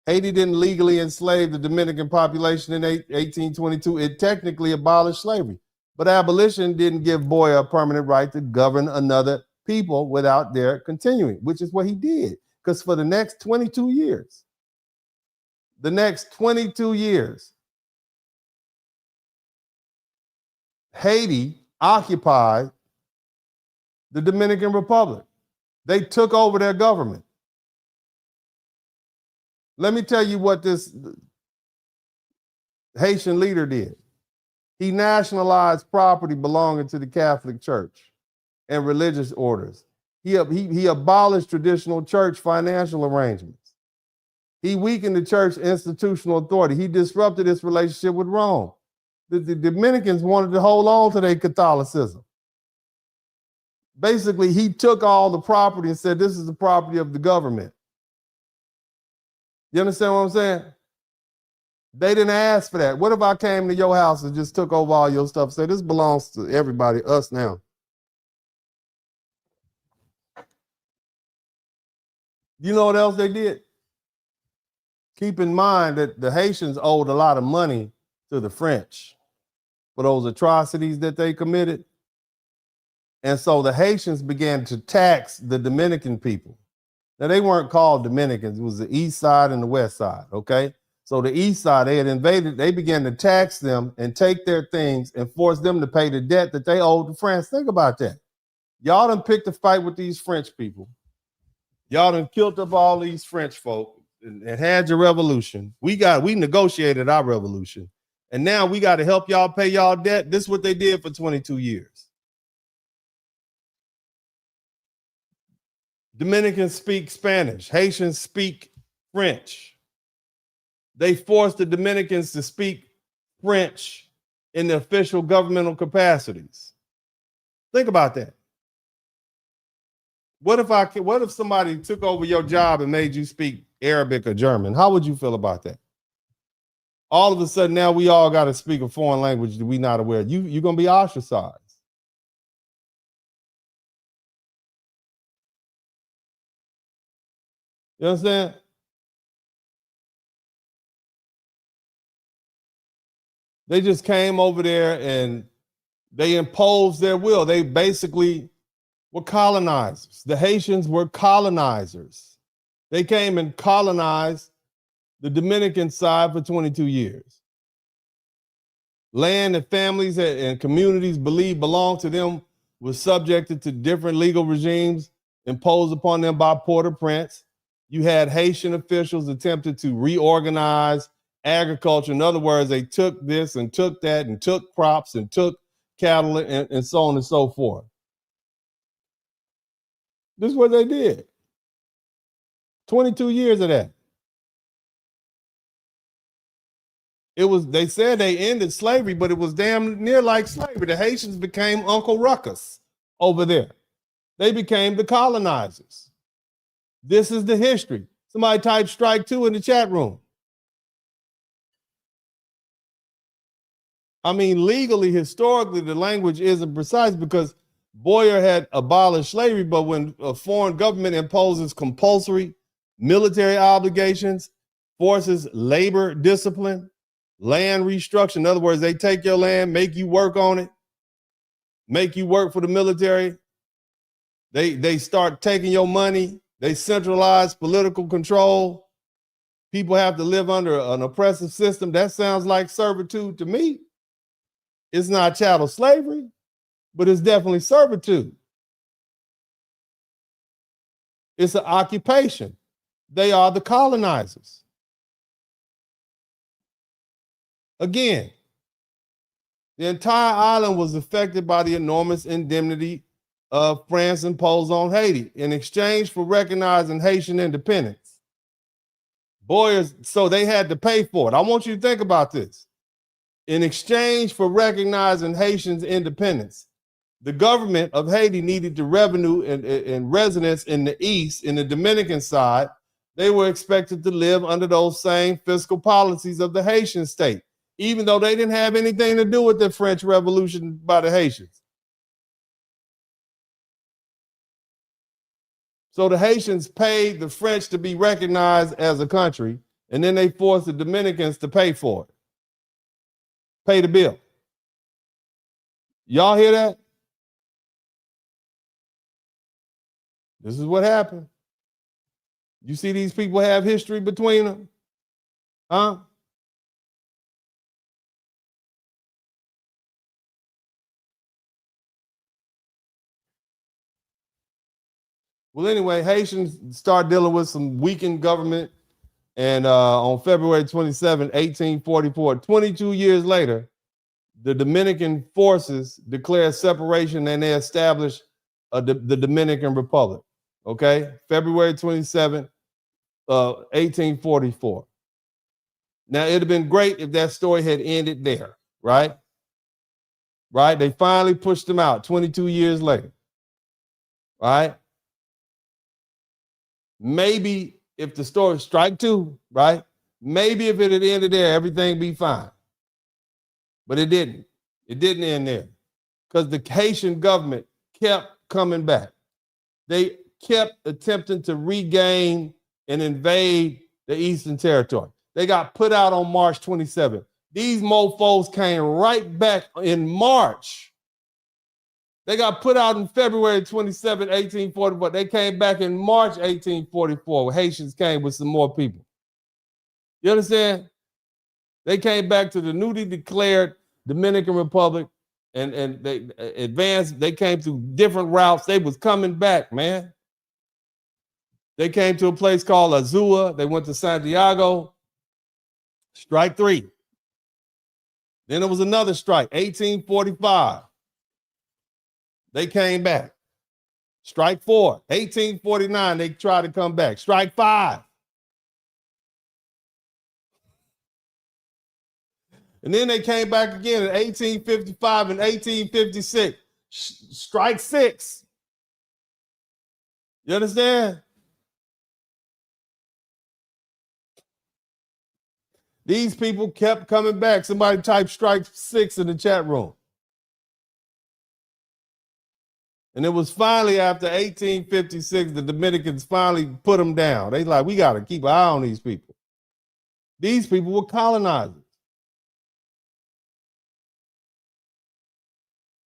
S3: Haiti didn't legally enslave the Dominican population in 1822. It technically abolished slavery. But abolition didn't give Boyer a permanent right to govern another people without their continuing, which is what he did. Because for the next 22 years, Haiti occupied the Dominican Republic. They took over their government. Let me tell you what this Haitian leader did. He nationalized property belonging to the Catholic Church and religious orders. He abolished traditional church financial arrangements. He weakened the church institutional authority. He disrupted its relationship with Rome. The Dominicans wanted to hold on to their Catholicism. Basically, he took all the property and said, this is the property of the government. You understand what I'm saying? They didn't ask for that. What if I came to your house and just took over all your stuff and said, this belongs to everybody, us now? You know what else they did? Keep in mind that the Haitians owed a lot of money to the French for those atrocities that they committed. And so the Haitians began to tax the Dominican people. Now, they weren't called Dominicans. It was the east side and the west side, okay? So the east side, they had invaded. They began to tax them and take their things and force them to pay the debt that they owed to France. Think about that. Y'all done picked a fight with these French people. Y'all done killed up all these French folk and had your revolution. We negotiated our revolution. And now we got to help y'all pay y'all debt. This is what they did for 22 years. Dominicans speak Spanish. Haitians speak French. They forced the Dominicans to speak French in the official governmental capacities. Think about that. What if somebody took over your job and made you speak Arabic or German? How would you feel about that? All of a sudden, now we all got to speak a foreign language that we're not aware of. You're going to be ostracized. You understand? They just came over there and they imposed their will. They basically were colonizers. The Haitians were colonizers. They came and colonized the Dominican side for 22 years. Land that families and communities believed belonged to them was subjected to different legal regimes imposed upon them by Port-au-Prince. You had Haitian officials attempted to reorganize agriculture. In other words, they took this and took that and took crops and took cattle and so on and so forth. This is what they did. 22 years of that. They said they ended slavery, but it was damn near like slavery. The Haitians became Uncle Ruckus over there. They became the colonizers. This is the history. Somebody type strike 2 in the chat room. I mean, legally, historically, the language isn't precise because Boyer had abolished slavery, but when a foreign government imposes compulsory military obligations, forces labor discipline, land restructure, in other words, they take your land, make you work on it, make you work for the military. They start taking your money. They centralize political control. People have to live under an oppressive system. That sounds like servitude to me. It's not chattel slavery, but it's definitely servitude. It's an occupation. They are the colonizers. Again, the entire island was affected by the enormous indemnity of France imposed on Haiti in exchange for recognizing Haitian independence. So they had to pay for it. I want you to think about this. In exchange for recognizing Haitians' independence, the government of Haiti needed the revenue and residents in the East, in the Dominican side. They were expected to live under those same fiscal policies of the Haitian state, even though they didn't have anything to do with the French Revolution by the Haitians. So the Haitians paid the French to be recognized as a country, and then they forced the Dominicans to pay for it. Pay the bill. Y'all hear that? This is what happened. You see these people have history between them? Huh? Well, anyway, Haitians start dealing with some weakened government. And on February 27, 1844, 22 years later, the Dominican forces declared separation and they established the Dominican Republic. Okay? February 27, 1844. Now, it'd have been great if that story had ended there, right? Right? They finally pushed them out 22 years later. Right? Maybe if the story strike 2, right? Maybe if it had ended there, everything be fine. But it didn't. It didn't end there because the Haitian government kept coming back. They kept attempting to regain and invade the Eastern Territory. They got put out on March 27th. These mofos came right back in March. They got put out in February 27, 1844. They came back in March 1844. Haitians came with some more people. You understand? They came back to the newly declared Dominican Republic and they advanced. They came through different routes. They was coming back, man. They came to a place called Azua. They went to Santiago. Strike 3. Then there was another strike, 1845. They came back. Strike 4, 1849, they tried to come back. Strike 5. And then they came back again in 1855 and 1856. Strike 6. You understand? These people kept coming back. Somebody type strike 6 in the chat room. And it was finally after 1856, the Dominicans finally put them down. They like, we got to keep an eye on these people. These people were colonizers.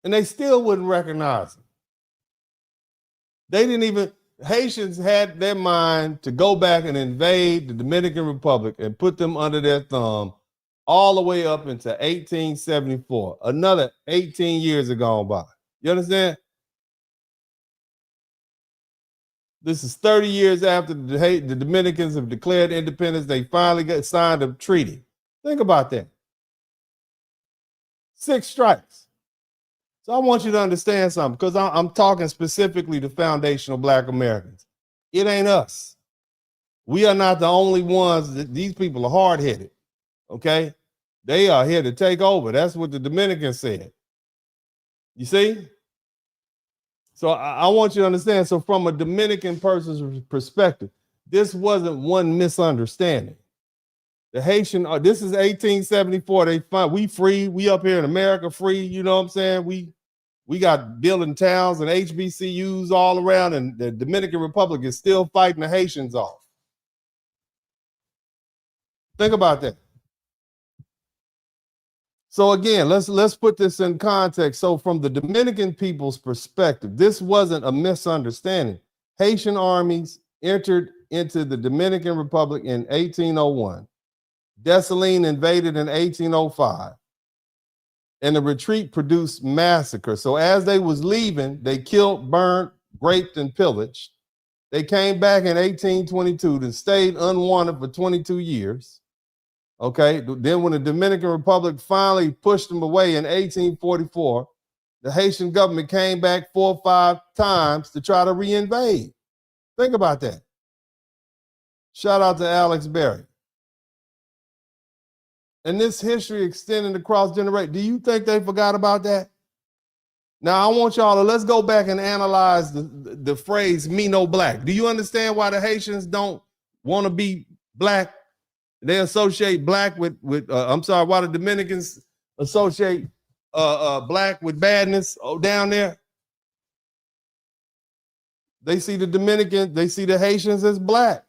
S3: And they still wouldn't recognize them. They didn't even, Haitians had their mind to go back and invade the Dominican Republic and put them under their thumb all the way up into 1874. Another 18 years have gone by. You understand? This is 30 years after the Dominicans have declared independence. They finally signed a treaty. Think about that. 6 strikes. So I want you to understand something, because I'm talking specifically to foundational Black Americans. It ain't us. We are not the only ones. These people are hard-headed, okay? They are here to take over. That's what the Dominicans said. You see? So I want you to understand. So from a Dominican person's perspective, this wasn't one misunderstanding. The Haitian, this is 1874. They find we free. We up here in America free. You know what I'm saying? We got building towns and HBCUs all around, and the Dominican Republic is still fighting the Haitians off. Think about that. So again, let's put this in context. So from the Dominican people's perspective, this wasn't a misunderstanding. Haitian armies entered into the Dominican Republic in 1801. Dessalines invaded in 1805. And the retreat produced massacre. So as they was leaving, they killed, burned, raped, and pillaged. They came back in 1822 and stayed unwanted for 22 years. Okay, then when the Dominican Republic finally pushed them away in 1844, the Haitian government came back 4 or 5 times to try to reinvade. Think about that. Shout out to Alex Berry. And this history extending across generations. Do you think they forgot about that? Now, I want y'all to, let's go back and analyze the phrase, me no black. Do you understand why the Haitians don't want to be black? They associate black with why the Dominicans associate black with badness down there? They see the Haitians as black.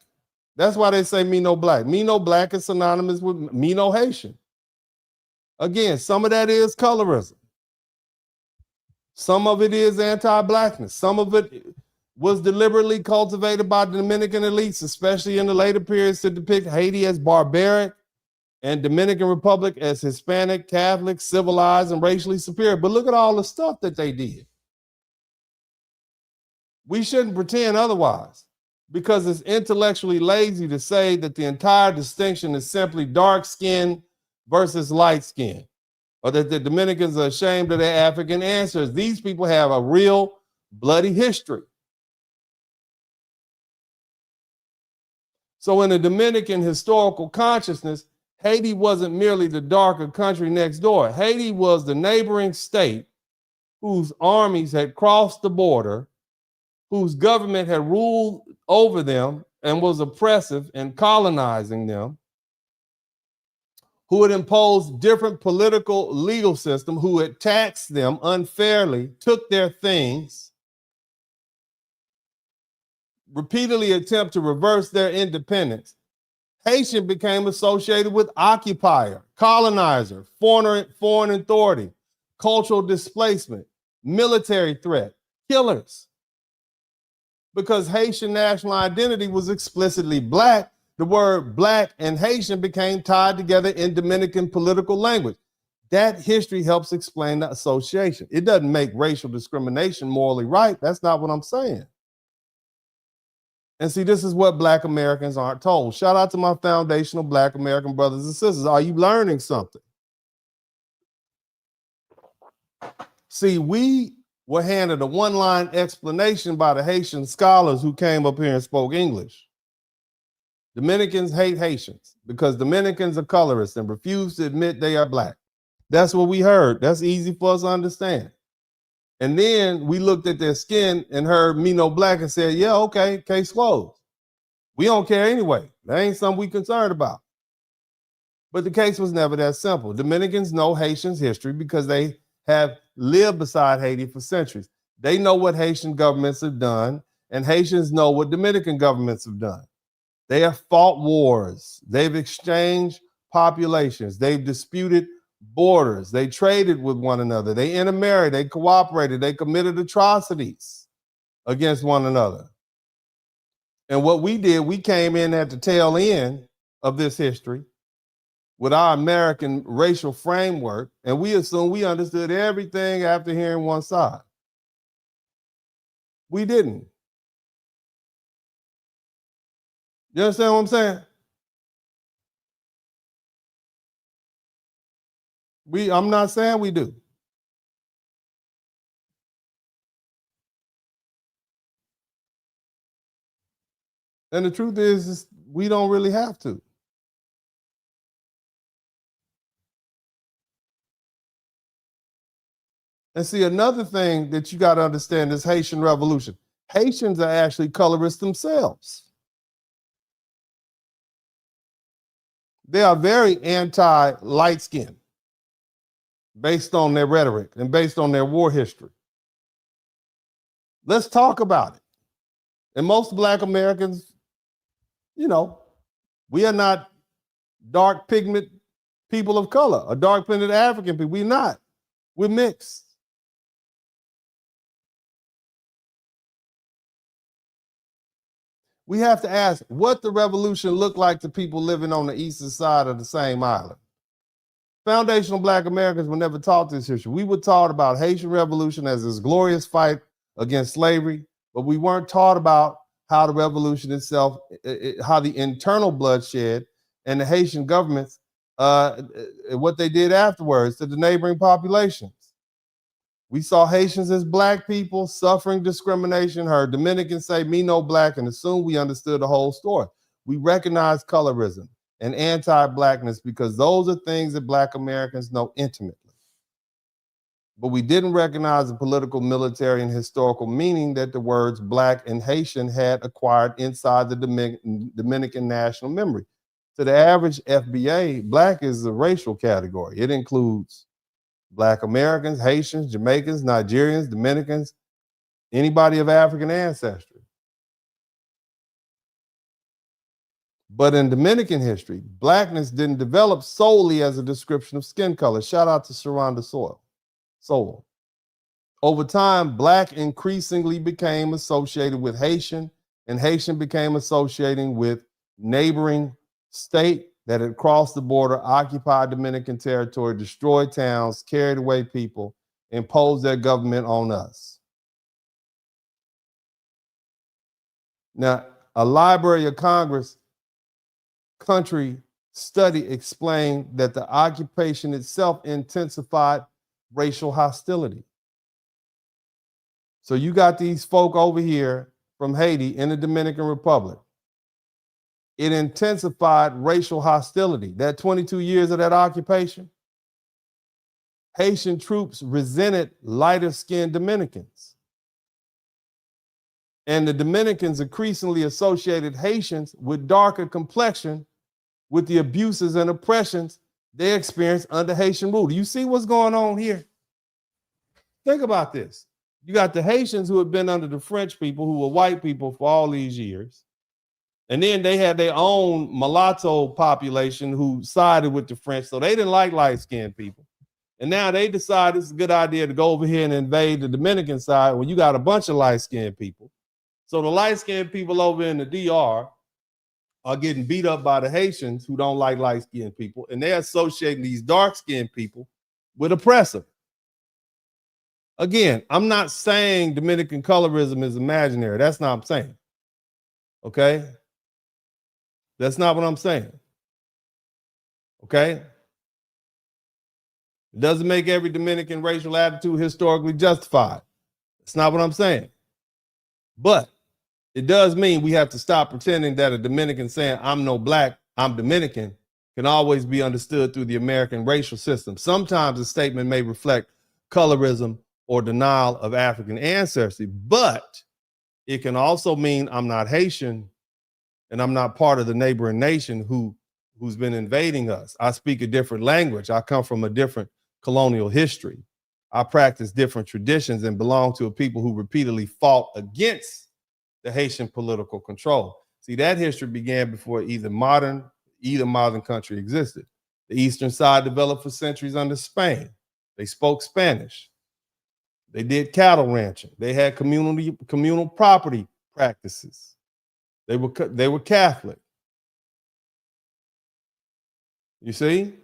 S3: That's why they say me no black. Me no black is synonymous with me no Haitian. Again, some of that is colorism. Some of it is anti-Blackness. Some of it was deliberately cultivated by the Dominican elites, especially in the later periods, to depict Haiti as barbaric and Dominican Republic as Hispanic, Catholic, civilized, and racially superior. But look at all the stuff that they did. We shouldn't pretend otherwise, because it's intellectually lazy to say that the entire distinction is simply dark skin versus light skin, or that the Dominicans are ashamed of their African ancestors. These people have a real bloody history. So in the Dominican historical consciousness, Haiti wasn't merely the darker country next door. Haiti was the neighboring state whose armies had crossed the border, whose government had ruled over them and was oppressive and colonizing them, who had imposed different political legal system, who had taxed them unfairly, took their things, repeatedly attempt to reverse their independence. Haitian became associated with occupier, colonizer, foreign authority, cultural displacement, military threat, killers. Because Haitian national identity was explicitly black, the word black and Haitian became tied together in Dominican political language. That history helps explain the association. It doesn't make racial discrimination morally right. That's not what I'm saying. And see, this is what Black Americans aren't told. Shout out to my foundational Black American brothers and sisters. Are you learning something? See, we were handed a one-line explanation by the Haitian scholars who came up here and spoke English. Dominicans hate Haitians because Dominicans are colorists and refuse to admit they are black. That's what we heard. That's easy for us to understand. And then we looked at their skin and heard me no black and said, yeah, okay, case closed. We don't care anyway. That ain't something we concerned about. But the case was never that simple. Dominicans know Haitians' history because they have lived beside Haiti for centuries. They know what Haitian governments have done, and Haitians know what Dominican governments have done. They have fought wars. They've exchanged populations. They've disputed borders. They traded with one another. They intermarried. They cooperated. They committed atrocities against one another. And what we did, we came in at the tail end of this history with our American racial framework, and we assumed we understood everything after hearing one side. We didn't. You understand what I'm saying? I'm not saying we do. And the truth is we don't really have to. And see, another thing that you got to understand is Haitian Revolution. Haitians are actually colorists themselves. They are very anti-light skin based on their rhetoric and based on their war history. Let's talk about it. And most Black Americans, we are not dark pigment people of color or dark pigmented African people. We're not. We're mixed. We have to ask what the revolution looked like to people living on the eastern side of the same island. Foundational Black Americans were never taught this history. We were taught about Haitian Revolution as this glorious fight against slavery, but we weren't taught about how the revolution itself, how the internal bloodshed and the Haitian governments, what they did afterwards to the neighboring populations. We saw Haitians as Black people suffering discrimination, heard Dominicans say, me no Black, and assumed we understood the whole story. We recognized colorism and anti-Blackness because those are things that Black Americans know intimately. But we didn't recognize the political, military, and historical meaning that the words Black and Haitian had acquired inside the Dominican national memory. To the average FBA, Black is a racial category. It includes Black Americans, Haitians, Jamaicans, Nigerians, Dominicans, anybody of African ancestry. But in Dominican history, Blackness didn't develop solely as a description of skin color. Shout out to Sharonda Sowell. Over time, Black increasingly became associated with Haitian, and Haitian became associating with neighboring state that had crossed the border, occupied Dominican territory, destroyed towns, carried away people, imposed their government on us. Now, a Library of Congress country study explained that the occupation itself intensified racial hostility. So you got these folk over here from Haiti in the Dominican Republic. It intensified racial hostility. That 22 years of that occupation, Haitian troops resented lighter skinned Dominicans. And the Dominicans increasingly associated Haitians with darker complexion with the abuses and oppressions they experienced under Haitian rule. Do you see what's going on here? Think about this. You got the Haitians who had been under the French people, who were white people for all these years. And then they had their own mulatto population who sided with the French. So they didn't like light-skinned people. And now they decide it's a good idea to go over here and invade the Dominican side when you got a bunch of light-skinned people. So the light-skinned people over in the DR are getting beat up by the Haitians who don't like light-skinned people. And they're associating these dark-skinned people with oppressor. Again, I'm not saying Dominican colorism is imaginary. That's not what I'm saying. Okay? That's not what I'm saying. Okay? It doesn't make every Dominican racial attitude historically justified. That's not what I'm saying. But it does mean we have to stop pretending that a Dominican saying, I'm no Black, I'm Dominican, can always be understood through the American racial system. Sometimes a statement may reflect colorism or denial of African ancestry, but it can also mean I'm not Haitian and I'm not part of the neighboring nation who's been invading us. I speak a different language. I come from a different colonial history. I practice different traditions and belong to a people who repeatedly fought against the Haitian political control. See, that history began before either modern country existed. The eastern side developed for centuries under Spain. They spoke Spanish. They did cattle ranching. They had communal property practices. They were Catholic. You see?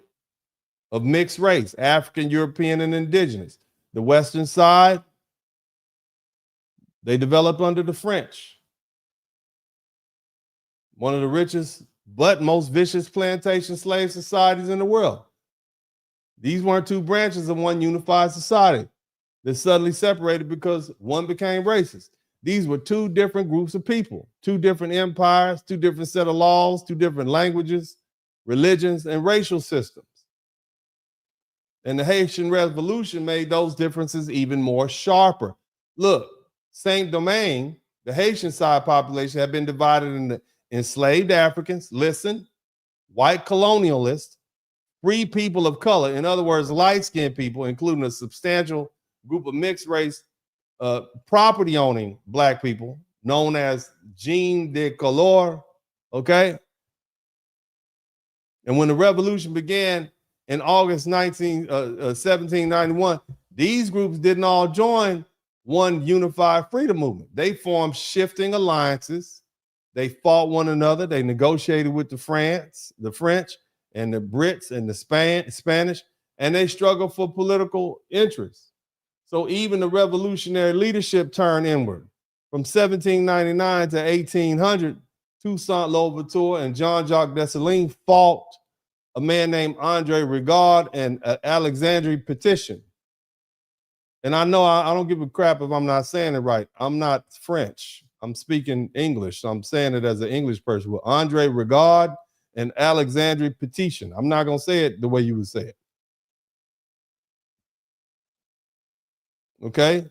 S3: Of mixed race, African, European, and indigenous. The western side, they developed under the French. One of the richest but most vicious plantation slave societies in the world. These weren't two branches of one unified society that suddenly separated because one became racist. These were two different groups of people, two different empires, two different set of laws, two different languages, religions, and racial systems. And the Haitian Revolution made those differences even more sharper. Look, Saint-Domingue, the Haitian side population had been divided into enslaved Africans, listen, white colonialists, free people of color, in other words, light-skinned people, including a substantial group of mixed race property-owning black people, known as gens de couleur, okay? And when the revolution began in August 1791, these groups didn't all join one unified freedom movement. They formed shifting alliances. They fought one another. They negotiated with the French, and the Brits, and the Spanish, and they struggled for political interests. So even the revolutionary leadership turned inward. From 1799 to 1800, Toussaint Louverture and Jean-Jacques Dessalines fought a man named Andre Rigaud and Alexandre Petition. And I know I don't give a crap if I'm not saying it right. I'm not French. I'm speaking English, so I'm saying it as an English person. With Andre Rigaud and Alexandre Petition. I'm not going to say it the way you would say it. Okay?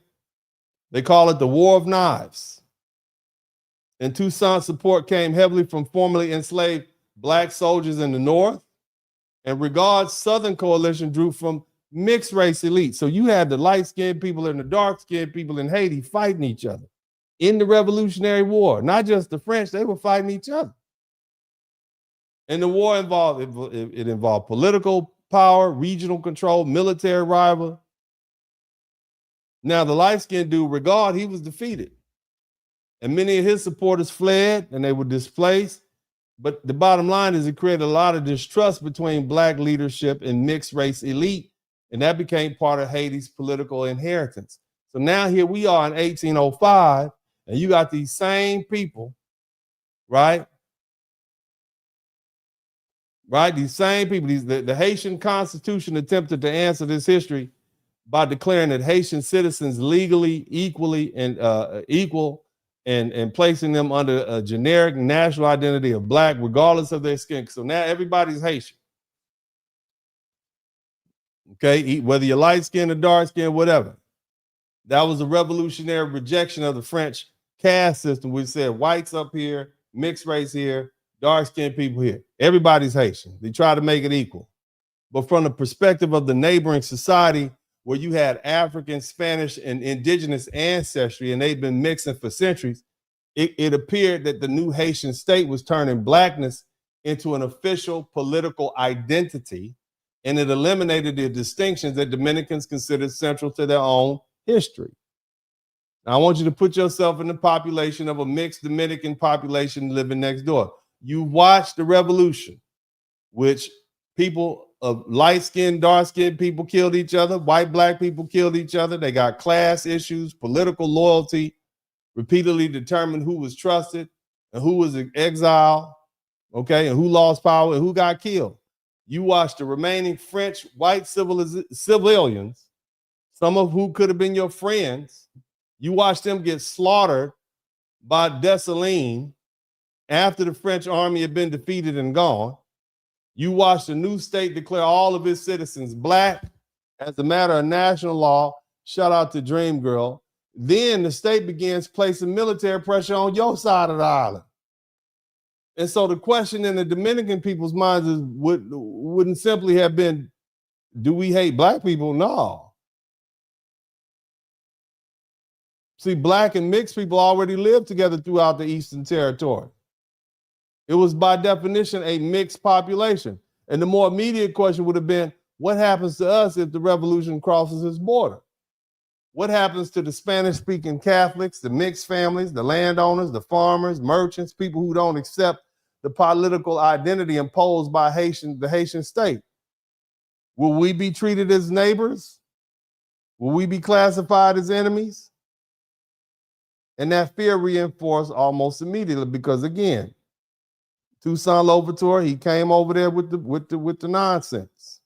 S3: They call it the War of Knives. And Toussaint's support came heavily from formerly enslaved black soldiers in the North. And Rigaud's Southern coalition drew from mixed race elites. So you had the light-skinned people and the dark-skinned people in Haiti fighting each other in the Revolutionary War. Not just the French, they were fighting each other. And the war involved political power, regional control, military rival. Now, the light-skinned dude, Rigaud, he was defeated. And many of his supporters fled and they were displaced. But the bottom line is it created a lot of distrust between black leadership and mixed race elite. And that became part of Haiti's political inheritance. So now here we are in 1805, and you got these same people, right? Right? These same people, the Haitian Constitution attempted to answer this history by declaring that Haitian citizens legally equally and equal and placing them under a generic national identity of black, regardless of their skin. So now everybody's Haitian. Okay, whether you're light skinned or dark skinned, whatever. That was a revolutionary rejection of the French caste system, which said whites up here, mixed race here, dark skinned people here. Everybody's Haitian. They try to make it equal. But from the perspective of the neighboring society, where you had African, Spanish, and indigenous ancestry, and they've been mixing for centuries, it appeared that the new Haitian state was turning blackness into an official political identity, and it eliminated the distinctions that Dominicans considered central to their own history. Now, I want you to put yourself in the population of a mixed Dominican population living next door. You watched the revolution, which people of light-skinned, dark-skinned people killed each other. White, black people killed each other. They got class issues, political loyalty, repeatedly determined who was trusted and who was in exile, okay, and who lost power and who got killed. You watched the remaining French white civilians, some of who could have been your friends. You watched them get slaughtered by Dessalines after the French army had been defeated and gone. You watched a new state declare all of its citizens black as a matter of national law. Shout out to Dream Girl. Then the state begins placing military pressure on your side of the island. And so the question in the Dominican people's minds is wouldn't simply have been, do we hate black people? No. See, black and mixed people already lived together throughout the Eastern Territory. It was by definition a mixed population. And the more immediate question would have been, what happens to us if the revolution crosses its border? What happens to the Spanish-speaking Catholics, the mixed families, the landowners, the farmers, merchants, people who don't accept the political identity imposed by the Haitian state? Will we be treated as neighbors? Will we be classified as enemies? And that fear reinforced almost immediately because, again, Toussaint Louverture, he came over there with the nonsense.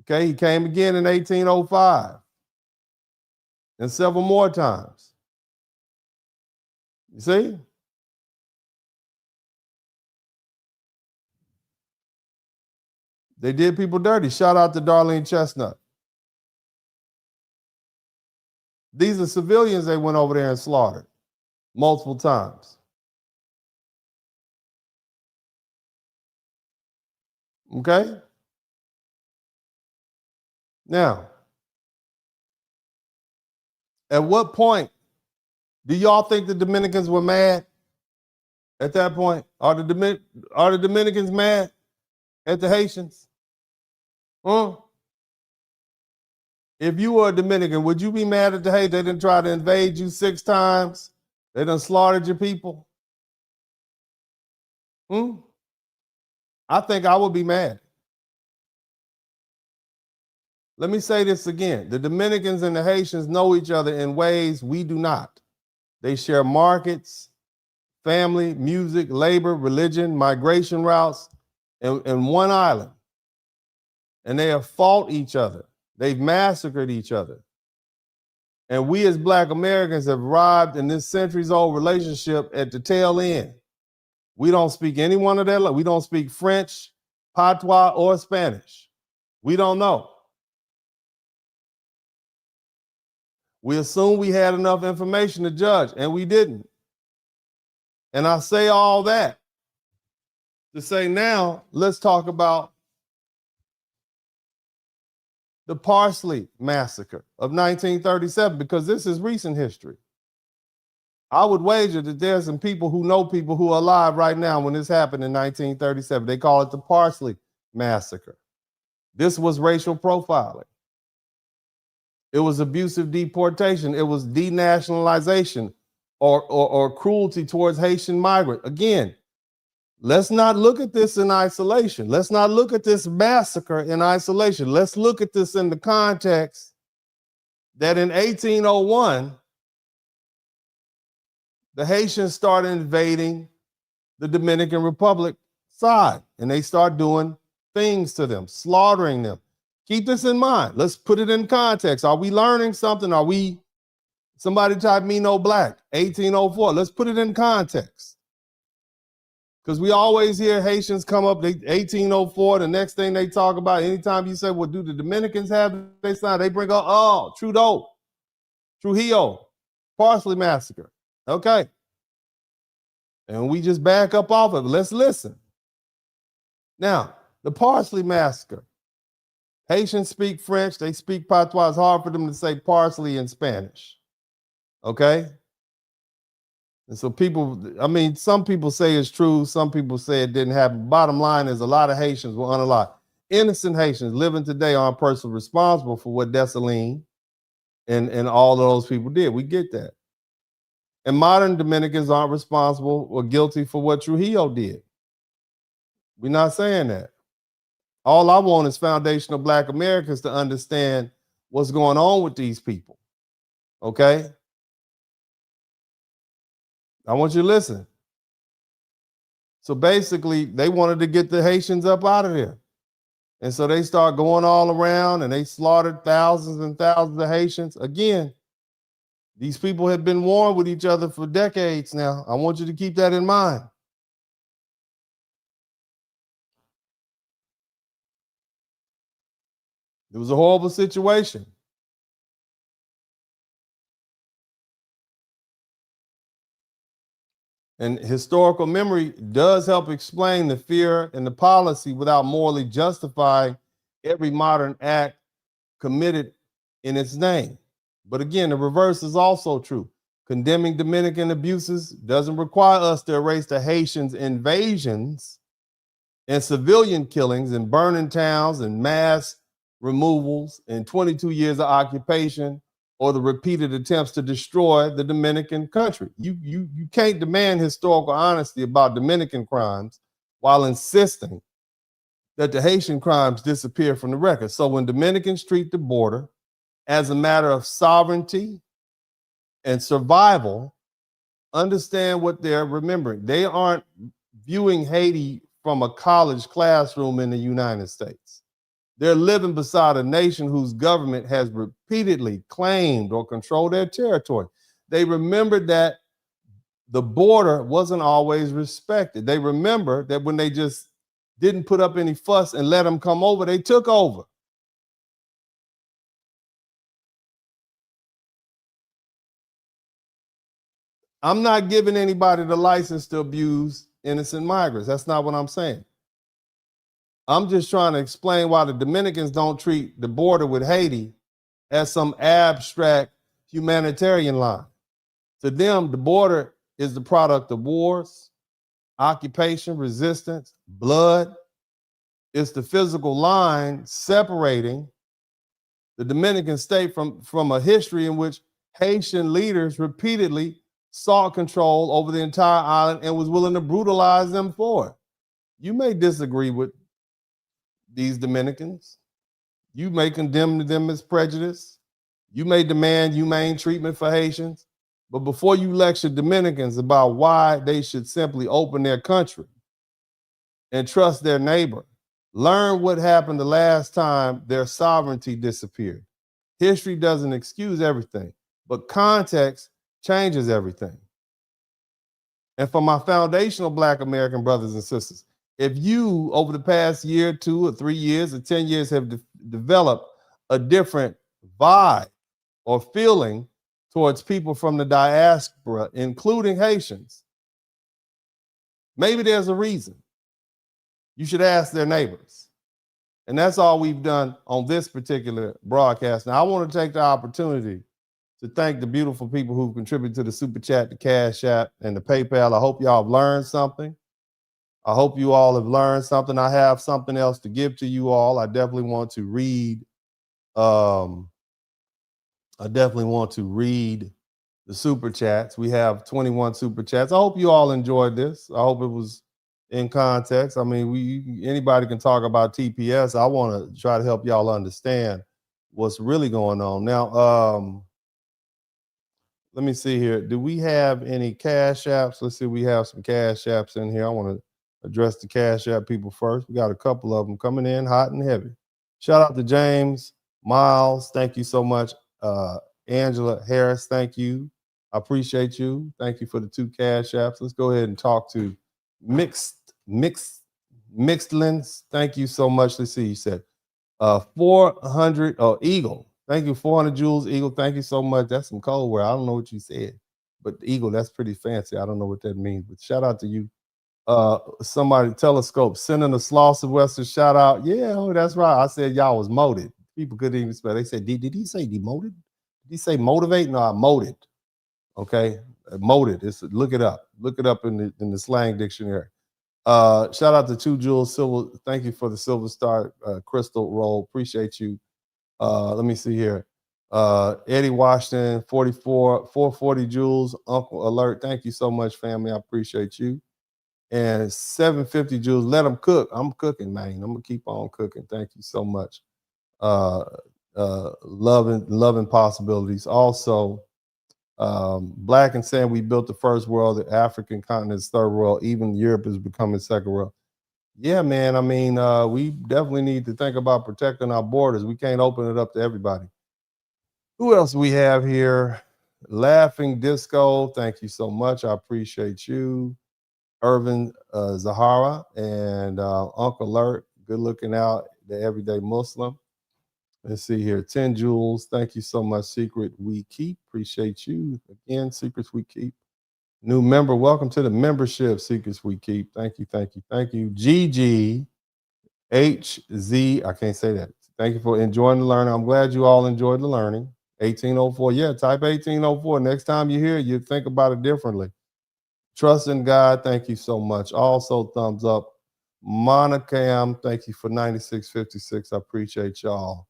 S3: Okay, he came again in 1805 and several more times. You see? They did people dirty. Shout out to Darlene Chestnut. These are civilians they went over there and slaughtered multiple times. Okay? Now, at what point do y'all think the Dominicans were mad at that point? Are the Dominicans mad at the Haitians? If you were a Dominican, would you be mad at the Haitians? They didn't try to invade you 6 times. They done slaughtered your people. I think I would be mad. Let me say this again. The Dominicans and the Haitians know each other in ways we do not. They share markets, family, music, labor, religion, migration routes in one island. And they have fought each other. They've massacred each other. And we as Black Americans have arrived in this centuries-old relationship at the tail end. We don't speak any one of that. We don't speak French, Patois, or Spanish. We don't know. We assumed we had enough information to judge, and we didn't. And I say all that to say now, let's talk about the Parsley Massacre of 1937, because this is recent history. I would wager that there's some people who know people who are alive right now when this happened in 1937. They call it the Parsley Massacre. This was racial profiling. It was abusive deportation. It was denationalization or cruelty towards Haitian migrants. Again, let's not look at this in isolation. Let's not look at this massacre in isolation. Let's look at this in the context that in 1801, the Haitians started invading the Dominican Republic side, and they start doing things to them, slaughtering them. Keep this in mind. Let's put it in context. Are we learning something? Somebody type me no black, 1804. Let's put it in context. Because we always hear Haitians come up, 1804, the next thing they talk about, anytime you say, well, do the Dominicans have they sign? They bring up, oh, Trujillo, Parsley Massacre. Okay. And we just back up off of it. Let's listen. Now, the Parsley Massacre. Haitians speak French. They speak Patois. It's hard for them to say parsley in Spanish. Okay? And so some people say it's true. Some people say it didn't happen. Bottom line is a lot of Haitians were unalive. Innocent Haitians living today aren't personally responsible for what Dessalines and all of those people did. We get that. And modern Dominicans aren't responsible or guilty for what Trujillo did. We're not saying that. All I want is foundational Black Americans to understand what's going on with these people. Okay? I want you to listen. So basically, they wanted to get the Haitians up out of there. And so they start going all around and they slaughtered thousands and thousands of Haitians. Again, these people had been warring with each other for decades now. I want you to keep that in mind. It was a horrible situation. And historical memory does help explain the fear and the policy without morally justifying every modern act committed in its name. But again, the reverse is also true. Condemning Dominican abuses doesn't require us to erase the Haitians' invasions and civilian killings and burning towns and mass removals and 22 years of occupation or the repeated attempts to destroy the Dominican country. You can't demand historical honesty about Dominican crimes while insisting that the Haitian crimes disappear from the record. So when Dominicans treat the border as a matter of sovereignty and survival, understand what they're remembering. They aren't viewing Haiti from a college classroom in the United States. They're living beside a nation whose government has repeatedly claimed or controlled their territory. They remembered that the border wasn't always respected. They remember that when they just didn't put up any fuss and let them come over, they took over. I'm not giving anybody the license to abuse innocent migrants. That's not what I'm saying. I'm just trying to explain why the Dominicans don't treat the border with Haiti as some abstract humanitarian line. To them, the border is the product of wars, occupation, resistance, blood. It's the physical line separating the Dominican state from a history in which Haitian leaders repeatedly sought control over the entire island and was willing to brutalize them for it. You may disagree with these Dominicans. You may condemn them as prejudice. You may demand humane treatment for Haitians. But before you lecture Dominicans about why they should simply open their country and trust their neighbor, learn what happened the last time their sovereignty disappeared. History doesn't excuse everything, but context changes everything. And for my foundational Black American brothers and sisters, if you, over the past year, 2 or 3 years or 10 years, have developed a different vibe or feeling towards people from the diaspora, including Haitians, maybe there's a reason. You should ask their neighbors. And that's all we've done on this particular broadcast. Now, I want to take the opportunity to thank the beautiful people who've contributed to the Super Chat, the Cash App, and the PayPal. I hope y'all have learned something. I hope you all have learned something. I have something else to give to you all. I definitely want to read. The Super Chats. We have 21 Super Chats. I hope you all enjoyed this. I hope it was in context. I mean, anybody can talk about TPS. I want to try to help y'all understand what's really going on. Now, let me see here. Do we have any Cash Apps? Let's see. We have some Cash Apps in here. I want to address the Cash App people first. We got a couple of them coming in hot and heavy. Shout out to James Miles. Thank you so much. Angela Harris, thank you. I appreciate you. Thank you for the 2 Cash Apps. Let's go ahead and talk to Mixed Lens. Thank you so much. Let's see. You said 400. Oh, Eagle. Thank you. 400 Joules, Eagle. Thank you so much. That's some code word. I don't know what you said, but Eagle, that's pretty fancy. I don't know what that means, but shout out to you. Somebody, Telescope, sending a Sloss of Western shout out. Yeah, oh, that's right. I said y'all was moted. People couldn't even spell. They said, did he say demoted? Did he say motivate? No, I moted. Okay, moted. Look it up. Look it up in the slang dictionary. Shout out to 2 Joules Silver. Thank you for the Silver Star crystal roll. Appreciate you. Let me see here. Eddie Washington, 440 Joules. Uncle Alert. Thank you so much, family. I appreciate you. And 750 Joules. Let them cook. I'm cooking, man. I'm gonna keep on cooking. Thank you so much. Loving possibilities. Also, Black and saying we built the first world, the African continent is third world, even Europe is becoming second world. Yeah, man. I mean, we definitely need to think about protecting our borders. We can't open it up to everybody. Who else we have here? Laughing Disco. Thank you so much. I appreciate you. Irvin Zahara and Uncle Alert. Good looking out, the everyday Muslim. Let's see here. 10 Joules. Thank you so much. Secret We Keep. Appreciate you. Again, Secrets We Keep. New member. Welcome to the membership. Secrets We Keep. Thank you. Thank you. Thank you. GGHZ. I can't say that. Thank you for enjoying the learning. I'm glad you all enjoyed the learning. 1804. Yeah, type 1804. Next time you hear it, you think about it differently. Trust in God. Thank you so much. Also, thumbs up. Monocam. Thank you for 9656. I appreciate y'all.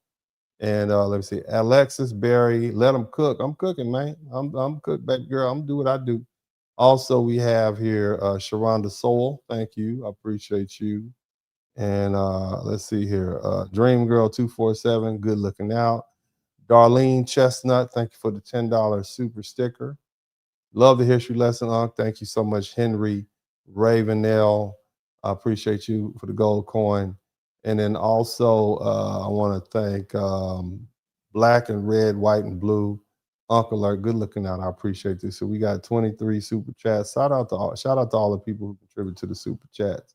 S3: And let me see, Alexis Berry, let them cook. I'm cooking, man. I'm cook, baby girl. I'm do what I do. Also, we have here Sharonda Soul. Thank you. I appreciate you. And let's see here. Dream Girl 247, good looking out. Darlene Chestnut, thank you for the $10 super sticker. Love the history lesson, Unc. Thank you so much, Henry Ravenell. I appreciate you for the gold coin. And then also, I want to thank Black and Red, White and Blue. Uncle Alert, good looking out. I appreciate this. So we got 23 super chats. Shout out to all the people who contribute to the super chats,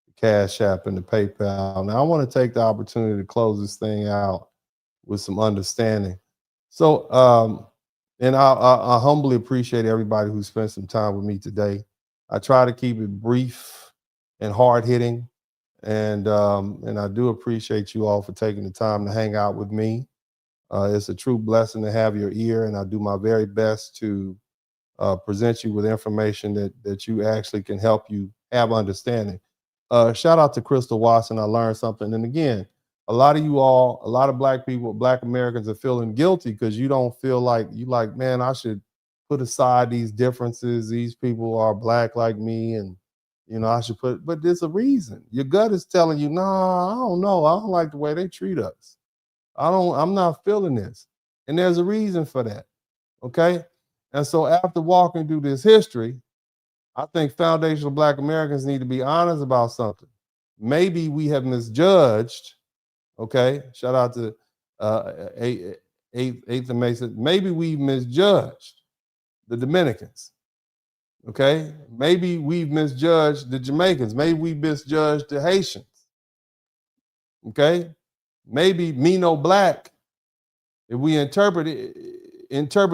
S3: the Cash App and the PayPal. Now I want to take the opportunity to close this thing out with some understanding. So, and I humbly appreciate everybody who spent some time with me today. I try to keep it brief and hard hitting. And I do appreciate you all for taking the time to hang out with me. It's a true blessing to have your ear, and I do my very best to present you with information that you actually can help you have understanding. Shout out to Crystal Watson. I learned something. And again, a lot of you all, a lot of Black people, Black Americans are feeling guilty because you don't feel like, man, I should put aside these differences. These people are Black like me, and I should but there's a reason. Your gut is telling you, nah, I don't know. I don't like the way they treat us. I'm not feeling this. And there's a reason for that. Okay. And so after walking through this history, I think foundational Black Americans need to be honest about something. Maybe we have misjudged. Okay. Shout out to Eighth and Mason. Maybe we misjudged the Dominicans. Okay. Maybe we've misjudged the Jamaicans. Maybe we misjudged the Haitians. Okay. Maybe me no Black, if we interpret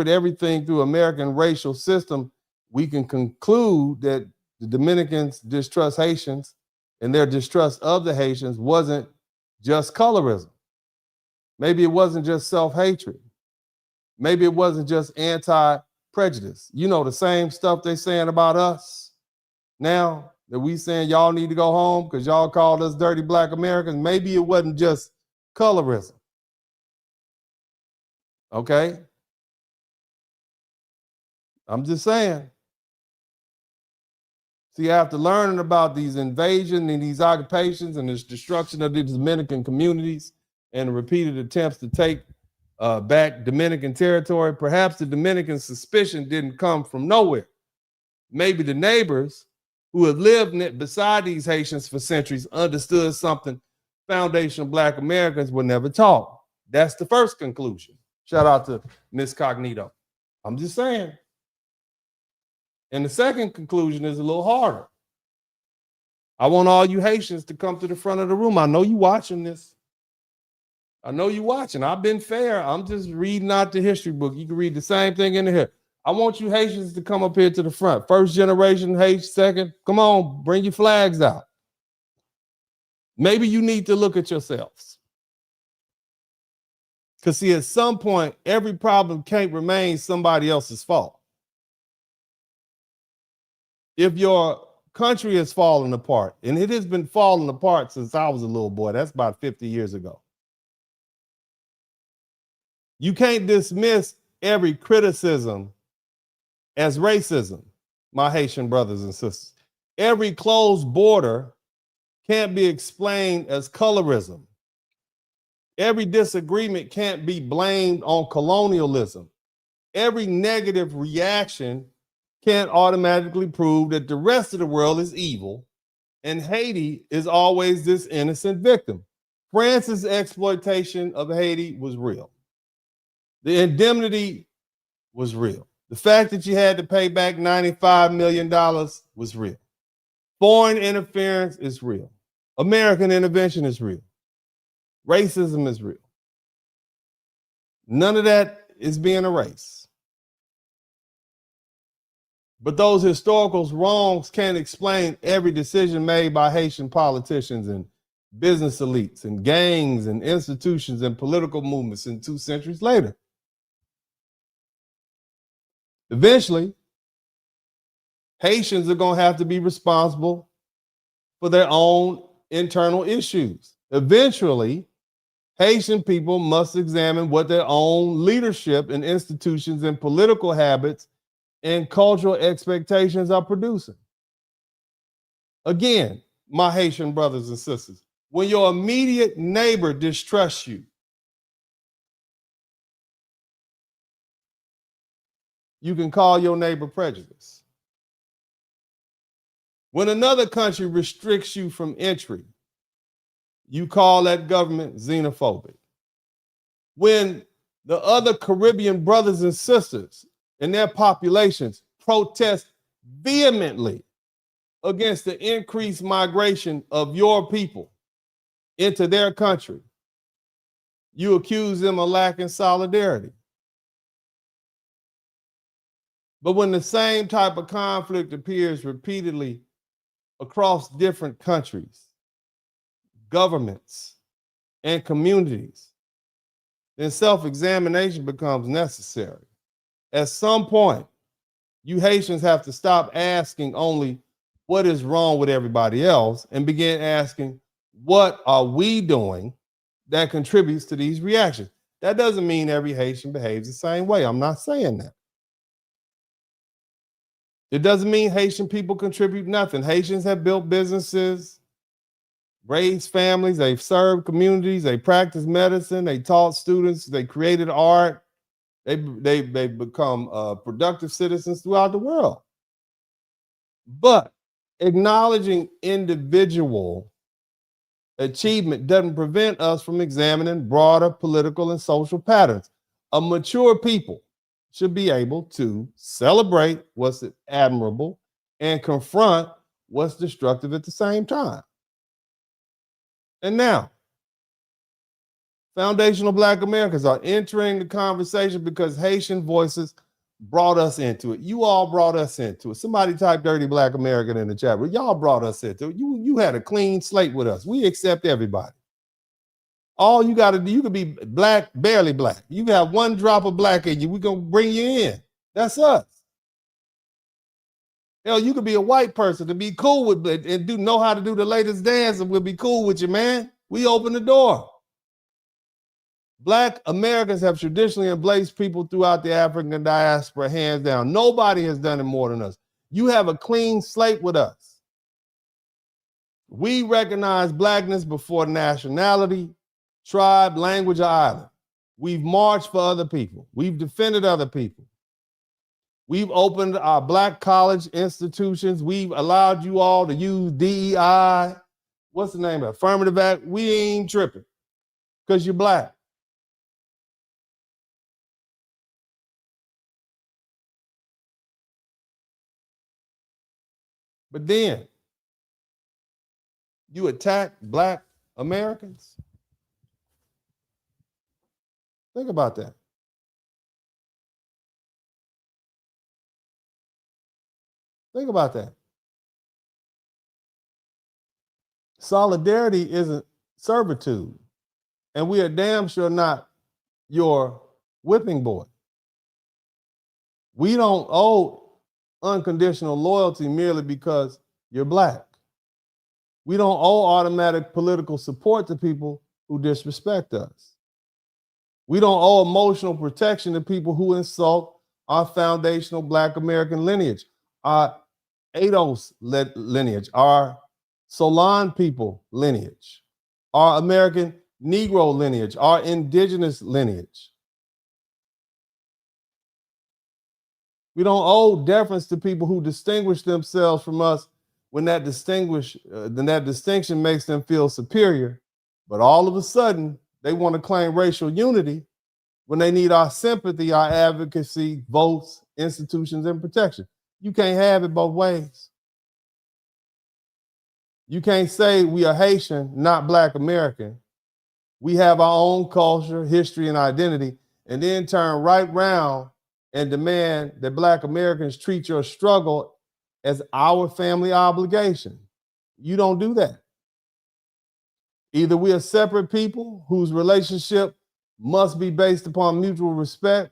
S3: everything through American racial system, we can conclude that the Dominicans distrust Haitians, and their distrust of the Haitians wasn't just colorism. Maybe it wasn't just self-hatred. Maybe it wasn't just anti-prejudice. The same stuff they saying about us now, that we saying y'all need to go home because y'all called us dirty Black Americans. Maybe it wasn't just colorism. Okay? I'm just saying. See, after learning about these invasions and these occupations and this destruction of the Dominican communities and the repeated attempts to take back Dominican territory, perhaps the Dominican suspicion didn't come from nowhere. Maybe the neighbors who have lived beside these Haitians for centuries understood something foundational Black Americans were never taught. That's the first conclusion. Shout out to Miss Cognito. I'm just saying. And the second conclusion is a little harder. I want all you Haitians to come to the front of the room. I know you watching this. I know you watching. I've been fair. I'm just reading out the history book. You can read the same thing in here. I want you Haitians to come up here to the front. First generation Haitian, second. Come on, bring your flags out. Maybe you need to look at yourselves. Because see, at some point, every problem can't remain somebody else's fault. If your country is falling apart, and it has been falling apart since I was a little boy, that's about 50 years ago. You can't dismiss every criticism as racism, my Haitian brothers and sisters. Every closed border can't be explained as colorism. Every disagreement can't be blamed on colonialism. Every negative reaction can't automatically prove that the rest of the world is evil and Haiti is always this innocent victim. France's exploitation of Haiti was real. The indemnity was real. The fact that you had to pay back $95 million was real. Foreign interference is real. American intervention is real. Racism is real. None of that is being erased. But those historical wrongs can't explain every decision made by Haitian politicians and business elites and gangs and institutions and political movements in 2 centuries later. Eventually, Haitians are going to have to be responsible for their own internal issues. Eventually, Haitian people must examine what their own leadership and institutions and political habits and cultural expectations are producing. Again, my Haitian brothers and sisters, when your immediate neighbor distrusts you, you can call your neighbor prejudice. When another country restricts you from entry, you call that government xenophobic. When the other Caribbean brothers and sisters and their populations protest vehemently against the increased migration of your people into their country, you accuse them of lacking solidarity. But when the same type of conflict appears repeatedly across different countries, governments, and communities, then self-examination becomes necessary. At some point, you Haitians have to stop asking only what is wrong with everybody else and begin asking, what are we doing that contributes to these reactions? That doesn't mean every Haitian behaves the same way. I'm not saying that. It doesn't mean Haitian people contribute nothing. Haitians have built businesses, raised families, they've served communities, they practiced medicine, they taught students, they created art, they've become productive citizens throughout the world. But acknowledging individual achievement doesn't prevent us from examining broader political and social patterns. A mature people should be able to celebrate what's admirable and confront what's destructive at the same time. And now, foundational Black Americans are entering the conversation because Haitian voices brought us into it. You all brought us into it. Somebody type dirty Black American in the chat room. Y'all brought us into it. You had a clean slate with us. We accept everybody. All you got to do, you could be Black, barely Black. You have one drop of Black in you, we're going to bring you in. That's us. Hell, you could be a white person to be cool with it and know how to do the latest dance, and we'll be cool with you, man. We open the door. Black Americans have traditionally embraced people throughout the African diaspora, hands down. Nobody has done it more than us. You have a clean slate with us. We recognize Blackness before nationality, tribe, language, or island. We've marched for other people. We've defended other people. We've opened our Black college institutions. We've allowed you all to use DEI. What's the name of it? Affirmative act. We ain't tripping because you're Black. But then you attack Black Americans. Think about that. Think about that. Solidarity isn't servitude, and we are damn sure not your whipping boy. We don't owe unconditional loyalty merely because you're Black. We don't owe automatic political support to people who disrespect us. We don't owe emotional protection to people who insult our foundational Black American lineage, our ADOS lineage, our Solon people lineage, our American Negro lineage, our indigenous lineage. We don't owe deference to people who distinguish themselves from us when that distinction makes them feel superior. But all of a sudden, they want to claim racial unity when they need our sympathy, our advocacy, votes, institutions, and protection. You can't have it both ways. You can't say we are Haitian, not Black American. We have our own culture, history, and identity, and then turn right round and demand that Black Americans treat your struggle as our family obligation. You don't do that. Either we are separate people whose relationship must be based upon mutual respect,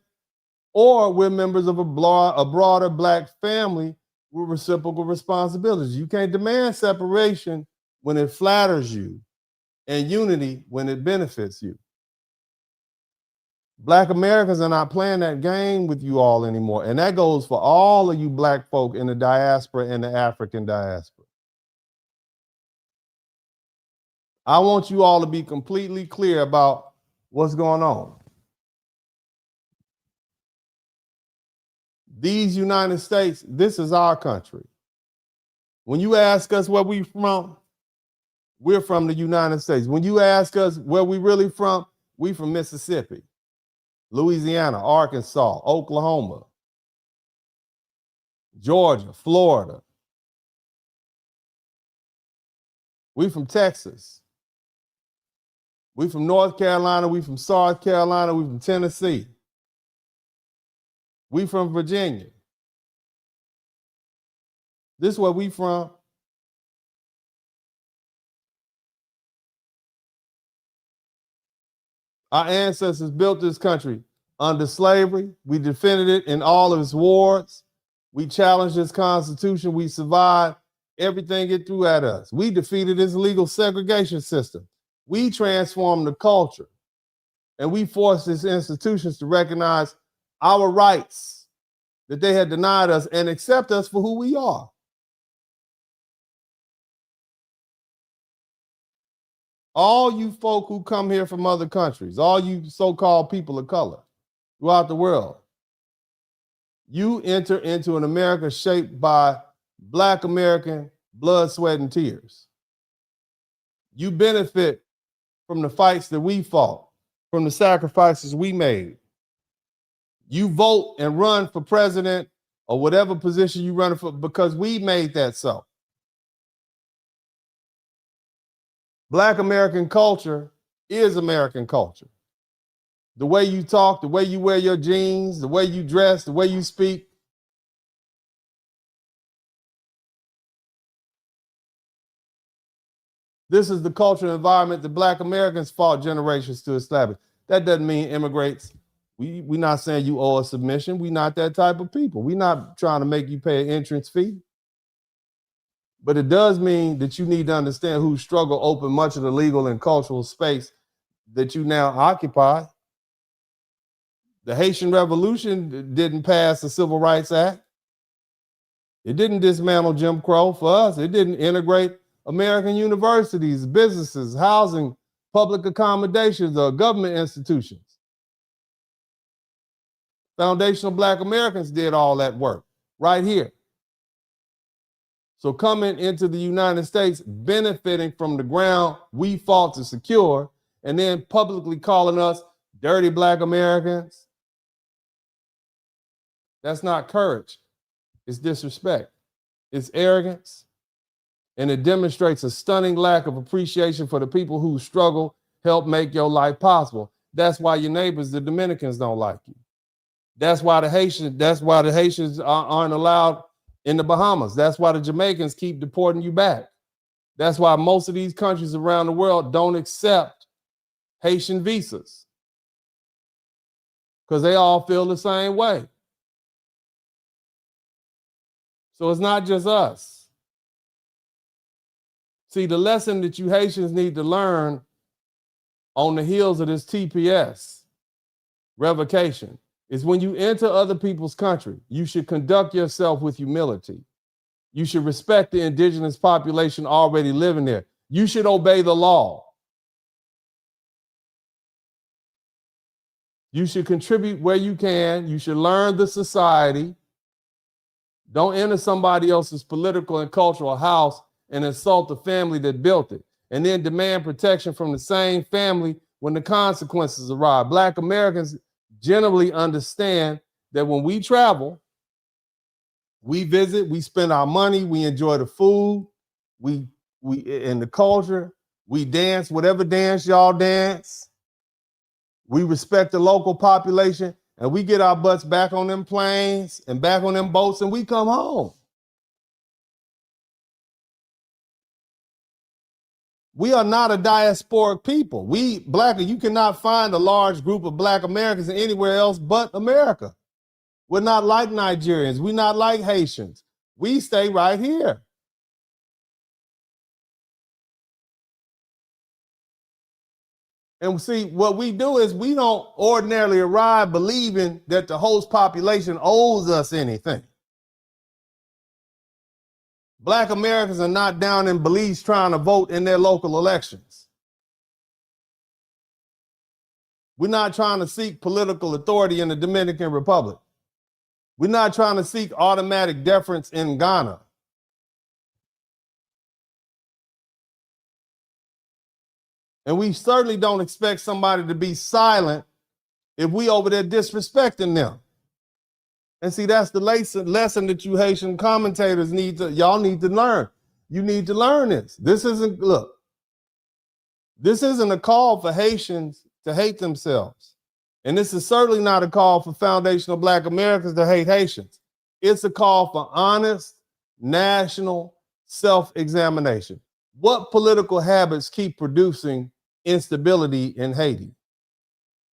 S3: or we're members of a broader Black family with reciprocal responsibilities. You can't demand separation when it flatters you and unity when it benefits you. Black Americans are not playing that game with you all anymore. And that goes for all of you black folk in the diaspora and the African diaspora. I want you all to be completely clear about what's going on. These United States, this is our country. When you ask us where we from, we're from the United States. When you ask us where we really from, we from Mississippi, Louisiana, Arkansas, Oklahoma, Georgia, Florida. We from Texas. We from North Carolina. We from South Carolina. We from Tennessee. We from Virginia. This is where we from. Our ancestors built this country under slavery. We defended it in all of its wars. We challenged its constitution. We survived everything it threw at us. We defeated its legal segregation system. We transformed the culture. And we forced its institutions to recognize our rights that they had denied us and accept us for who we are. All you folk who come here from other countries, all you so-called people of color throughout the world, you enter into an America shaped by Black American blood, sweat, and tears. You benefit from the fights that we fought, from the sacrifices we made. You vote and run for president or whatever position you run for because we made that so. Black American culture is American culture. The way you talk, the way you wear your jeans, the way you dress, the way you speak. This is the cultural environment that Black Americans fought generations to establish. That doesn't mean immigrants. We're not saying you owe a submission. We're not that type of people. We're not trying to make you pay an entrance fee. But it does mean that you need to understand whose struggle opened much of the legal and cultural space that you now occupy. The Haitian Revolution didn't pass the Civil Rights Act. It didn't dismantle Jim Crow for us. It didn't integrate American universities, businesses, housing, public accommodations, or government institutions. Foundational Black Americans did all that work right here. So coming into the United States, benefiting from the ground we fought to secure, and then publicly calling us dirty Black Americans, that's not courage. It's disrespect. It's arrogance. And it demonstrates a stunning lack of appreciation for the people who struggle, help make your life possible. That's why your neighbors, the Dominicans, don't like you. That's why the Haitians aren't allowed in the Bahamas. That's why the Jamaicans keep deporting you back. That's why most of these countries around the world don't accept Haitian visas, because they all feel the same way. So it's not just us. See, the lesson that you Haitians need to learn on the heels of this TPS revocation is when you enter other people's country, you should conduct yourself with humility. You should respect the indigenous population already living there. You should obey the law. You should contribute where you can. You should learn the society. Don't enter somebody else's political and cultural house and insult the family that built it, and then demand protection from the same family when the consequences arrive. Black Americans generally understand that when we travel, we visit, we spend our money, we enjoy the food, we in the culture, we dance, whatever dance y'all dance. We respect the local population, and we get our butts back on them planes and back on them boats, and we come home. We are not a diasporic people. You cannot find a large group of Black Americans anywhere else but America. We're not like Nigerians. We're not like Haitians. We stay right here. And see, what we do is we don't ordinarily arrive believing that the host population owes us anything. Black Americans are not down in Belize trying to vote in their local elections. We're not trying to seek political authority in the Dominican Republic. We're not trying to seek automatic deference in Ghana. And we certainly don't expect somebody to be silent if we over there disrespecting them. And see, that's the lesson that you Haitian commentators y'all need to learn. You need to learn this. This isn't a call for Haitians to hate themselves. And this is certainly not a call for foundational Black Americans to hate Haitians. It's a call for honest national self-examination. What political habits keep producing instability in Haiti?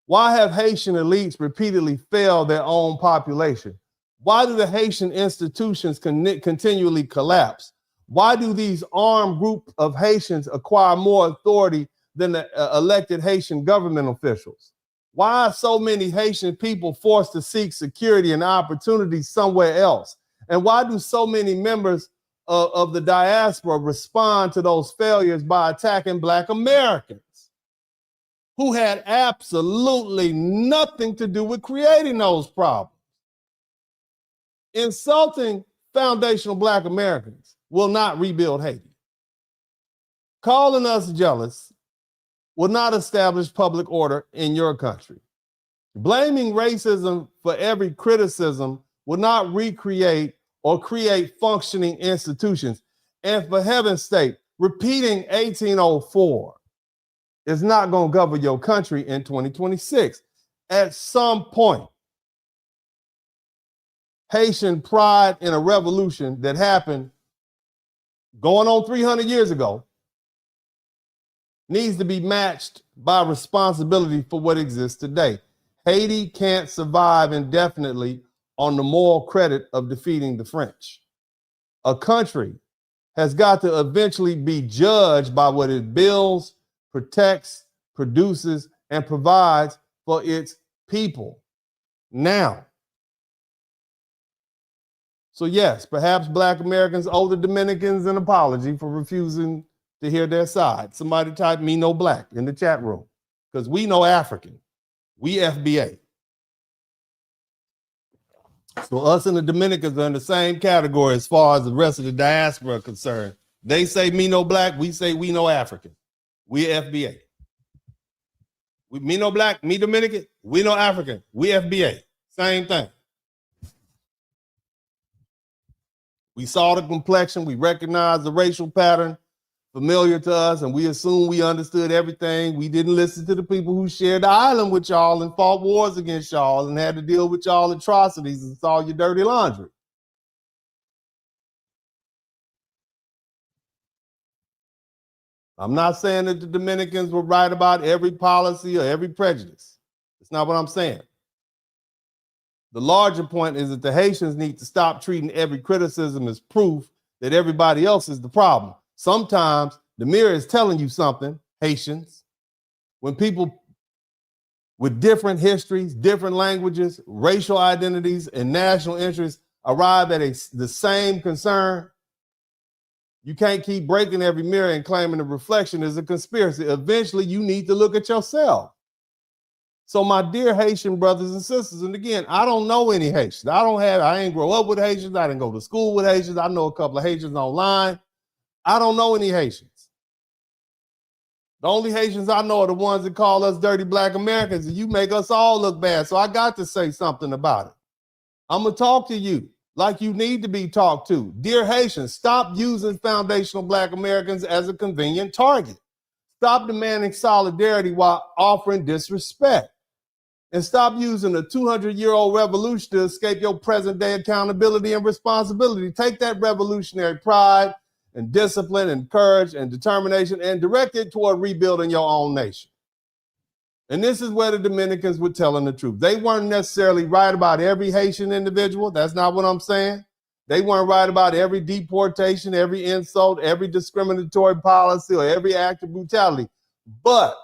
S3: Why have Haitian elites repeatedly failed their own population? Why do the Haitian institutions continually collapse? Why do these armed group of Haitians acquire more authority than the elected Haitian government officials? Why are so many Haitian people forced to seek security and opportunity somewhere else? And why do so many members of the diaspora respond to those failures by attacking Black Americans who had absolutely nothing to do with creating those problems? Insulting foundational Black Americans will not rebuild Haiti. Calling us jealous will not establish public order in your country. Blaming racism for every criticism will not recreate or create functioning institutions. And for heaven's sake, repeating 1804 is not going to govern your country in 2026. At some point, Haitian pride in a revolution that happened going on 300 years ago needs to be matched by responsibility for what exists today. Haiti can't survive indefinitely on the moral credit of defeating the French. A country has got to eventually be judged by what it builds, protects, produces, and provides for its people. Now, so yes, perhaps Black Americans owe the Dominicans an apology for refusing to hear their side. Somebody type "me no Black" in the chat room, because we know African. We FBA. So us and the Dominicans are in the same category as far as the rest of the diaspora are concerned. They say "me no Black," we say "we no African." We FBA. Me no Black, me Dominican, we no African. We FBA. Same thing. We saw the complexion, we recognized the racial pattern familiar to us, and we assumed we understood everything. We didn't listen to the people who shared the island with y'all and fought wars against y'all and had to deal with y'all atrocities and saw your dirty laundry. I'm not saying that the Dominicans were right about every policy or every prejudice. That's not what I'm saying. The larger point is that the Haitians need to stop treating every criticism as proof that everybody else is the problem. Sometimes the mirror is telling you something, Haitians. When people with different histories, different languages, racial identities, and national interests arrive at the same concern, you can't keep breaking every mirror and claiming the reflection is a conspiracy. Eventually, you need to look at yourself. So my dear Haitian brothers and sisters, and again, I don't know any Haitians. I ain't grow up with Haitians. I didn't go to school with Haitians. I know a couple of Haitians online. I don't know any Haitians. The only Haitians I know are the ones that call us dirty Black Americans, and you make us all look bad. So I got to say something about it. I'm going to talk to you like you need to be talked to. Dear Haitians, stop using foundational Black Americans as a convenient target. Stop demanding solidarity while offering disrespect. And stop using a 200-year-old revolution to escape your present-day accountability and responsibility. Take that revolutionary pride and discipline and courage and determination and direct it toward rebuilding your own nation. And this is where the Dominicans were telling the truth. They weren't necessarily right about every Haitian individual. That's not what I'm saying. They weren't right about every deportation, every insult, every discriminatory policy, or every act of brutality. But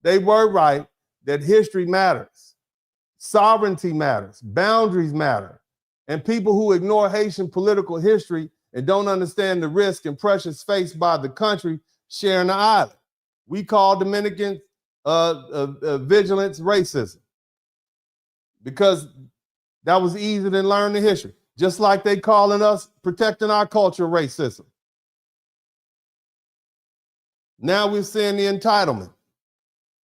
S3: They were right that history matters. Sovereignty matters. Boundaries matter. And people who ignore Haitian political history and don't understand the risk and pressures faced by the country sharing the island. We call Dominican vigilance racism, because that was easier than learning the history. Just like they calling us protecting our culture racism. Now we're seeing the entitlement.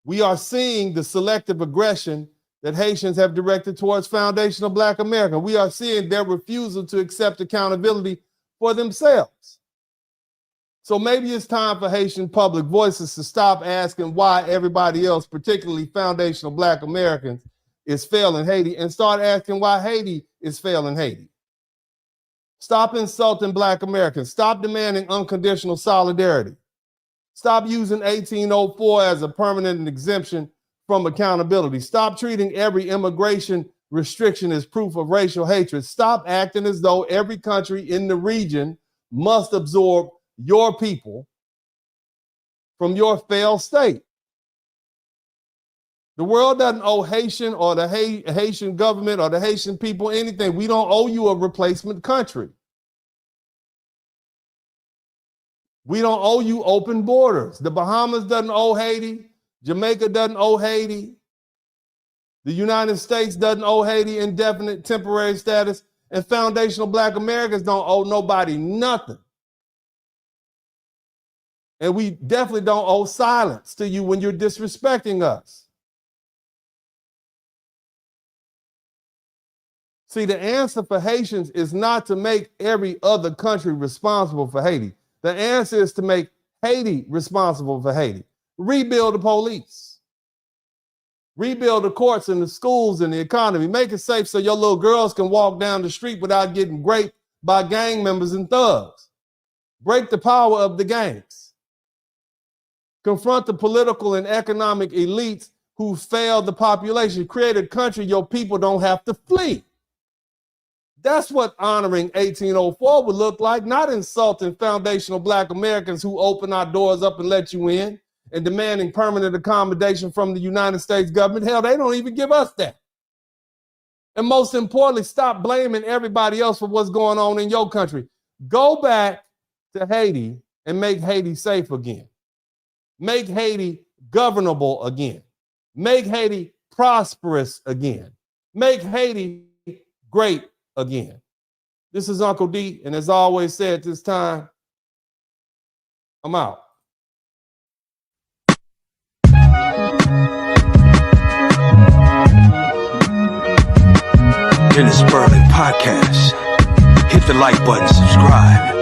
S3: We are seeing the selective aggression that Haitians have directed towards foundational Black America. We are seeing their refusal to accept accountability for themselves. So maybe it's time for Haitian public voices to stop asking why everybody else, particularly foundational Black Americans, is failing Haiti, and start asking why Haiti is failing Haiti. Stop insulting Black Americans. Stop demanding unconditional solidarity. Stop using 1804 as a permanent exemption from accountability. Stop treating every immigration restriction as proof of racial hatred. Stop acting as though every country in the region must absorb your people from your failed state. The world doesn't owe Haitian or the Haitian government or the Haitian people anything. We don't owe you a replacement country. We don't owe you open borders. The Bahamas doesn't owe Haiti. Jamaica doesn't owe Haiti. The United States doesn't owe Haiti indefinite temporary status. And foundational Black Americans don't owe nobody nothing. And we definitely don't owe silence to you when you're disrespecting us. See, the answer for Haitians is not to make every other country responsible for Haiti. The answer is to make Haiti responsible for Haiti. Rebuild the police. Rebuild the courts and the schools and the economy. Make it safe so your little girls can walk down the street without getting raped by gang members and thugs. Break the power of the gangs. Confront the political and economic elites who failed the population. Create a country your people don't have to flee. That's what honoring 1804 would look like, not insulting foundational Black Americans who open our doors up and let you in and demanding permanent accommodation from the United States government. Hell, they don't even give us that. And most importantly, stop blaming everybody else for what's going on in your country. Go back to Haiti and make Haiti safe again. Make Haiti governable again. Make Haiti prosperous again. Make Haiti great again. This is Uncle D, and as I always say at this time, I'm out.
S1: In the Spurling podcast, hit the like button, subscribe.